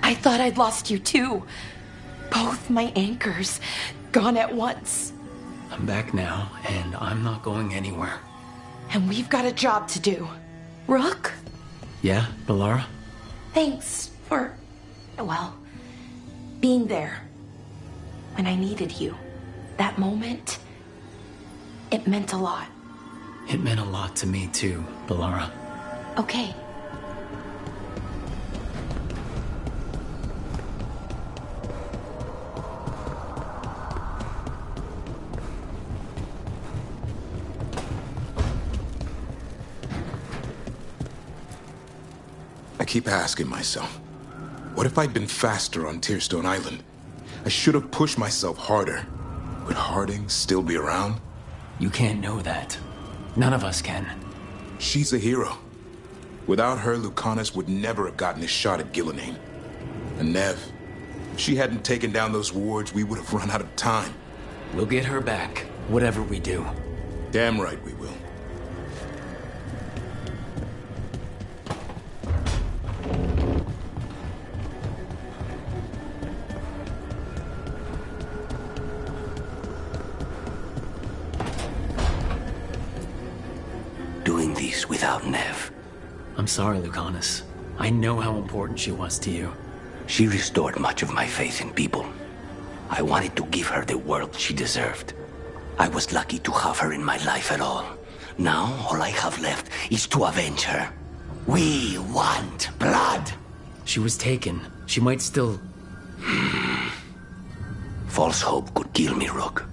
I thought I'd lost you too. Both my anchors gone at once. I'm back now, and I'm not going anywhere. And we've got a job to do. Rook? Yeah, Balara? Thanks for, well, being there when I needed you. That moment, it meant a lot. It meant a lot to me too, Balara. Okay. I keep asking myself, what if I'd been faster on Tearstone Island? I should have pushed myself harder. Would Harding still be around? You can't know that. None of us can. She's a hero. Without her, Lucanus would never have gotten his shot at Gillenane. And Nev, if she hadn't taken down those wards, we would have run out of time. We'll get her back, whatever we do. Damn right we will. Doing this without Nev. I'm sorry, Lucanus. I know how important she was to you. She restored much of my faith in people. I wanted to give her the world she deserved. I was lucky to have her in my life at all. Now, all I have left is to avenge her. We want blood! She was taken. She might still... False hope could kill me, Rook.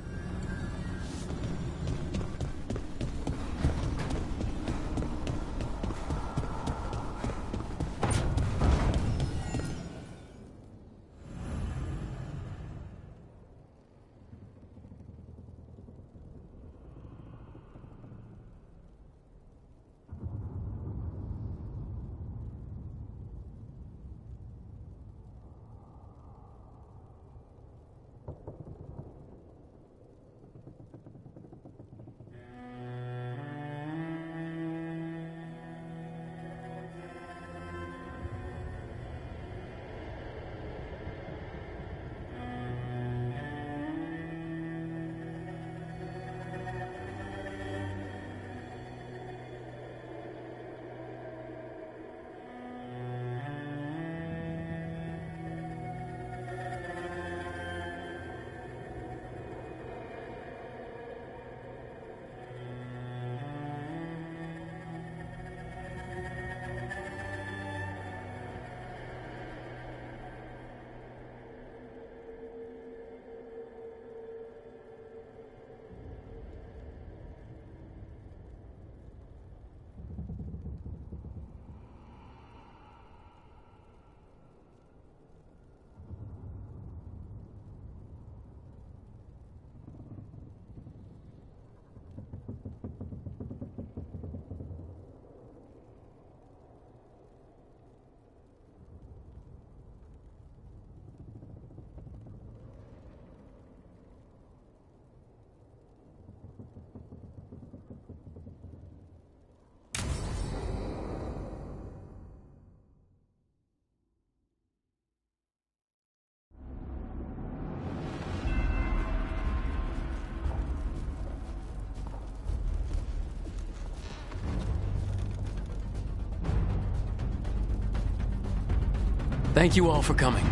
Thank you all for coming.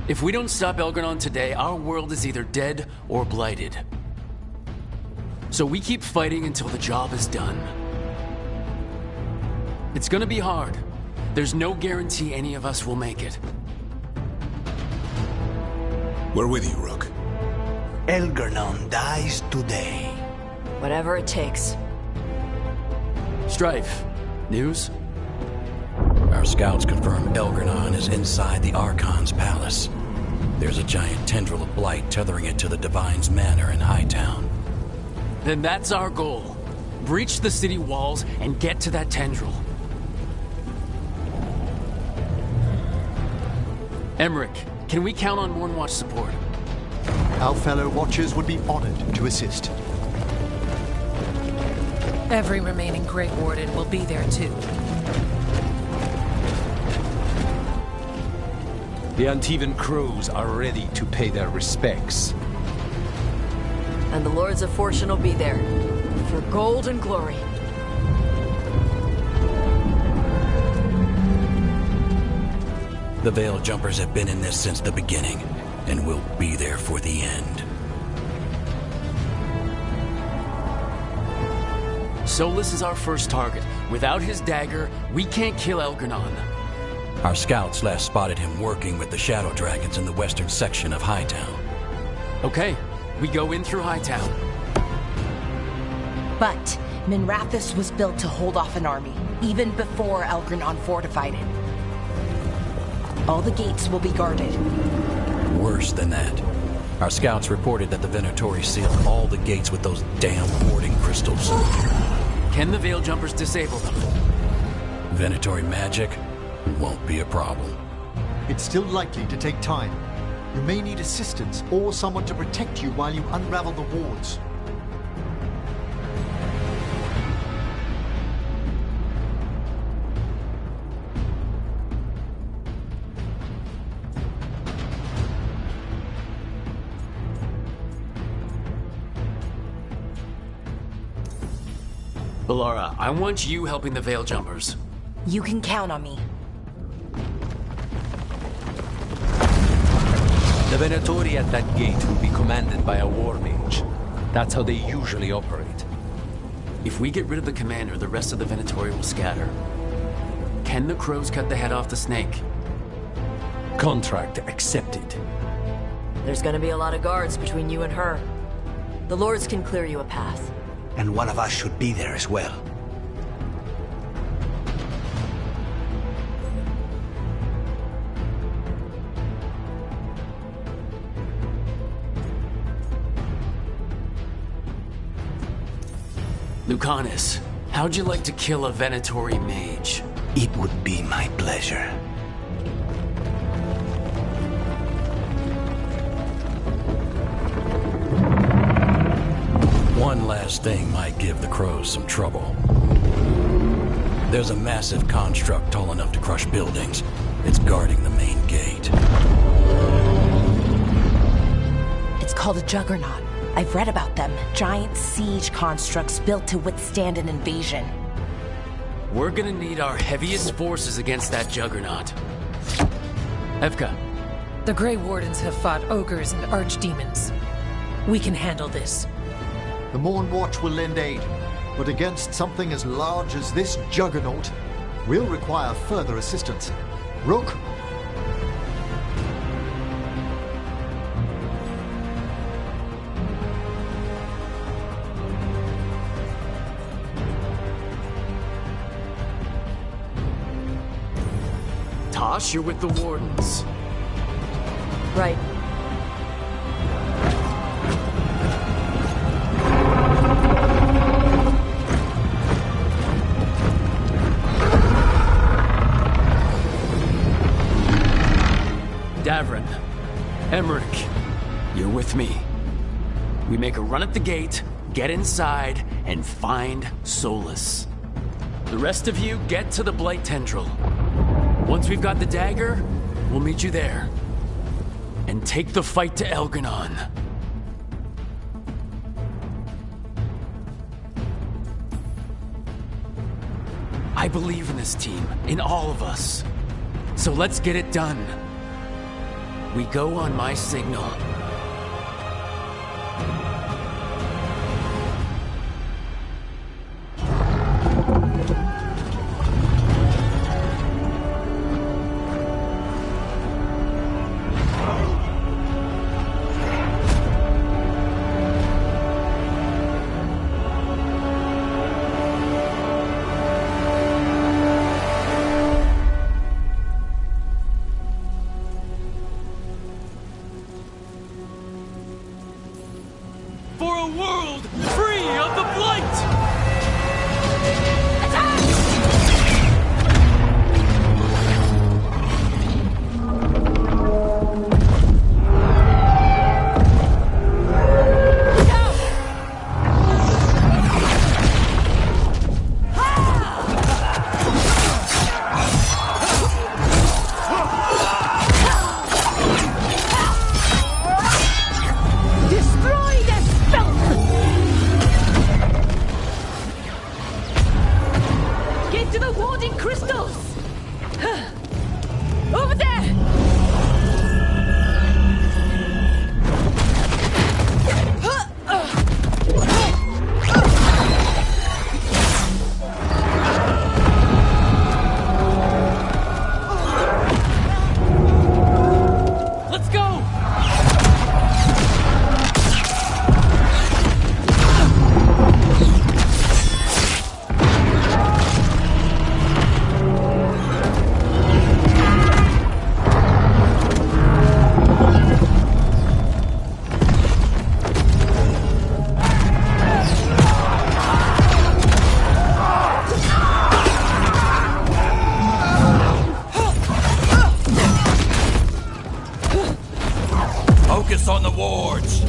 If we don't stop Elgar'nan today, our world is either dead or blighted. So we keep fighting until the job is done. It's gonna be hard. There's no guarantee any of us will make it. We're with you, Rook. Elgar'nan dies today. Whatever it takes. Strife, news? Our scouts confirm Elgar'nan is inside the Archon's palace. There's a giant tendril of blight tethering it to the Divine's manor in Hightown. Then that's our goal. Breach the city walls and get to that tendril. Emmerich, can we count on Mournwatch support? Our fellow Watchers would be honored to assist. Every remaining Grey Warden will be there too. The Antivan Crows are ready to pay their respects. And the Lords of Fortune will be there. For gold and glory. The Veil Jumpers have been in this since the beginning, and will be there for the end. Solus is our first target. Without his dagger, we can't kill Elgar'nan. Our scouts last spotted him working with the Shadow Dragons in the western section of Hightown. Okay, we go in through Hightown. But Minrathous was built to hold off an army, even before Elgar'nan fortified it. All the gates will be guarded. Worse than that. Our scouts reported that the Venatori sealed all the gates with those damn warding crystals. Can the Veil Jumpers disable them? Venatori magic won't be a problem. It's still likely to take time. You may need assistance or someone to protect you while you unravel the wards. Balara, I want you helping the Veil Jumpers. You can count on me. The Venatori at that gate will be commanded by a war mage. That's how they usually operate. If we get rid of the commander, the rest of the Venatori will scatter. Can the Crows cut the head off the snake? Contract accepted. There's gonna be a lot of guards between you and her. The Lords can clear you a path. And one of us should be there as well. Lucanus, how'd you like to kill a Venatori mage? It would be my pleasure. One last thing might give the Crows some trouble. There's a massive construct tall enough to crush buildings. It's guarding the main gate. It's called a Juggernaut. I've read about them. Giant siege constructs built to withstand an invasion. We're gonna need our heaviest forces against that Juggernaut. Evka. The Grey Wardens have fought ogres and archdemons. We can handle this. The Mournwatch will lend aid, but against something as large as this Juggernaut, we'll require further assistance. Rook? Tosh, you're with the Wardens. Right. Davrin, Emmerich, you're with me. We make a run at the gate, get inside, and find Solus. The rest of you get to the Blight Tendril. Once we've got the dagger, we'll meet you there. And take the fight to Elgar'nan. I believe in this team, in all of us. So let's get it done. We go on my signal. For a world free of the Blight! Destroy this filth! Get to the warding crystals! Over there! Let's go! Focus on the wards!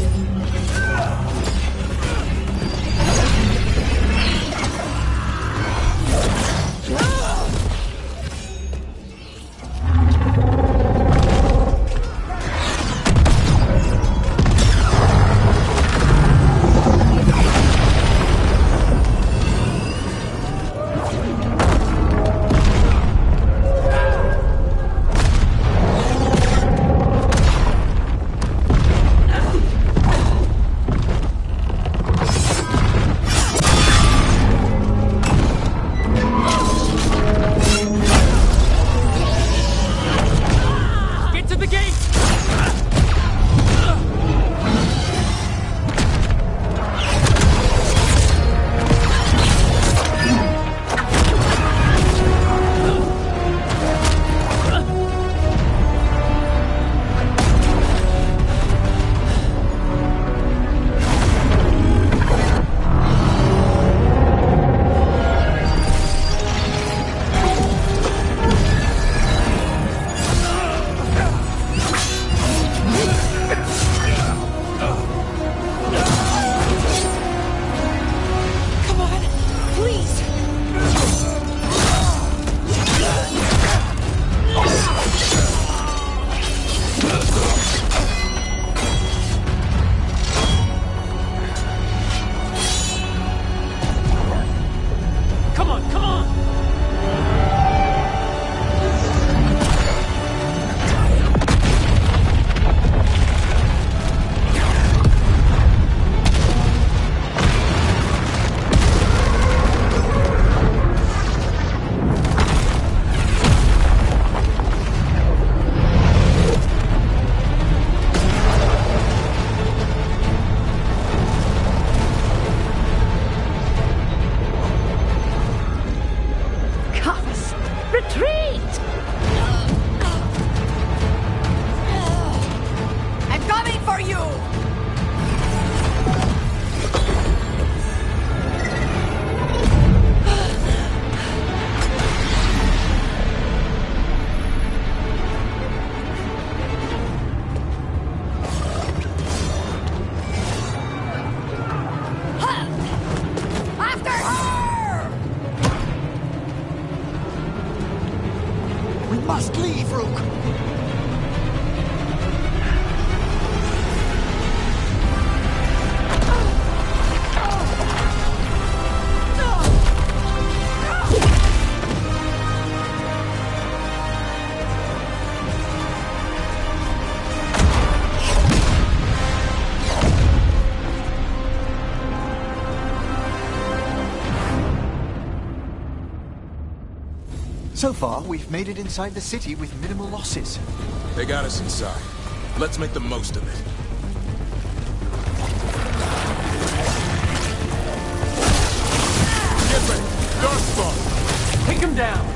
Get to the gate! Come on, please! Come on, come on! Caiaphas, retreat! I'm coming for you! After her! We must leave, Rook. So far, we've made it inside the city with minimal losses. They got us inside. Let's make the most of it. Get ready! Darkspawn! Take him down!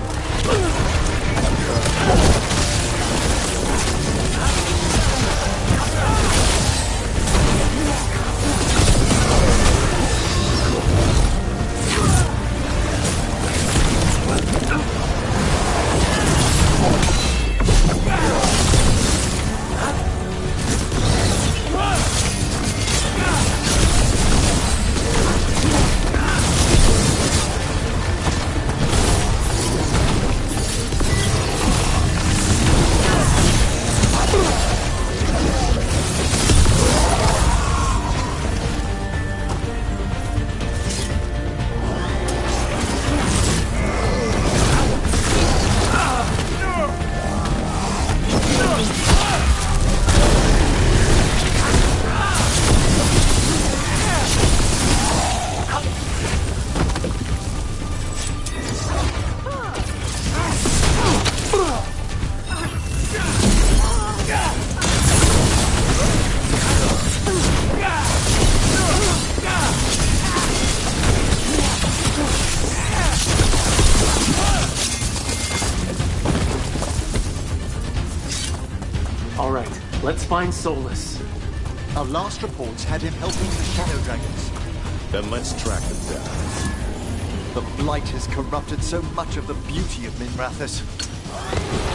Let's find Solus. Our last reports had him helping the Shadow Dragons. Then let's track them down. The Blight has corrupted so much of the beauty of Minrathous.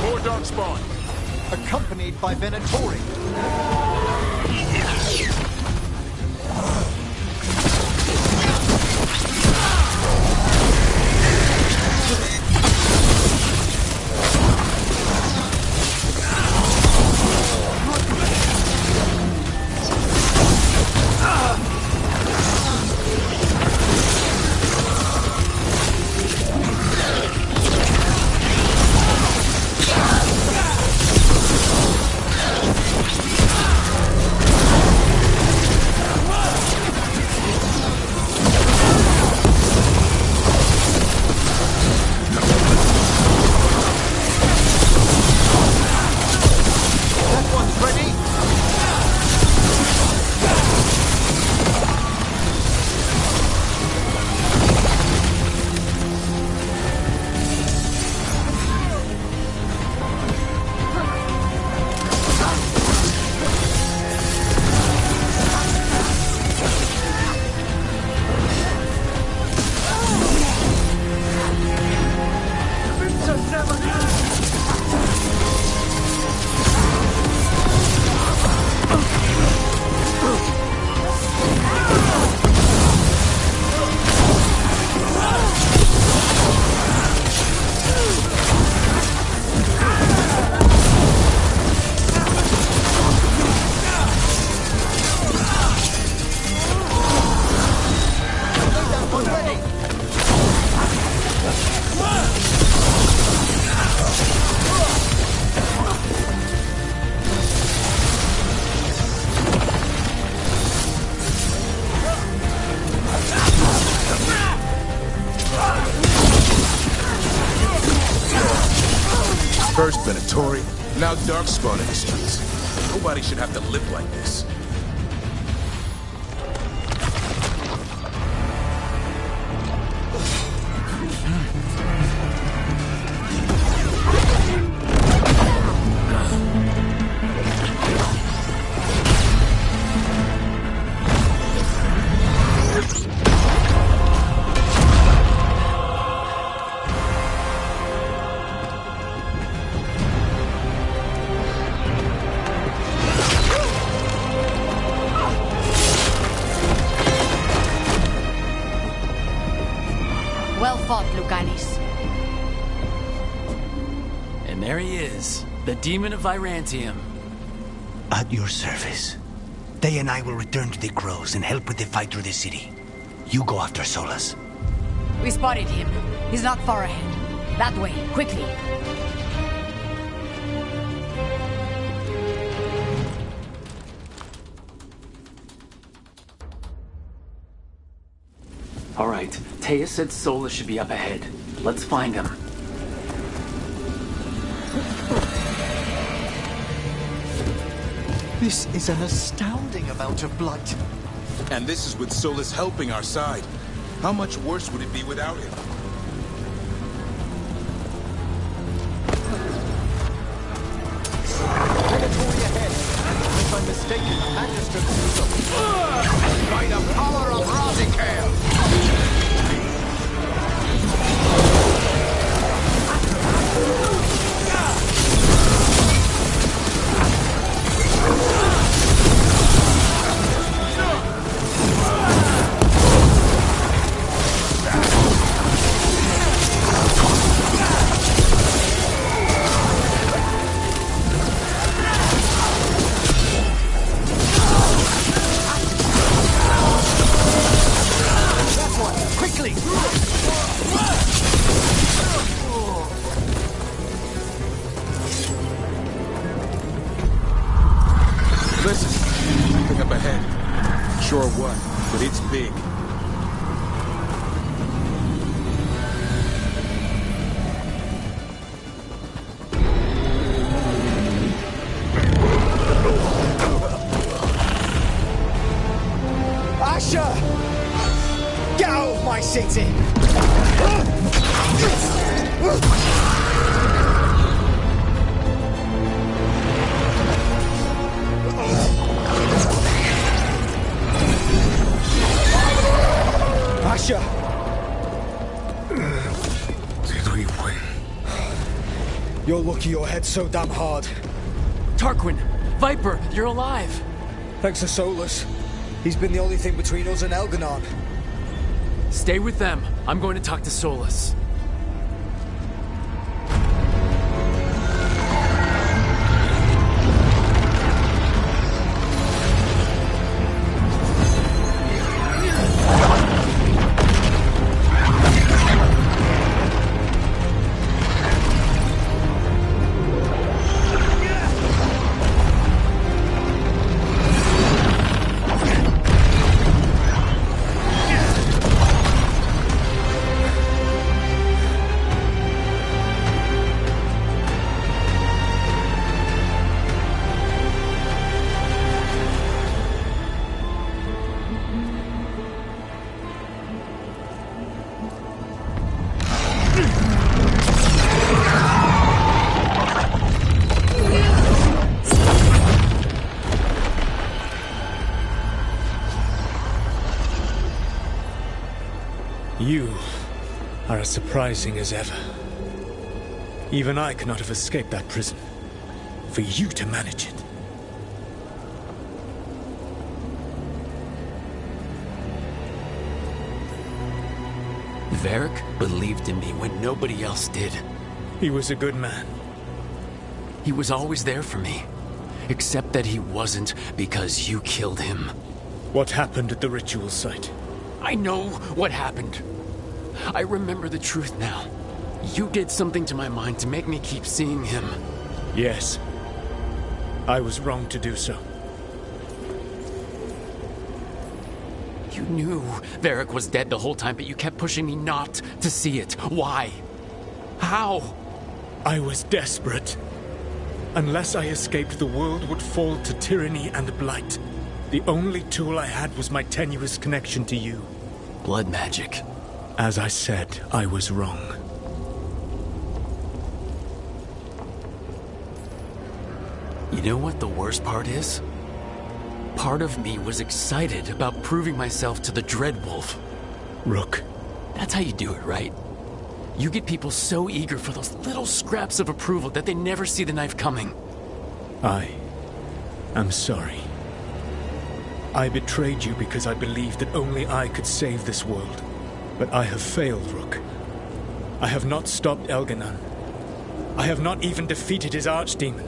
More Darkspawn! Accompanied by Venatori. First Venatori, now Darkspawn in the streets. Nobody should have to live like this. Well fought, Lucanis. And there he is, the Demon of Virantium. At your service. They and I will return to the Crows and help with the fight through the city. You go after Solus. We spotted him. He's not far ahead. That way, quickly. All right, Taya said Solus should be up ahead. Let's find him. This is an astounding amount of blight. And this is with Solus helping our side. How much worse would it be without him? Predatory ahead. If I'm mistaken, the Magister By the power of Rosicale! Listen, something up ahead. Sure what, but it's big. Asher! Get out of my city! Asher! Did we win? You're lucky your head's so damn hard. Tarquin! Viper! You're alive! Thanks to Solus. He's been the only thing between us and Elganon. Stay with them. I'm going to talk to Solus. You are as surprising as ever. Even I could not have escaped that prison. For you to manage it. Varric believed in me when nobody else did. He was a good man. He was always there for me. Except that he wasn't because you killed him. What happened at the ritual site? I know what happened. I remember the truth now. You did something to my mind to make me keep seeing him. Yes. I was wrong to do so. You knew Varric was dead the whole time, but you kept pushing me not to see it. Why? How? I was desperate. Unless I escaped, the world would fall to tyranny and blight. The only tool I had was my tenuous connection to you. Blood magic. As I said, I was wrong. You know what the worst part is? Part of me was excited about proving myself to the Dreadwolf. Rook. That's how you do it, right? You get people so eager for those little scraps of approval that they never see the knife coming. I am sorry. I betrayed you because I believed that only I could save this world. But I have failed, Rook. I have not stopped Elganon. I have not even defeated his archdemon.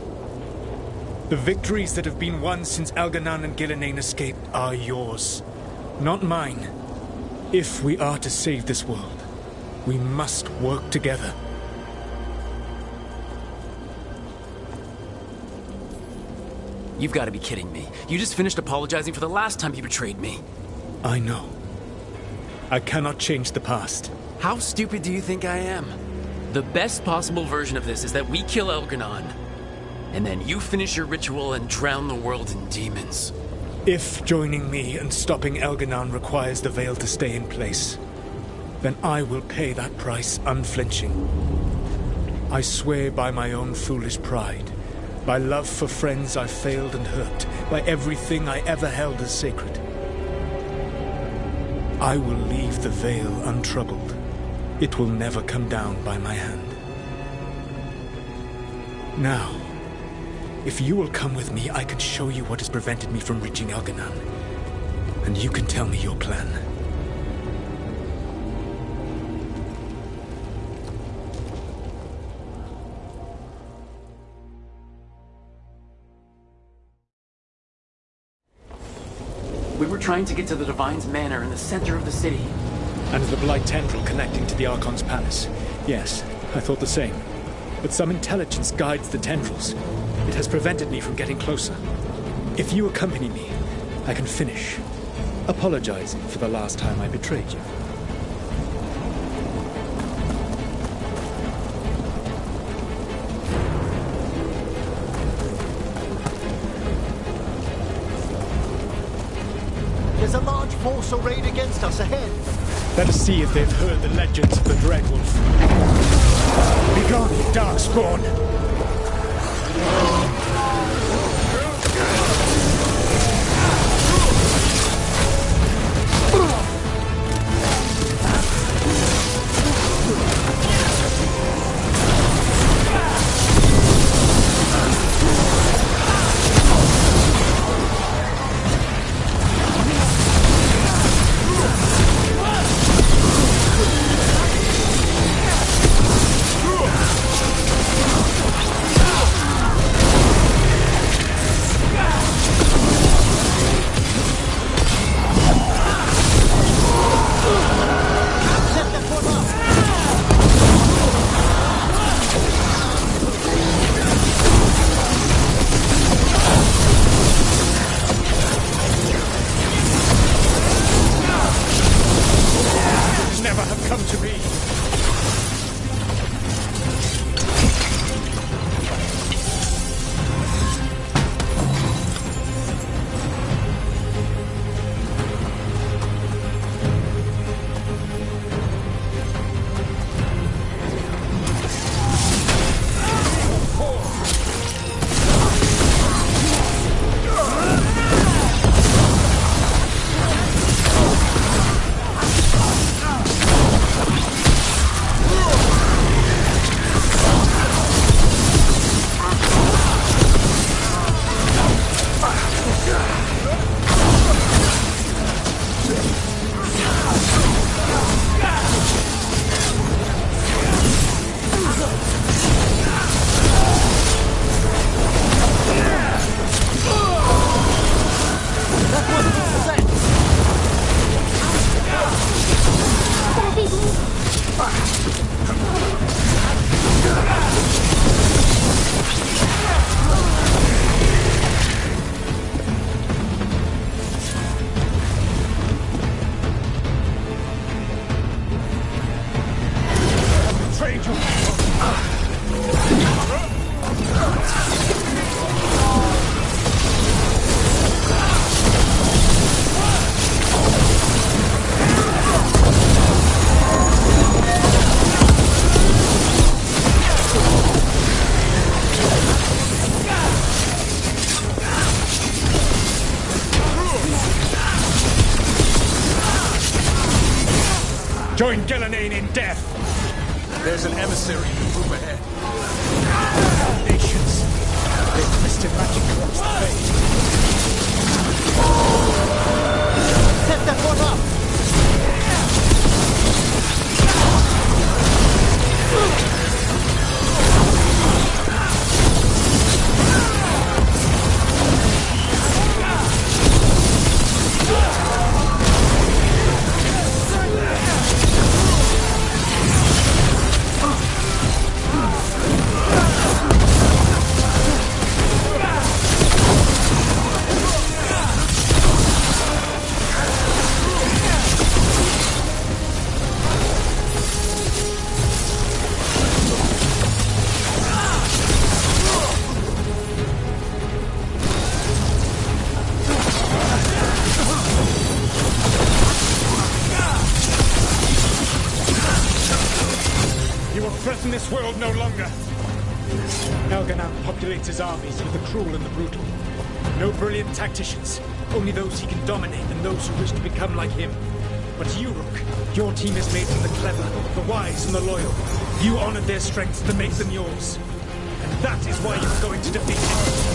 The victories that have been won since Elganon and Gillenane escaped are yours, not mine. If we are to save this world, we must work together. You've got to be kidding me. You just finished apologizing for the last time you betrayed me. I know. I cannot change the past. How stupid do you think I am? The best possible version of this is that we kill Elgranon, and then you finish your ritual and drown the world in demons. If joining me and stopping Elganon requires the Veil to stay in place, then I will pay that price unflinching. I swear by my own foolish pride, by love for friends I failed and hurt, by everything I ever held as sacred. I will leave the Veil untroubled. It will never come down by my hand. Now, if you will come with me, I can show you what has prevented me from reaching Elganon. And you can tell me your plan. We were trying to get to the Divine's Manor in the center of the city. And the Blight Tendril connecting to the Archon's palace. Yes, I thought the same. But some intelligence guides the tendrils. It has prevented me from getting closer. If you accompany me, I can finish, apologizing for the last time I betrayed you. There's a large force arrayed against us ahead. Let us see if they've heard the legends of the Dreadwolf. Begone, Darkspawn! Join Gillenane in death! There's an emissary in the room ahead. Nations! They've twisted magic across the fate. Set that one up! life in this world no longer. Elganan populates his armies with the cruel and the brutal. No brilliant tacticians, only those he can dominate and those who wish to become like him. But you, Rook, your team is made from the clever, the wise, and the loyal. You honored their strengths to make them yours. And that is why you're going to defeat him.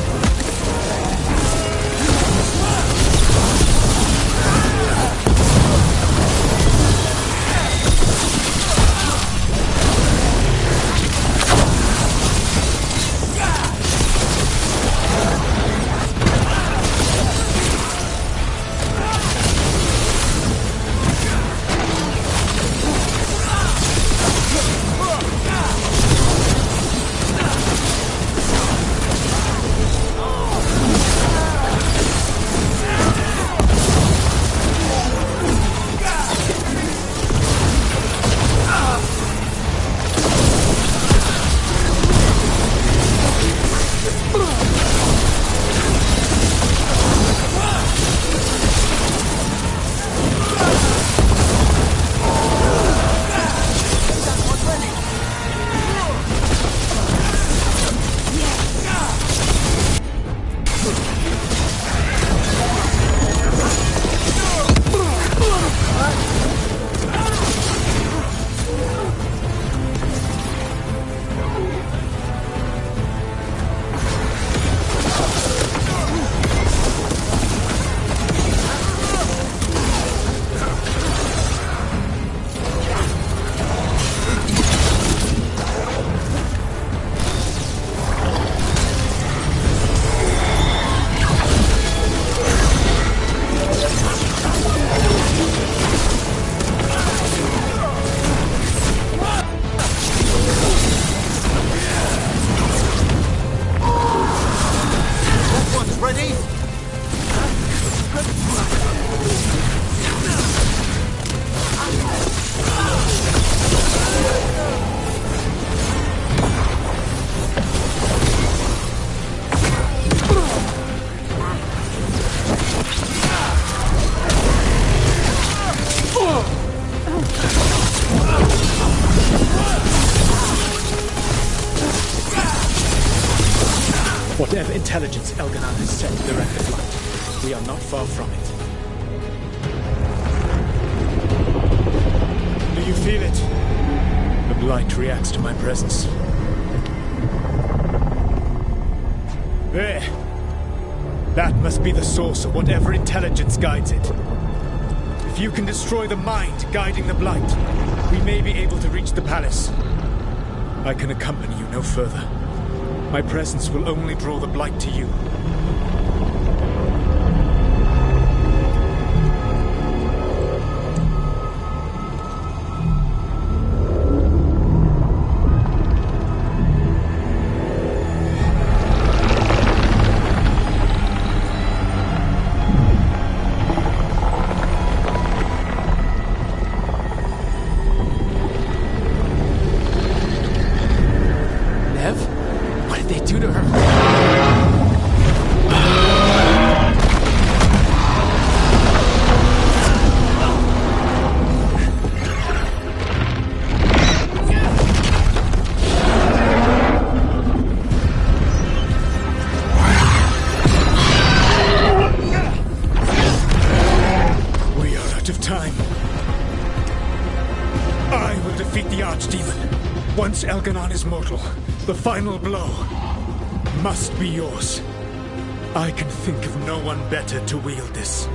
Whatever intelligence Elganan has set to direct the flight, we are not far from it. Do you feel it? The blight reacts to my presence. There. That must be the source of whatever intelligence guides it. If you can destroy the mind guiding the blight, we may be able to reach the palace. I can accompany you no further. My presence will only draw the blight to you. Elganan is mortal. The final blow must be yours. I can think of no one better to wield this.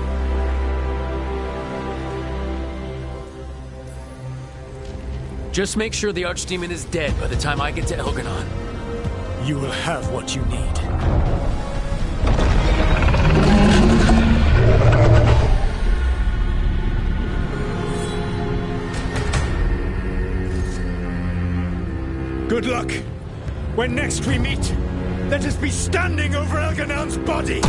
Just make sure the Archdemon is dead by the time I get to Elganan. You will have what you need. Good luck. When next we meet, let us be standing over Elganan's body!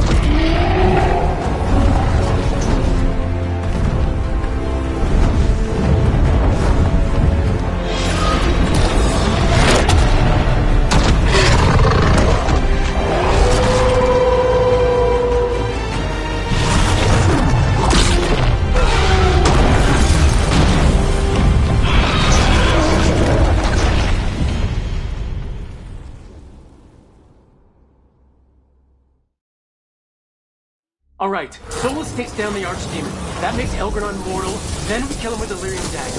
Alright, Solus takes down the Archdemon. That makes Elgron mortal, then we kill him with Delirium Dagger.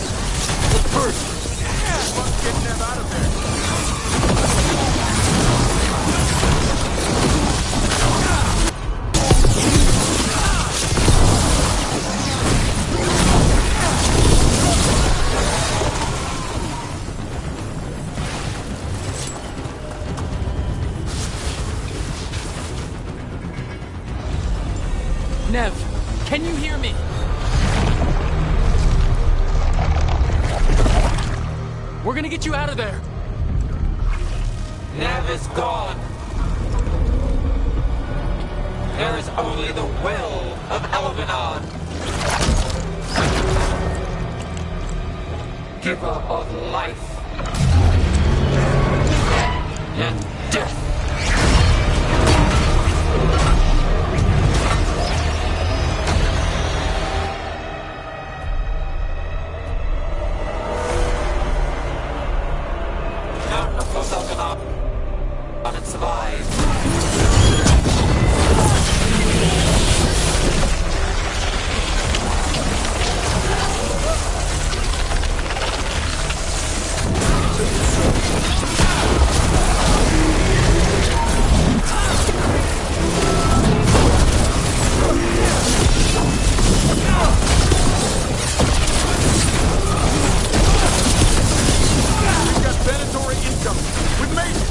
But first... Yeah, let's get Nev out of there. Nev, can you hear me? We're gonna get you out of there. Nev is gone. There is only the will of Elvenon. Giver of life and death. On its lives. We've got predatory incoming. We've made it.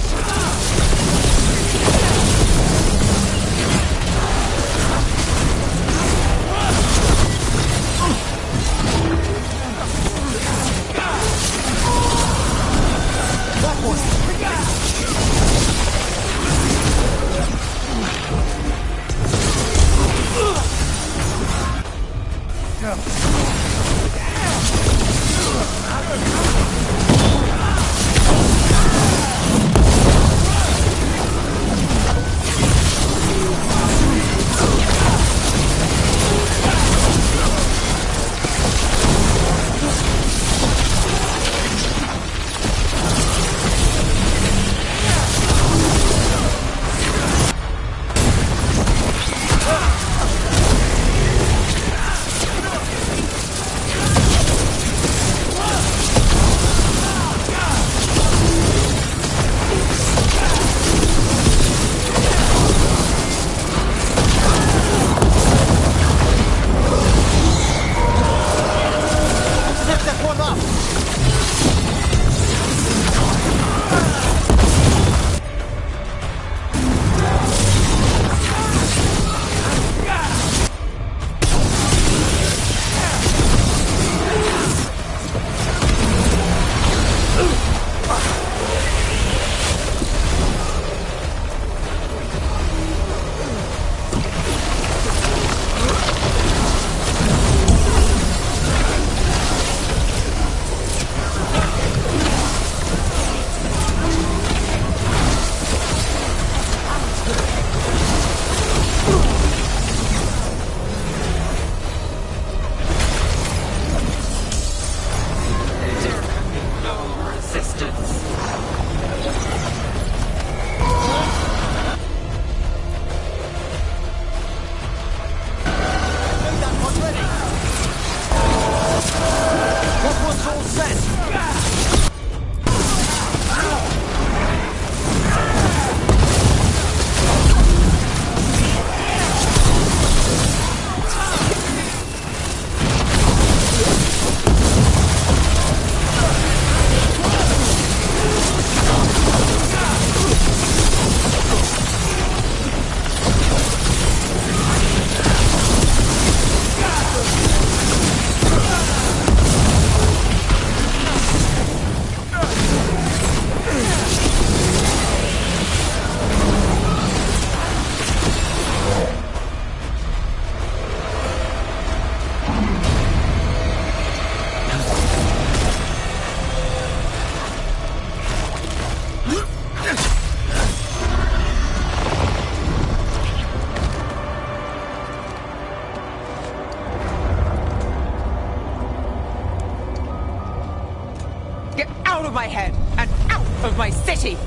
Out of my head and out of my city!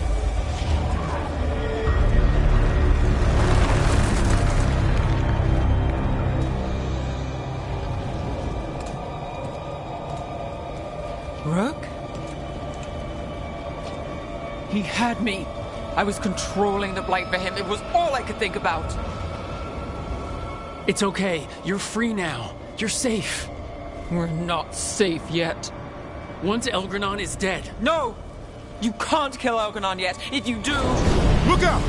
He had me. I was controlling the Blight for him. It was all I could think about. It's okay. You're free now. You're safe. We're not safe yet. Once Elgranon is dead. No! You can't kill Elgranon yet. If you do... Look out!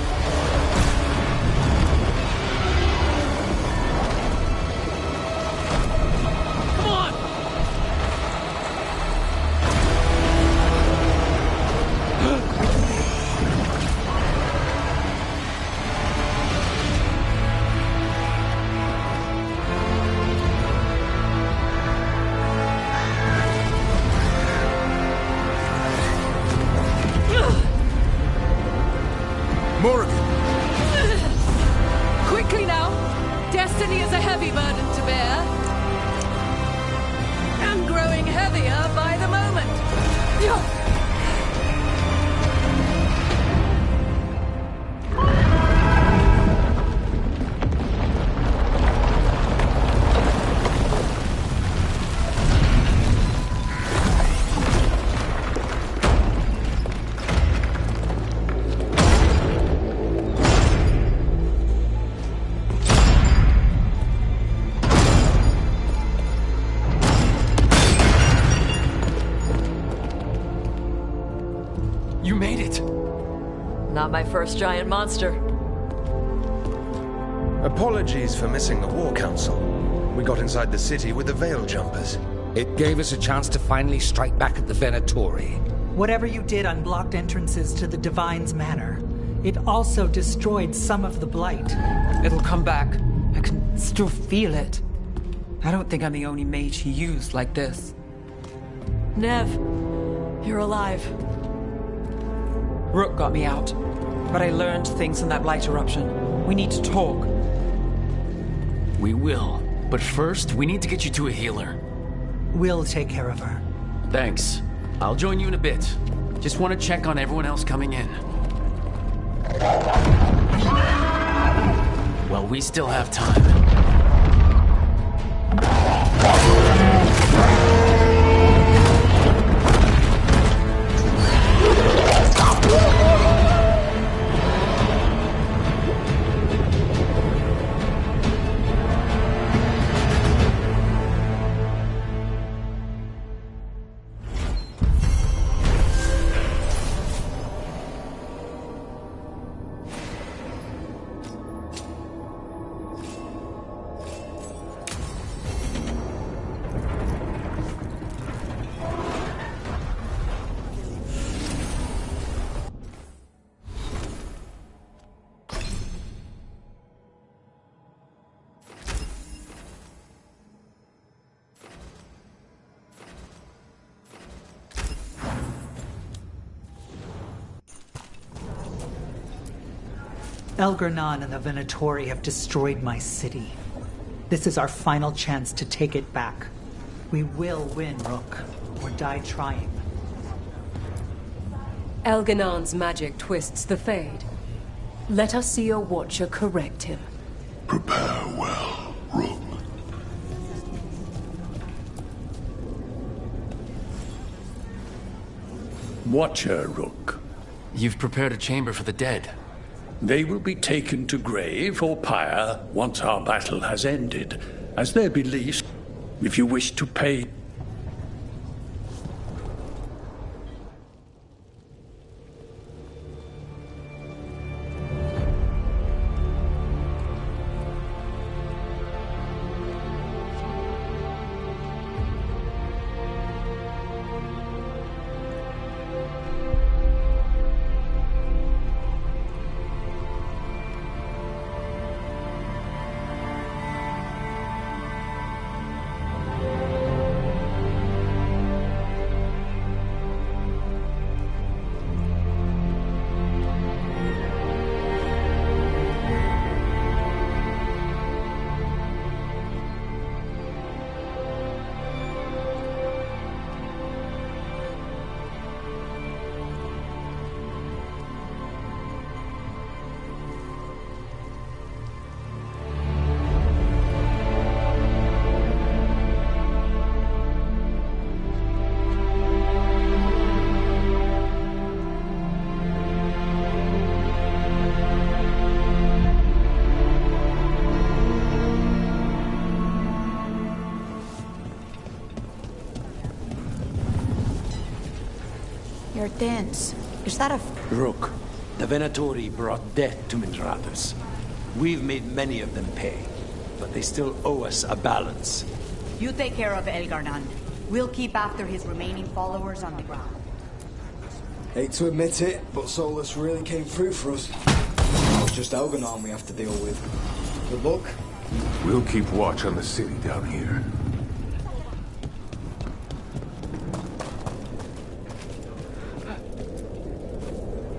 Come on! More of you. Quickly now! Destiny is a heavy burden to bear. And growing heavier by the moment. You made it. Not my first giant monster. Apologies for missing the War Council. We got inside the city with the Veil Jumpers. It gave us a chance to finally strike back at the Venatori. Whatever you did unblocked entrances to the Divine's Manor. It also destroyed some of the Blight. It'll come back. I can still feel it. I don't think I'm the only mage he used like this. Nev, you're alive. Rook got me out, but I learned things from that Blight eruption. We need to talk. We will. But first, we need to get you to a healer. We'll take care of her. Thanks. I'll join you in a bit. Just want to check on everyone else coming in. Well, we still have time. Elgranon and the Venatori have destroyed my city. This is our final chance to take it back. We will win, Rook, or die trying. Elganon's magic twists the Fade. Let us see your Watcher correct him. Prepare well, Rook. Watcher, Rook. You've prepared a chamber for the dead. They will be taken to grave or pyre once our battle has ended, as their beliefs. If you wish to pay... They're dense. Is that a... Rook, the Venatori brought death to Minrathous. We've made many of them pay, but they still owe us a balance. You take care of Elgar'nan. We'll keep after his remaining followers on the ground. Hate to admit it, but Solus really came through for us. Now it's just Elgar'nan we have to deal with. Good luck. We'll keep watch on the city down here.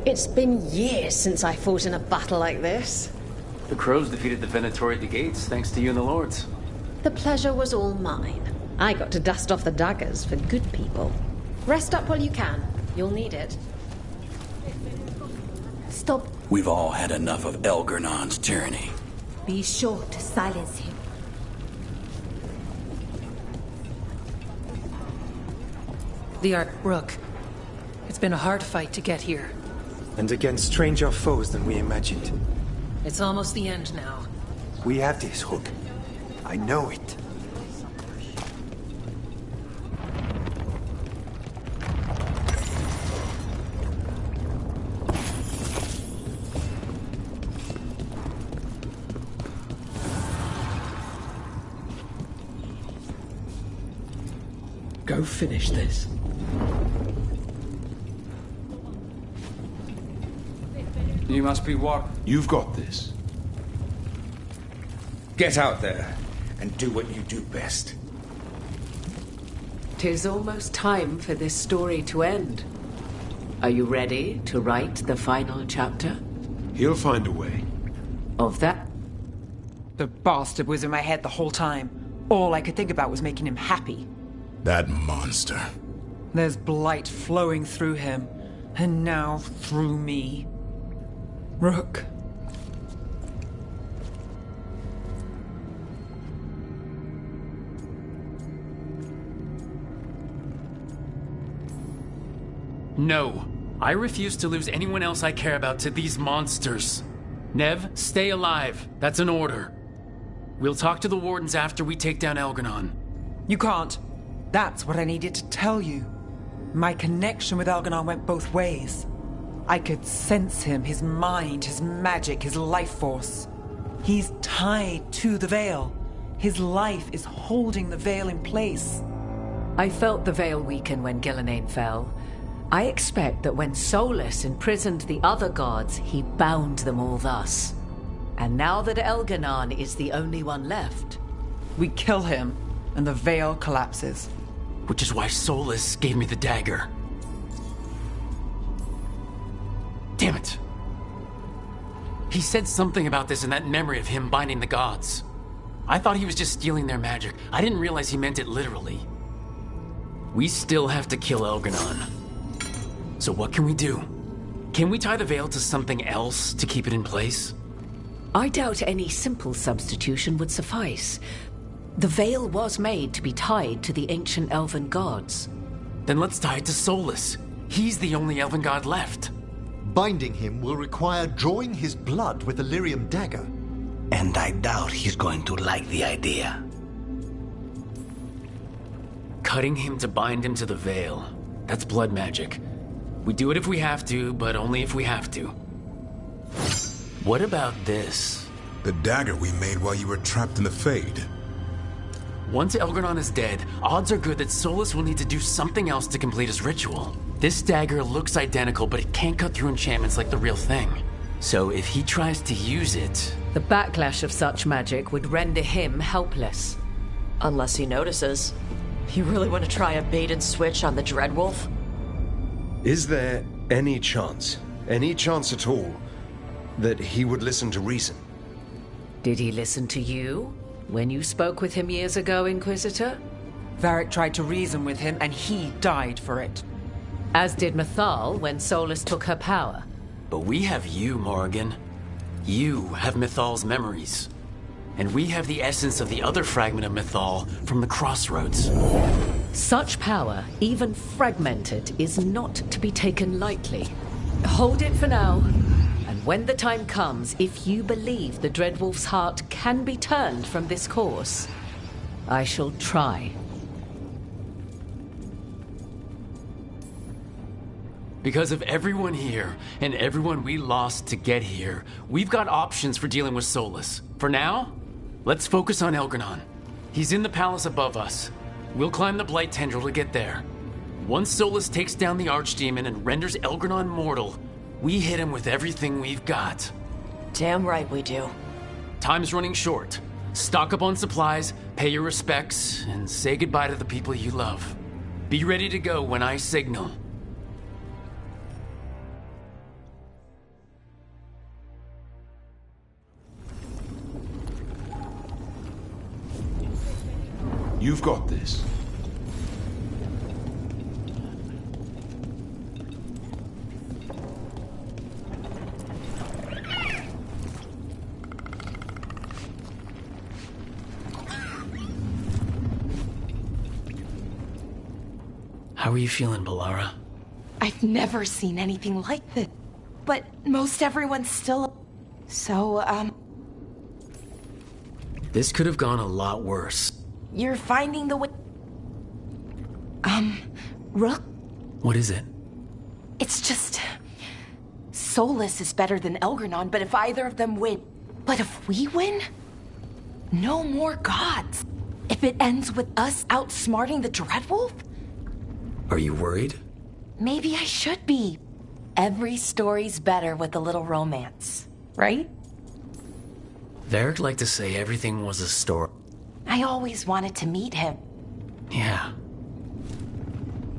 It's been years since I fought in a battle like this. The Crows defeated the Venatori at the gates, thanks to you and the Lords. The pleasure was all mine. I got to dust off the daggers for good people. Rest up while you can. You'll need it. Stop. We've all had enough of Elgar'nan's tyranny. Be sure to silence him. Rook. It's been a hard fight to get here. And against stranger foes than we imagined. It's almost the end now. We have this, Rook. I know it. Go finish this. You must be what? You've got this. Get out there and do what you do best. 'Tis almost time for this story to end. Are you ready to write the final chapter? He'll find a way. Of that? The bastard was in my head the whole time. All I could think about was making him happy. That monster. There's blight flowing through him, and now through me. Rook. No. I refuse to lose anyone else I care about to these monsters. Nev, stay alive. That's an order. We'll talk to the Wardens after we take down Elgar'nan. You can't. That's what I needed to tell you. My connection with Elgar'nan went both ways. I could sense him, his mind, his magic, his life force. He's tied to the Veil. His life is holding the Veil in place. I felt the Veil weaken when Gillenane fell. I expect that when Solus imprisoned the other gods, he bound them all thus. And now that Elgar'nan is the only one left... We kill him, and the Veil collapses. Which is why Solus gave me the dagger. Damn it. He said something about this in that memory of him binding the gods. I thought he was just stealing their magic. I didn't realize he meant it literally. We still have to kill Elgar'nan. So what can we do? Can we tie the Veil to something else to keep it in place? I doubt any simple substitution would suffice. The Veil was made to be tied to the ancient elven gods. Then let's tie it to Solus. He's the only elven god left. Binding him will require drawing his blood with the lyrium dagger. And I doubt he's going to like the idea. Cutting him to bind him to the Veil. That's blood magic. We do it if we have to, but only if we have to. What about this? The dagger we made while you were trapped in the Fade. Once Elgar'nan is dead, odds are good that Solus will need to do something else to complete his ritual. This dagger looks identical, but it can't cut through enchantments like the real thing. So if he tries to use it... The backlash of such magic would render him helpless. Unless he notices. You really want to try a bait and switch on the Dreadwolf? Is there any chance at all, that he would listen to reason? Did he listen to you when you spoke with him years ago, Inquisitor? Varric tried to reason with him, and he died for it. As did Mythal when Solus took her power. But we have you, Morrigan. You have Mythal's memories. And we have the essence of the other fragment of Mythal from the Crossroads. Such power, even fragmented, is not to be taken lightly. Hold it for now. And when the time comes, if you believe the Dreadwolf's heart can be turned from this course, I shall try. Because of everyone here, and everyone we lost to get here, we've got options for dealing with Solus. For now, let's focus on Elgranon. He's in the palace above us. We'll climb the Blight Tendril to get there. Once Solus takes down the Archdemon and renders Elgranon mortal, we hit him with everything we've got. Damn right we do. Time's running short. Stock up on supplies, pay your respects, and say goodbye to the people you love. Be ready to go when I signal. You've got this. How are you feeling, Balara? I've never seen anything like this. But most everyone's still... So, This could have gone a lot worse. You're finding the way... Rook? What is it? It's just... Solus is better than Elgranon, but if either of them win... But if we win? No more gods. If it ends with us outsmarting the Dreadwolf? Are you worried? Maybe I should be. Every story's better with a little romance, right? Veilguard liked to say everything was a story. I always wanted to meet him. Yeah.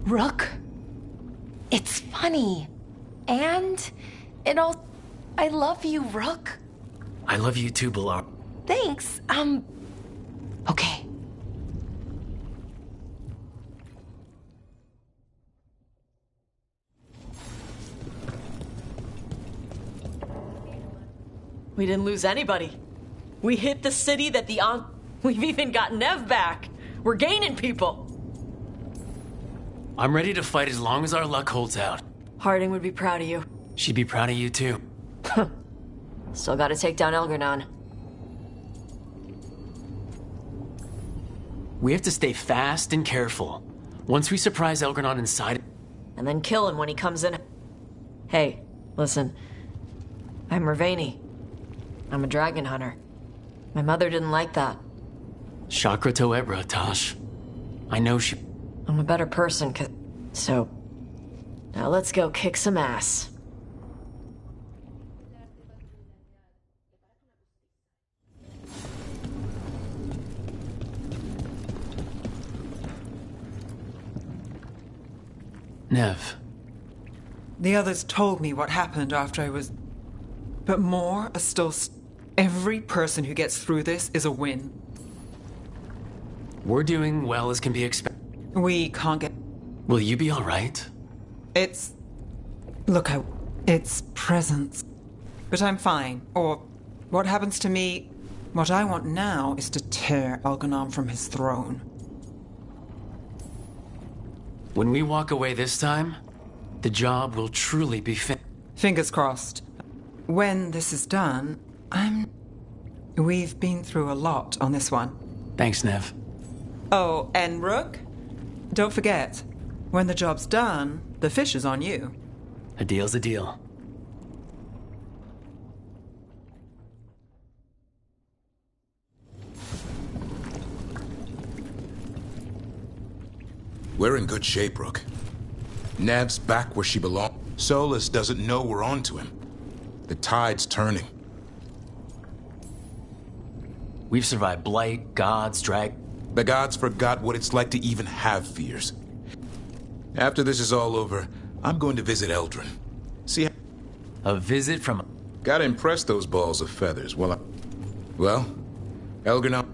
Rook, it's funny. And it all... I love you, Rook. I love you too, Balara. Thanks, okay. We didn't lose anybody. We hit the city that the We've even got Nev back. We're gaining people. I'm ready to fight as long as our luck holds out. Harding would be proud of you. She'd be proud of you too. Still gotta take down Elgranon. We have to stay fast and careful. Once we surprise Elgranon inside... And then kill him when he comes in. Hey, listen. I'm Mervani. I'm a dragon hunter. My mother didn't like that. Chakra to Ebra, Tosh. I know she... I'm a better person, So... Now let's go kick some ass. Nev. The others told me what happened after I was... But more are still... Every person who gets through this is a win. We're doing well as can be expected. We can't get... Will you be alright? It's... Look, it's presence. But I'm fine. Or what happens to me... What I want now is to tear Elgranon from his throne. When we walk away this time, the job will truly be finished. Fingers crossed. When this is done, We've been through a lot on this one. Thanks, Nev. Oh, and Rook? Don't forget, when the job's done, the fish is on you. A deal's a deal. We're in good shape, Rook. Nev's back where she belongs. Solus doesn't know we're onto him. The tide's turning. We've survived Blight, gods, The gods forgot what it's like to even have fears. After this is all over, I'm going to visit Eldrin. See how... A visit from... Gotta impress those balls of feathers. Well, Elgranon...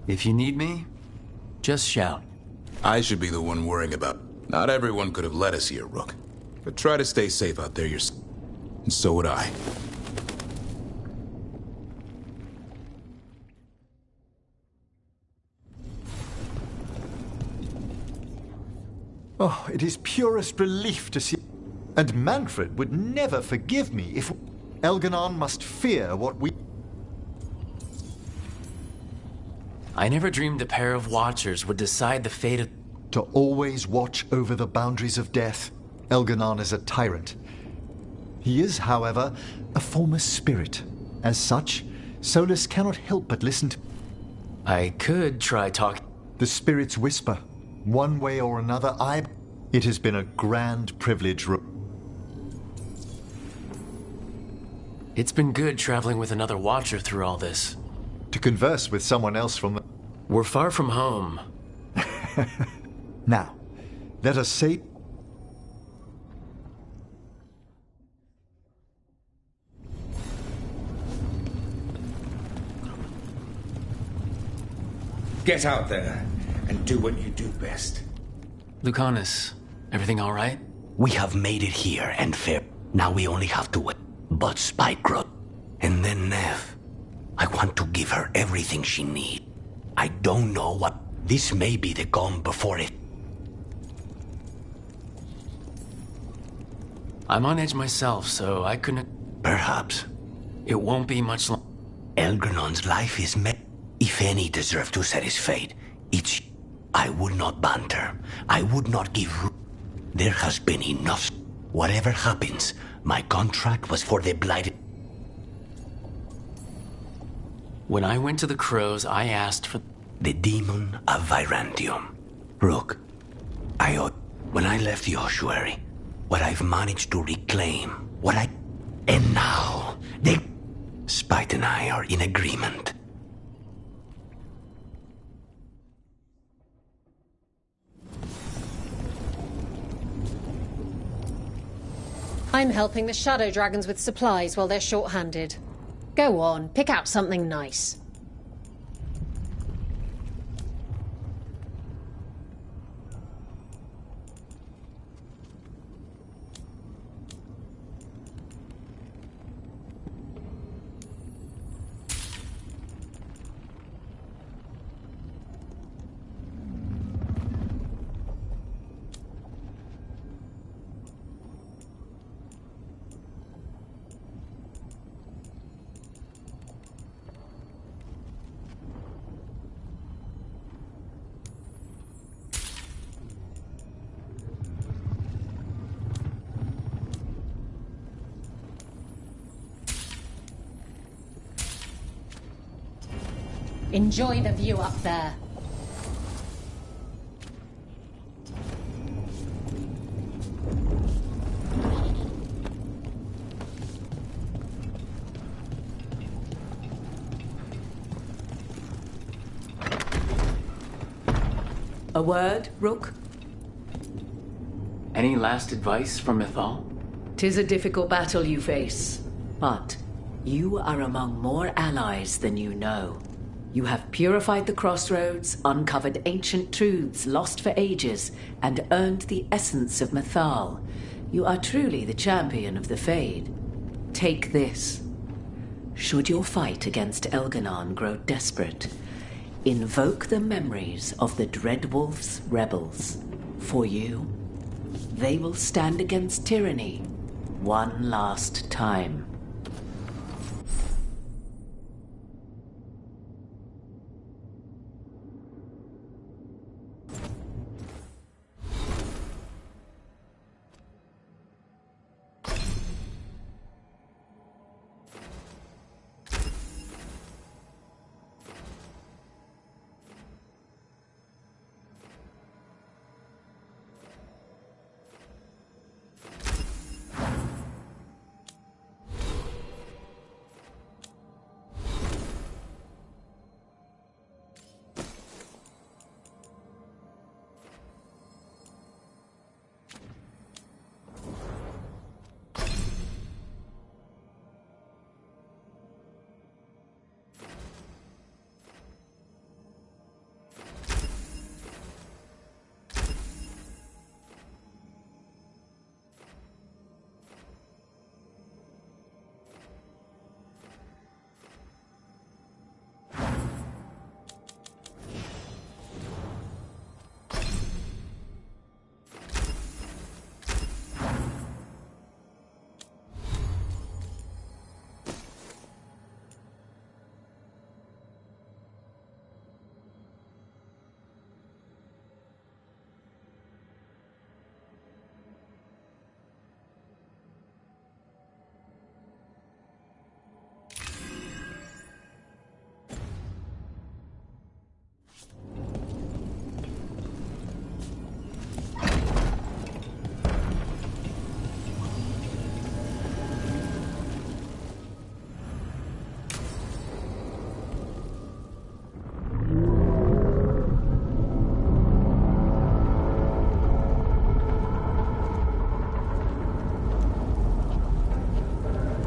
If you need me, just shout. I should be the one worrying about... Not everyone could have led us here, Rook. But try to stay safe out there yourself. And so would I. Oh, it is purest relief to see... And Manfred would never forgive me if... Elgranon must fear what we... I never dreamed a pair of Watchers would decide the fate of... To always watch over the boundaries of death, Elganon is a tyrant. He is, however, a former spirit. As such, Solus cannot help but listen to... I could try talking... The spirits whisper. One way or another, It has been a grand privilege... It's been good traveling with another Watcher through all this. To converse with someone else from the... We're far from home. Now, let us say... Get out there and do what you do best. Lucanus, everything all right? We have made it here and fair. Now we only have to wait. But Spike Growth. And then Nev. I want to give her everything she needs. I don't know what... This may be the calm before it. I'm on edge myself, so I couldn't... Perhaps. It won't be much longer. Elgernon's life is met. If any deserve to set his fate, it's... I would not banter. I would not give... There has been enough. Whatever happens, my contract was for the Blighted... When I went to the Crows, I asked for... The demon of Virantium. Rook, when I left the ossuary, what I've managed to reclaim, And now, Spite and I are in agreement. I'm helping the Shadow Dragons with supplies while they're short-handed. Go on, pick out something nice. Enjoy the view up there. A word, Rook? Any last advice from Mythal? 'Tis a difficult battle you face, but you are among more allies than you know. You have purified the crossroads, uncovered ancient truths lost for ages, and earned the essence of Mythal. You are truly the champion of the Fade. Take this. Should your fight against Elganon grow desperate, invoke the memories of the Dreadwolf's rebels. For you, they will stand against tyranny one last time.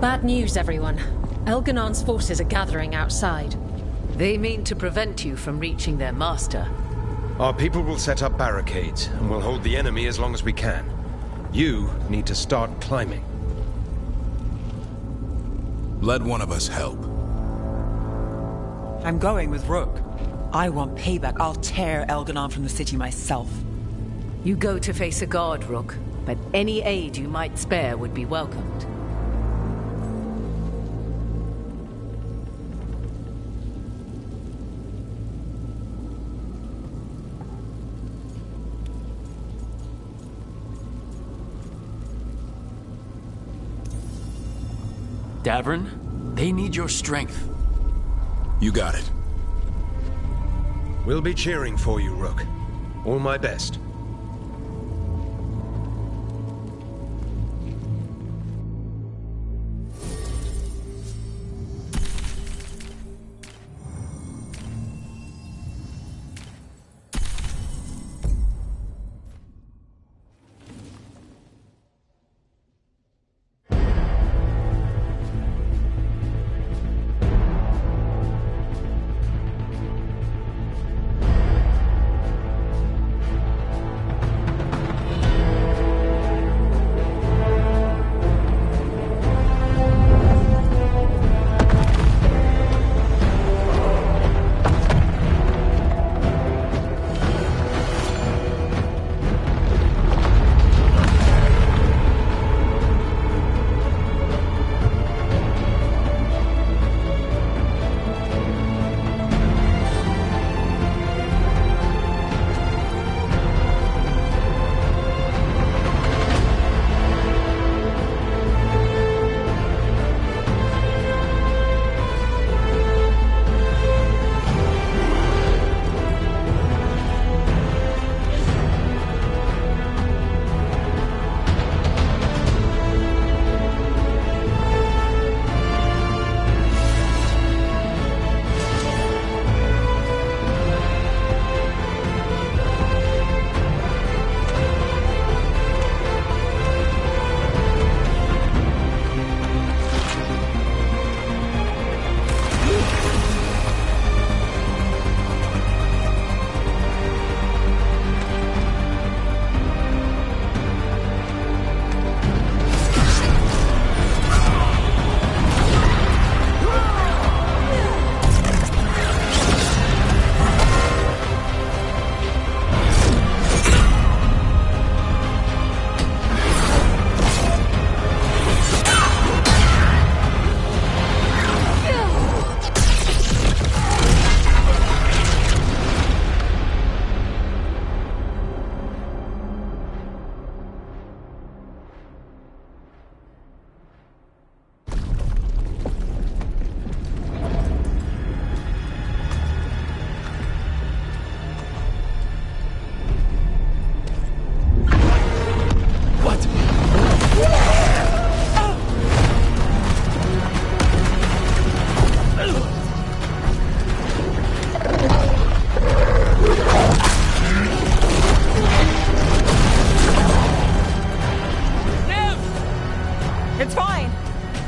Bad news, everyone. Elganon's forces are gathering outside. They mean to prevent you from reaching their master. Our people will set up barricades, and we'll hold the enemy as long as we can. You need to start climbing. Let one of us help. I'm going with Rook. I want payback. I'll tear Elganon from the city myself. You go to face a guard, Rook, but any aid you might spare would be welcomed. Davern, they need your strength. You got it. We'll be cheering for you, Rook. All my best.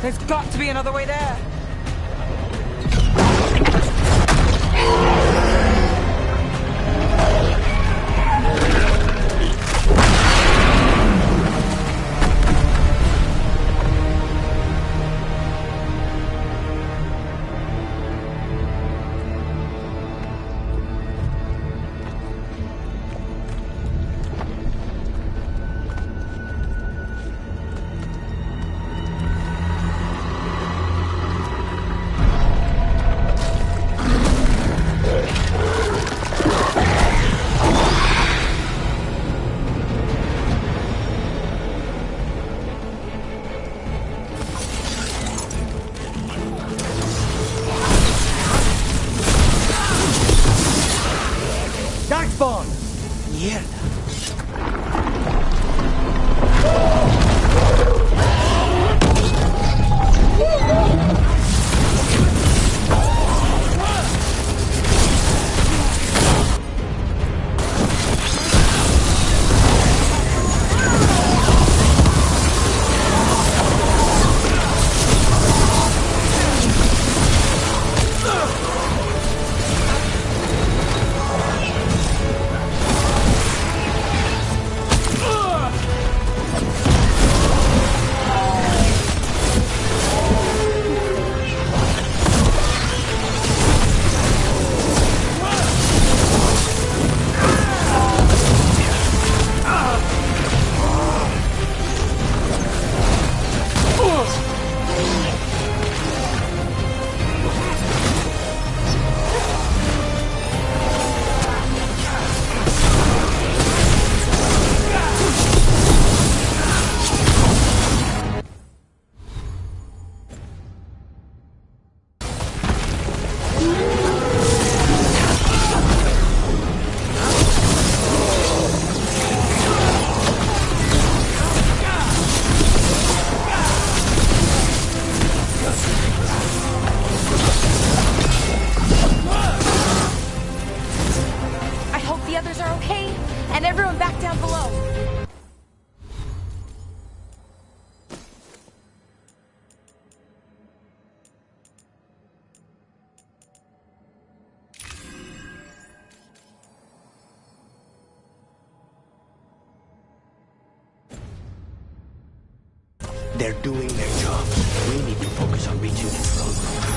There's got to be another way there. They're doing their job. We need to focus on reaching the throne room.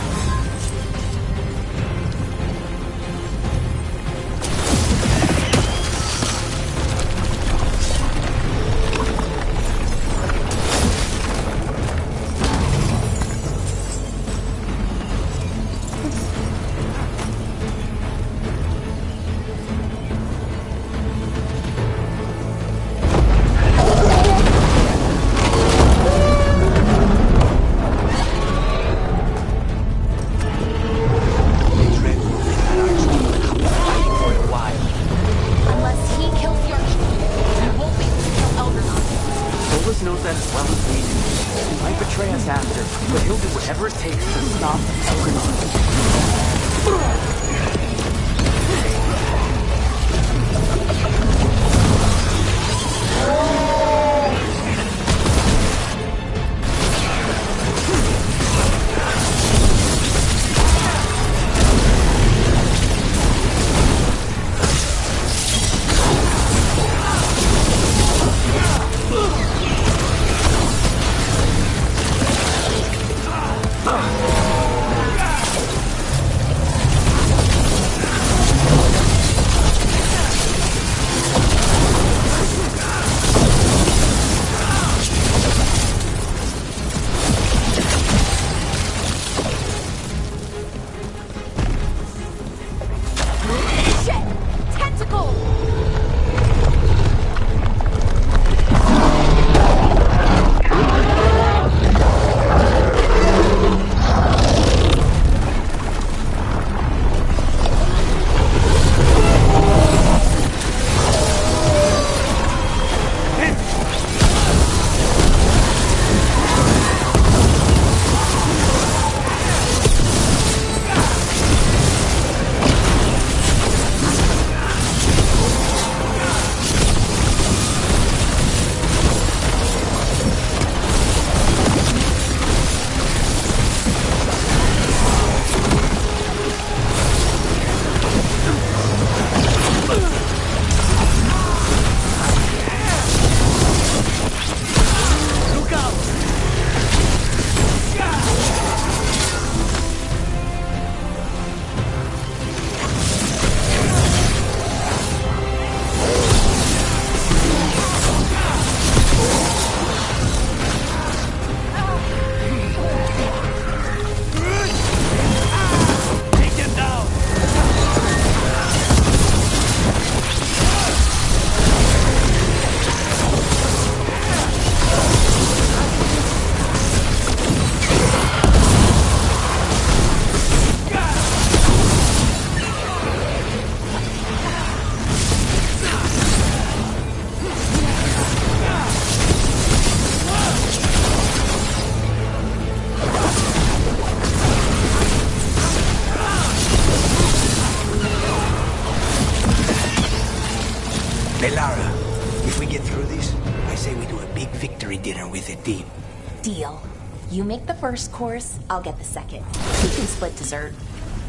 Deal. You make the first course, I'll get the second. We can split dessert.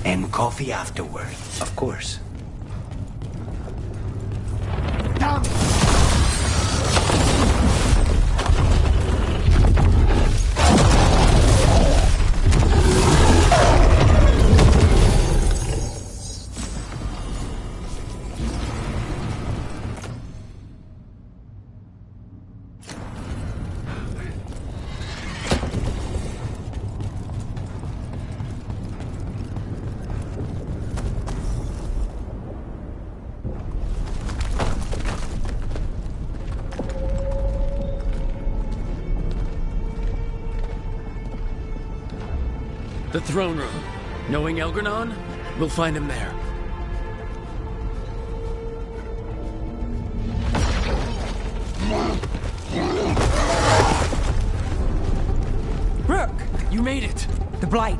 And coffee afterward, of course. The throne room. Knowing Elgranon, we'll find him there. Rook! You made it! The Blight.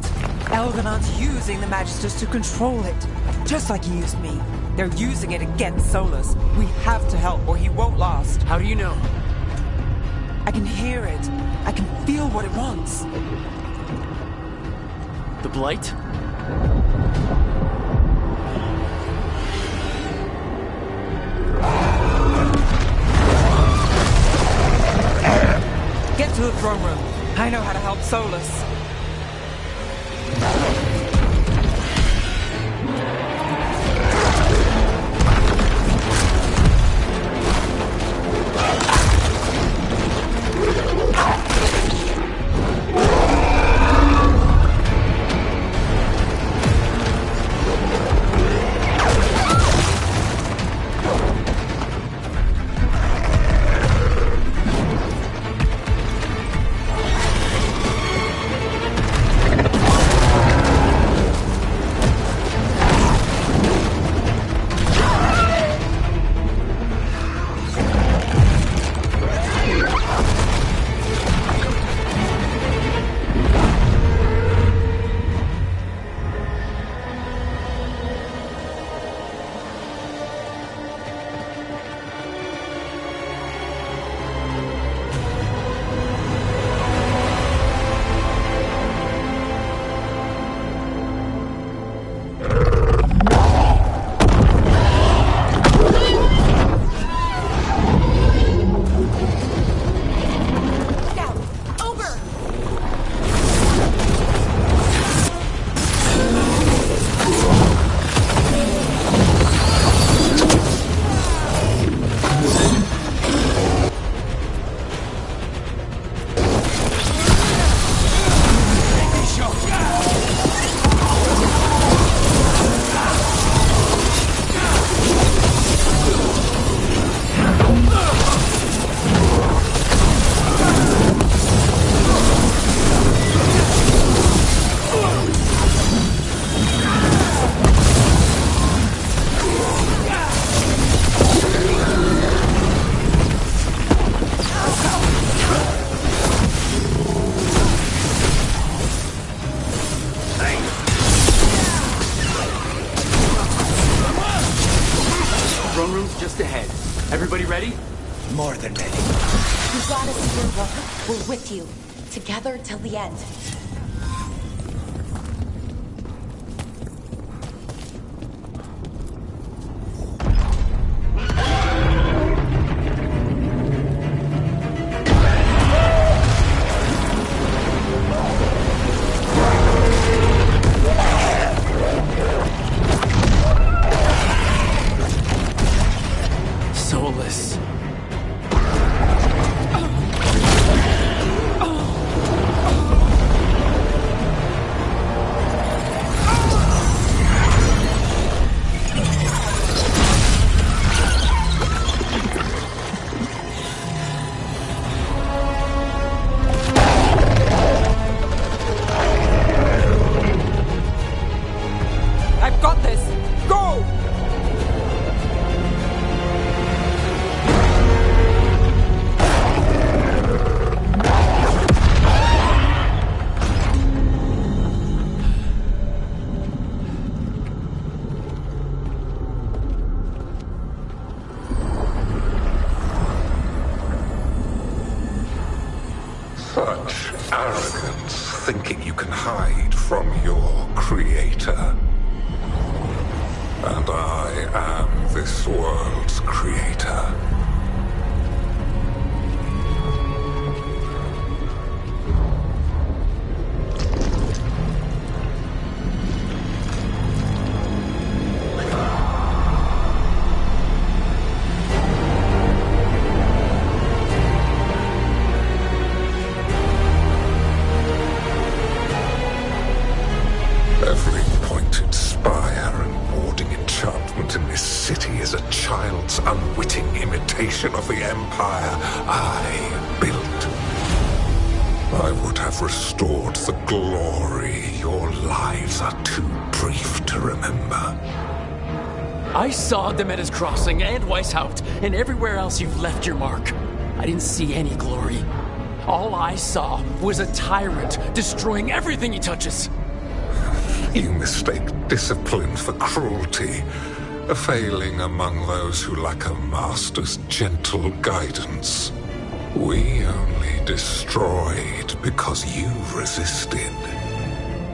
Elgranon's using the Magisters to control it. Just like he used me. They're using it against Solus. We have to help or he won't last. How do you know? I can hear it. I can feel what it wants. The Blight? Get to the throne room. I know how to help Solus. Just ahead. Everybody ready? More than ready. You got us here, brother. We're with you. Together till the end. Solus. I've got this! Go! Such arrogance, thinking you can hide from your creator. And I am this world's creator. Every pointed spire and warding enchantment in this city is a child's unwitting imitation of the empire I built. I would have restored the glory. Your lives are too brief to remember. I saw Demeter's Crossing and Weishaupt and everywhere else you've left your mark. I didn't see any glory. All I saw was a tyrant destroying everything he touches. You mistake discipline for cruelty, a failing among those who lack a master's gentle guidance. We only destroyed because you resisted.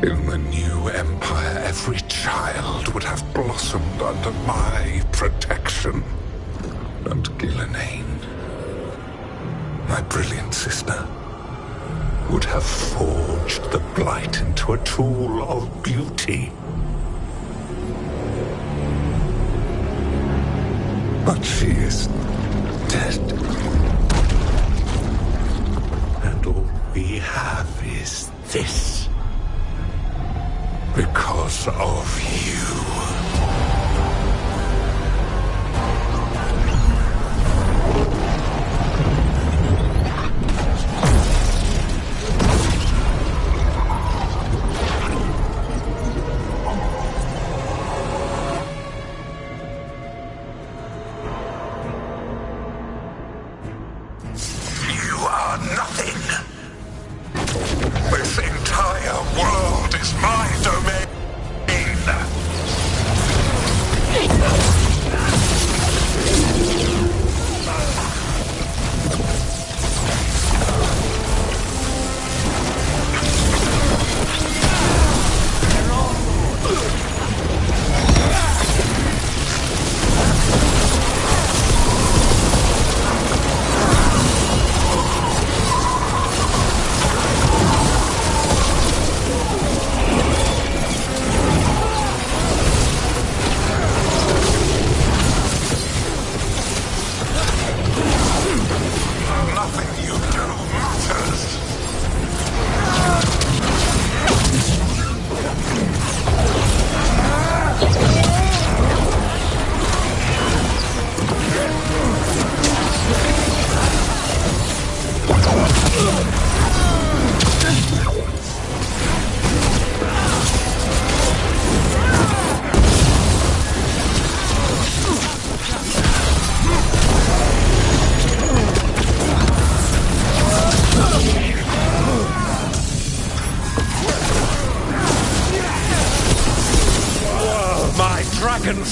In the new empire, every child would have blossomed under my protection. And Ghilanane, my brilliant sister, would have forged the Blight into a tool of beauty. But she is dead. And all we have is this. Because of you.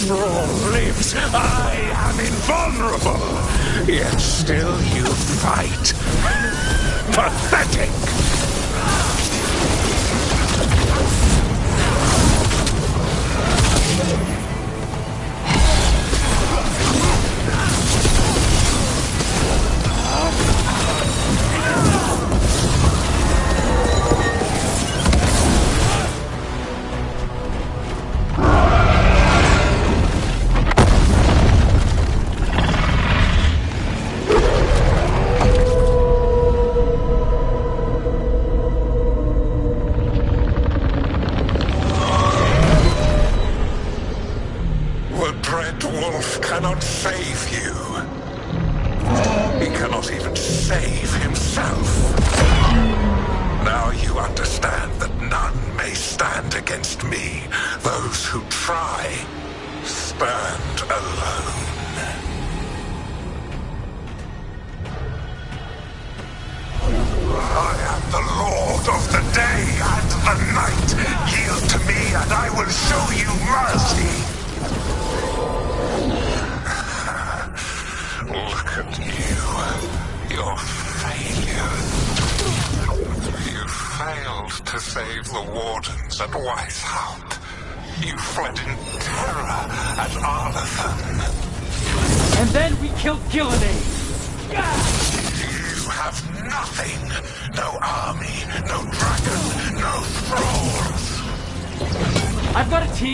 Thrall lives. I am invulnerable. Yet still you fight. Pathetic!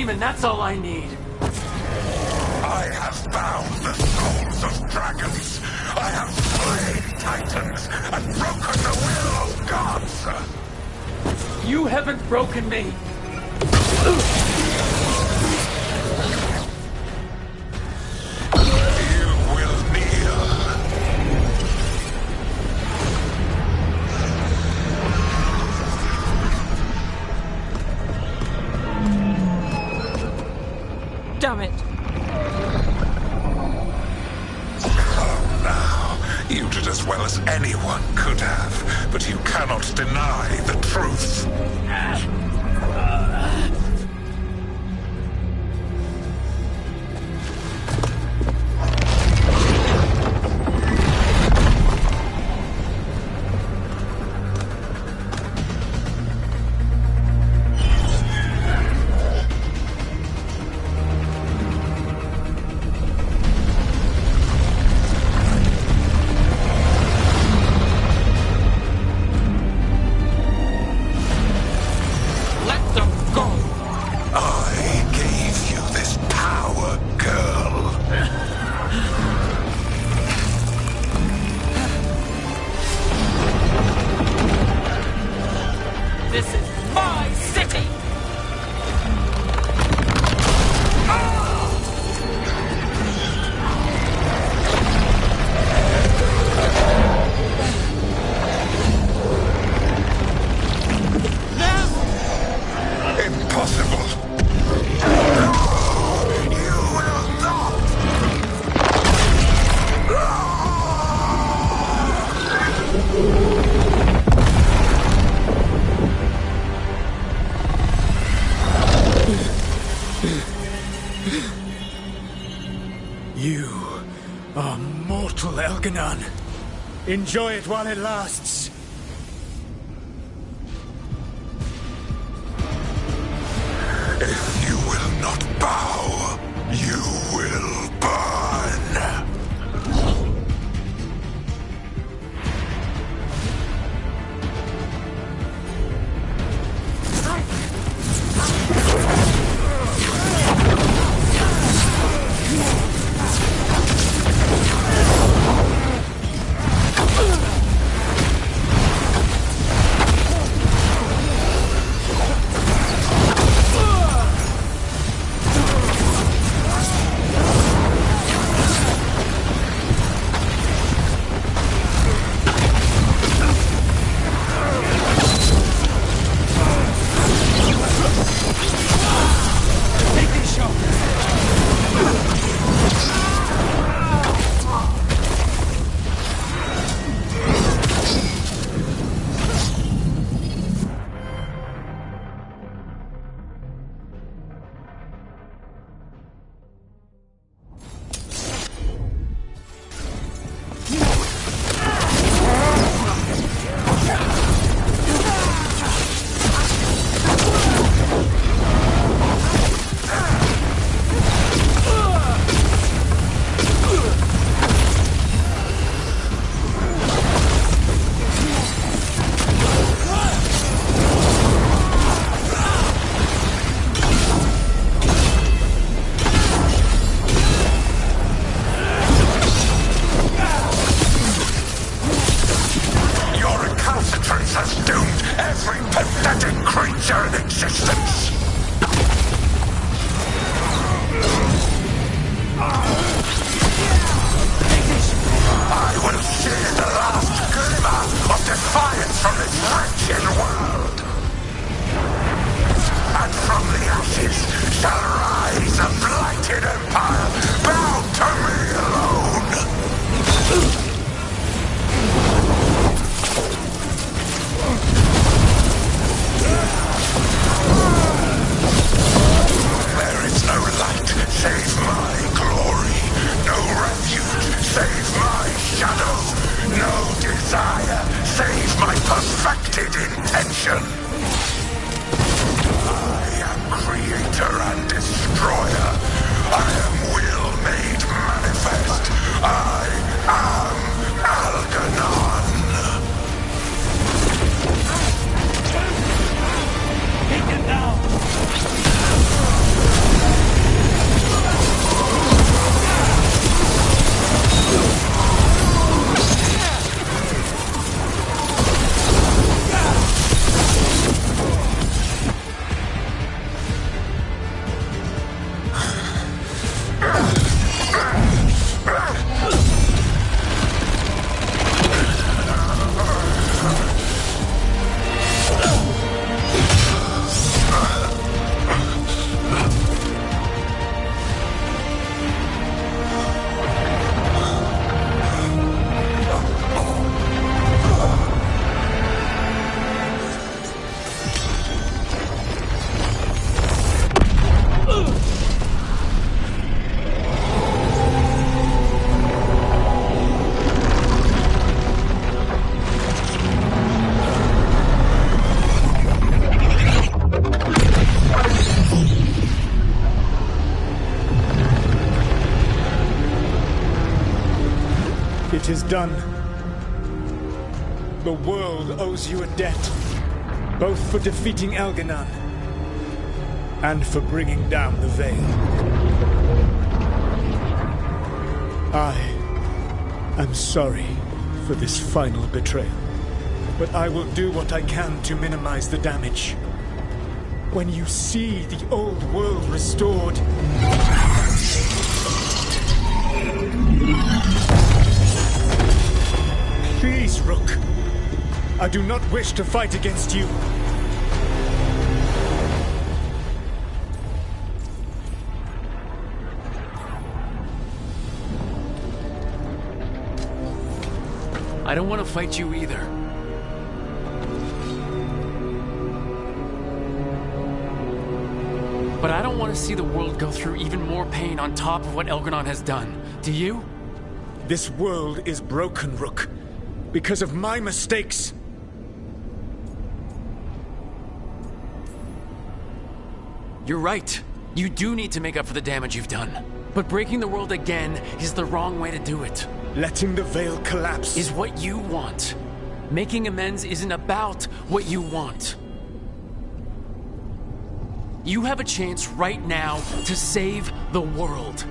And that's all I need. I have bound the souls of dragons. I have slain titans and broken the will of gods. You haven't broken me. You will kneel. Damn it. Come now. You did as well as anyone could have, but you cannot deny the truth. You are mortal, Elganon. Enjoy it while it lasts. If you will not bow, you will burn. It is done. The world owes you a debt, both for defeating Elganon and for bringing down the Veil. I am sorry for this final betrayal, but I will do what I can to minimize the damage. When you see the old world restored, please, Rook. I do not wish to fight against you. I don't want to fight you either. But I don't want to see the world go through even more pain on top of what Elgranon has done. Do you? This world is broken, Rook. Because of my mistakes. You're right. You do need to make up for the damage you've done. But breaking the world again is the wrong way to do it. Letting the Veil collapse is what you want. Making amends isn't about what you want. You have a chance right now to save the world.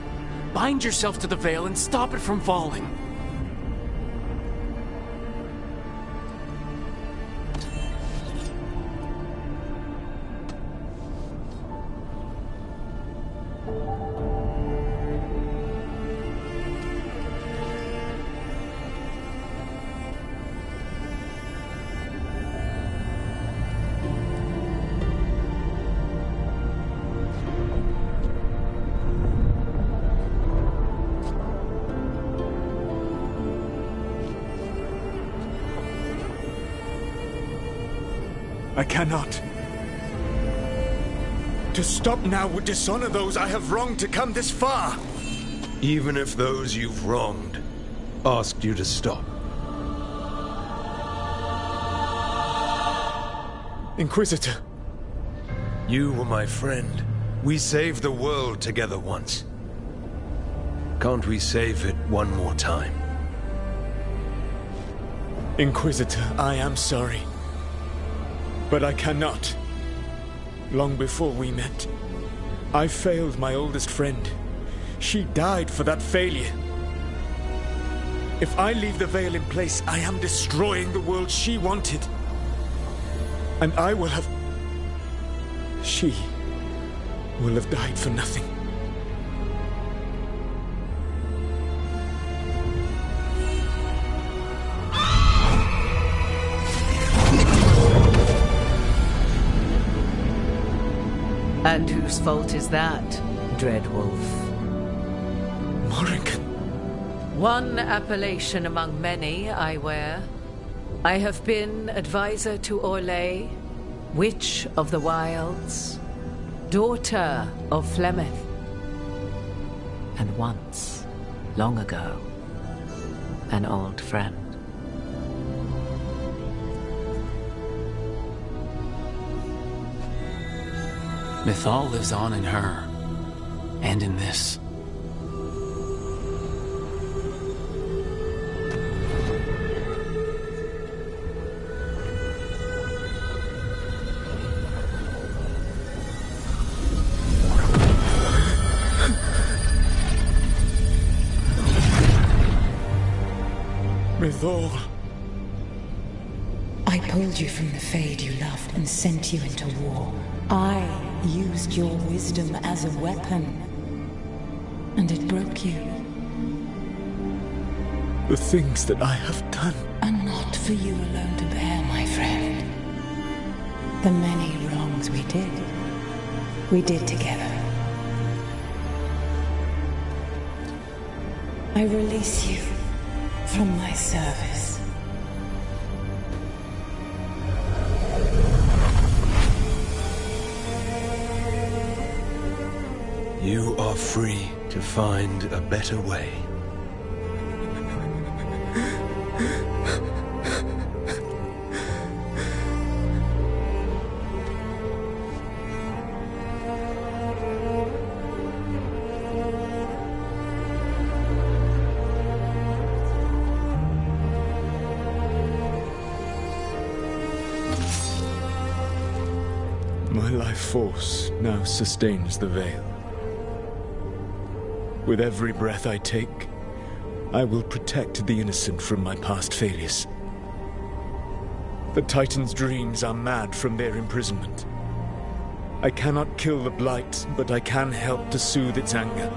Bind yourself to the Veil and stop it from falling. I cannot. To stop now would dishonor those I have wronged to come this far. Even if those you've wronged asked you to stop. Inquisitor. You were my friend. We saved the world together once. Can't we save it one more time? Inquisitor, I am sorry. But I cannot. Long before we met, I failed my oldest friend. She died for that failure. If I leave the Veil in place, I am destroying the world she wanted. And I will have... She will have died for nothing. And whose fault is that, Dreadwolf? Morrigan. One appellation among many, I wear. I have been advisor to Orlais, Witch of the Wilds, daughter of Flemeth, and once, long ago, an old friend. Mythal lives on in her, and in this. Mythal. I pulled you from the Fade you loved and sent you into war. I used your wisdom as a weapon, and it broke you. The things that I have done are not for you alone to bear, my friend. The many wrongs we did together. I release you from my service. You are free to find a better way. My life force now sustains the Veil. With every breath I take, I will protect the innocent from my past failures. The Titan's dreams are mad from their imprisonment. I cannot kill the Blight, but I can help to soothe its anger.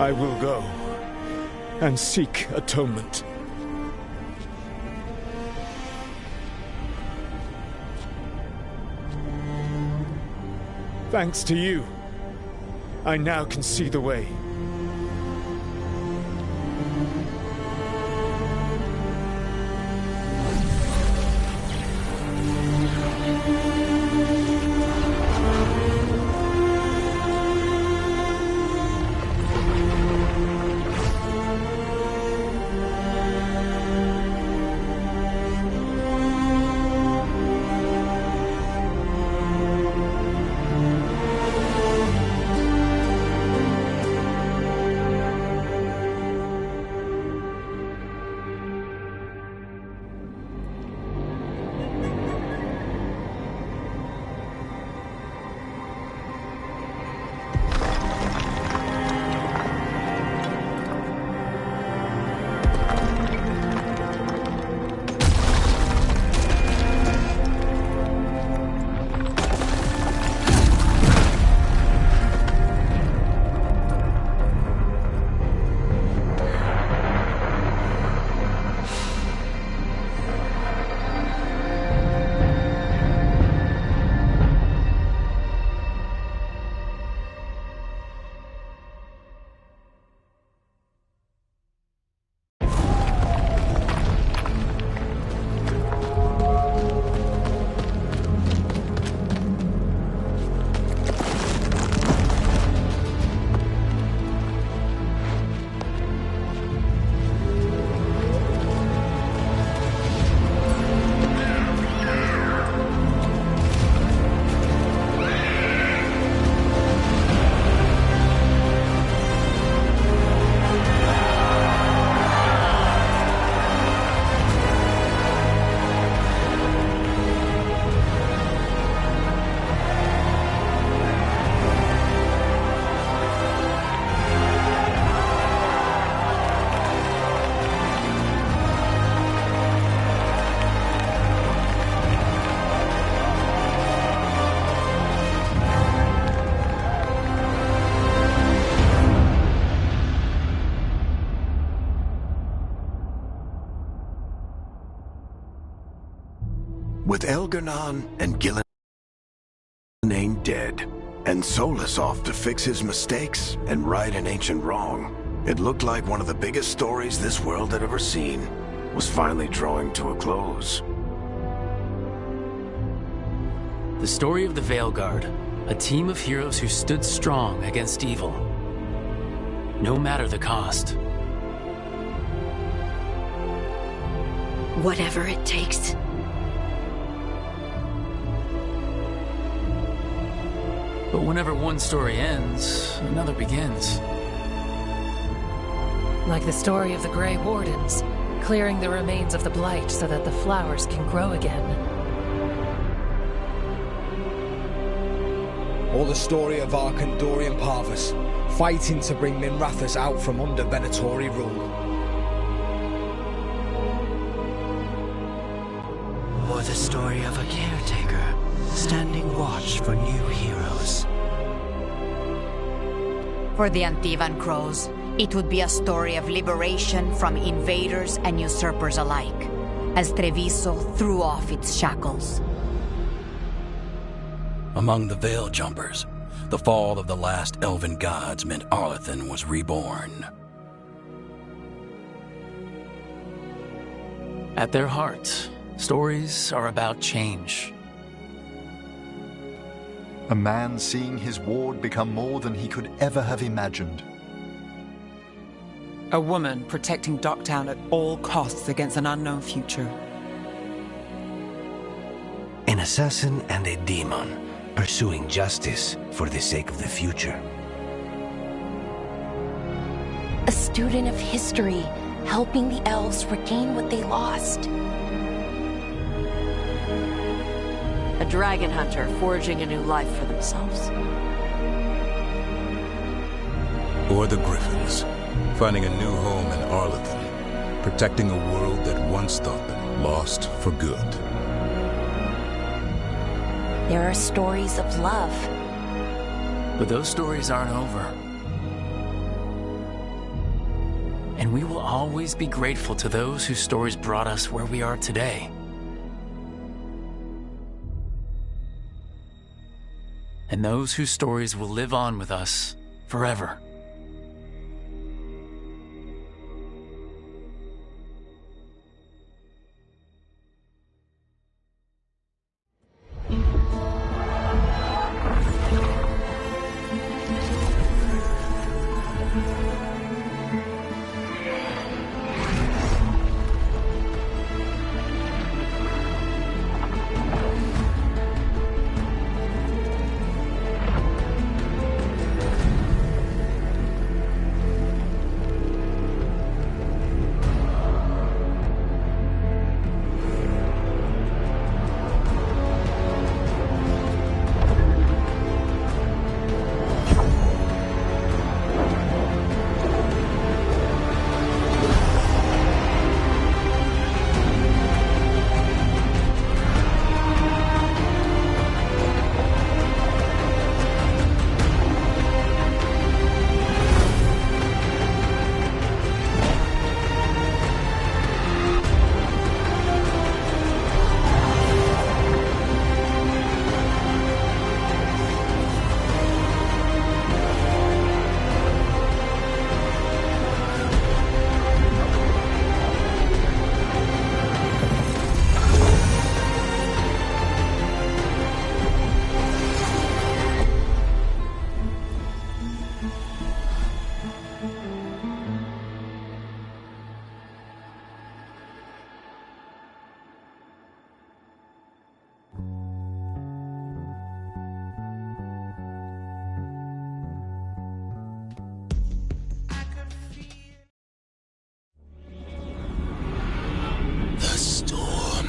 I will go and seek atonement. Thanks to you, I now can see the way. With Elgar'nan and Gillenane dead, and Solus off to fix his mistakes and right an ancient wrong, it looked like one of the biggest stories this world had ever seen was finally drawing to a close. The story of the Veilguard, a team of heroes who stood strong against evil, no matter the cost. Whatever it takes. But whenever one story ends, another begins. Like the story of the Grey Wardens, clearing the remains of the Blight so that the flowers can grow again. Or the story of Arkandorian Parvus, fighting to bring Minrathous out from under Venatori rule. Or the story of a caretaker, standing watch for new heroes. For the Antivan Crows, it would be a story of liberation from invaders and usurpers alike, as Treviso threw off its shackles. Among the Veil Jumpers, the fall of the last elven gods meant Arlathan was reborn. At their heart, stories are about change. A man seeing his ward become more than he could ever have imagined. A woman protecting Docktown at all costs against an unknown future. An assassin and a demon, pursuing justice for the sake of the future. A student of history, helping the elves regain what they lost. A dragon hunter forging a new life for themselves. Or the Griffins, finding a new home in Arlathan, protecting a world that once thought them lost for good. There are stories of love. But those stories aren't over. And we will always be grateful to those whose stories brought us where we are today. And those whose stories will live on with us forever. The storm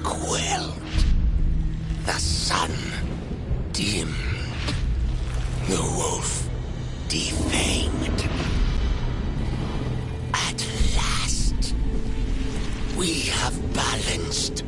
quelled. The sun dimmed. The wolf defanged. At last, we have balanced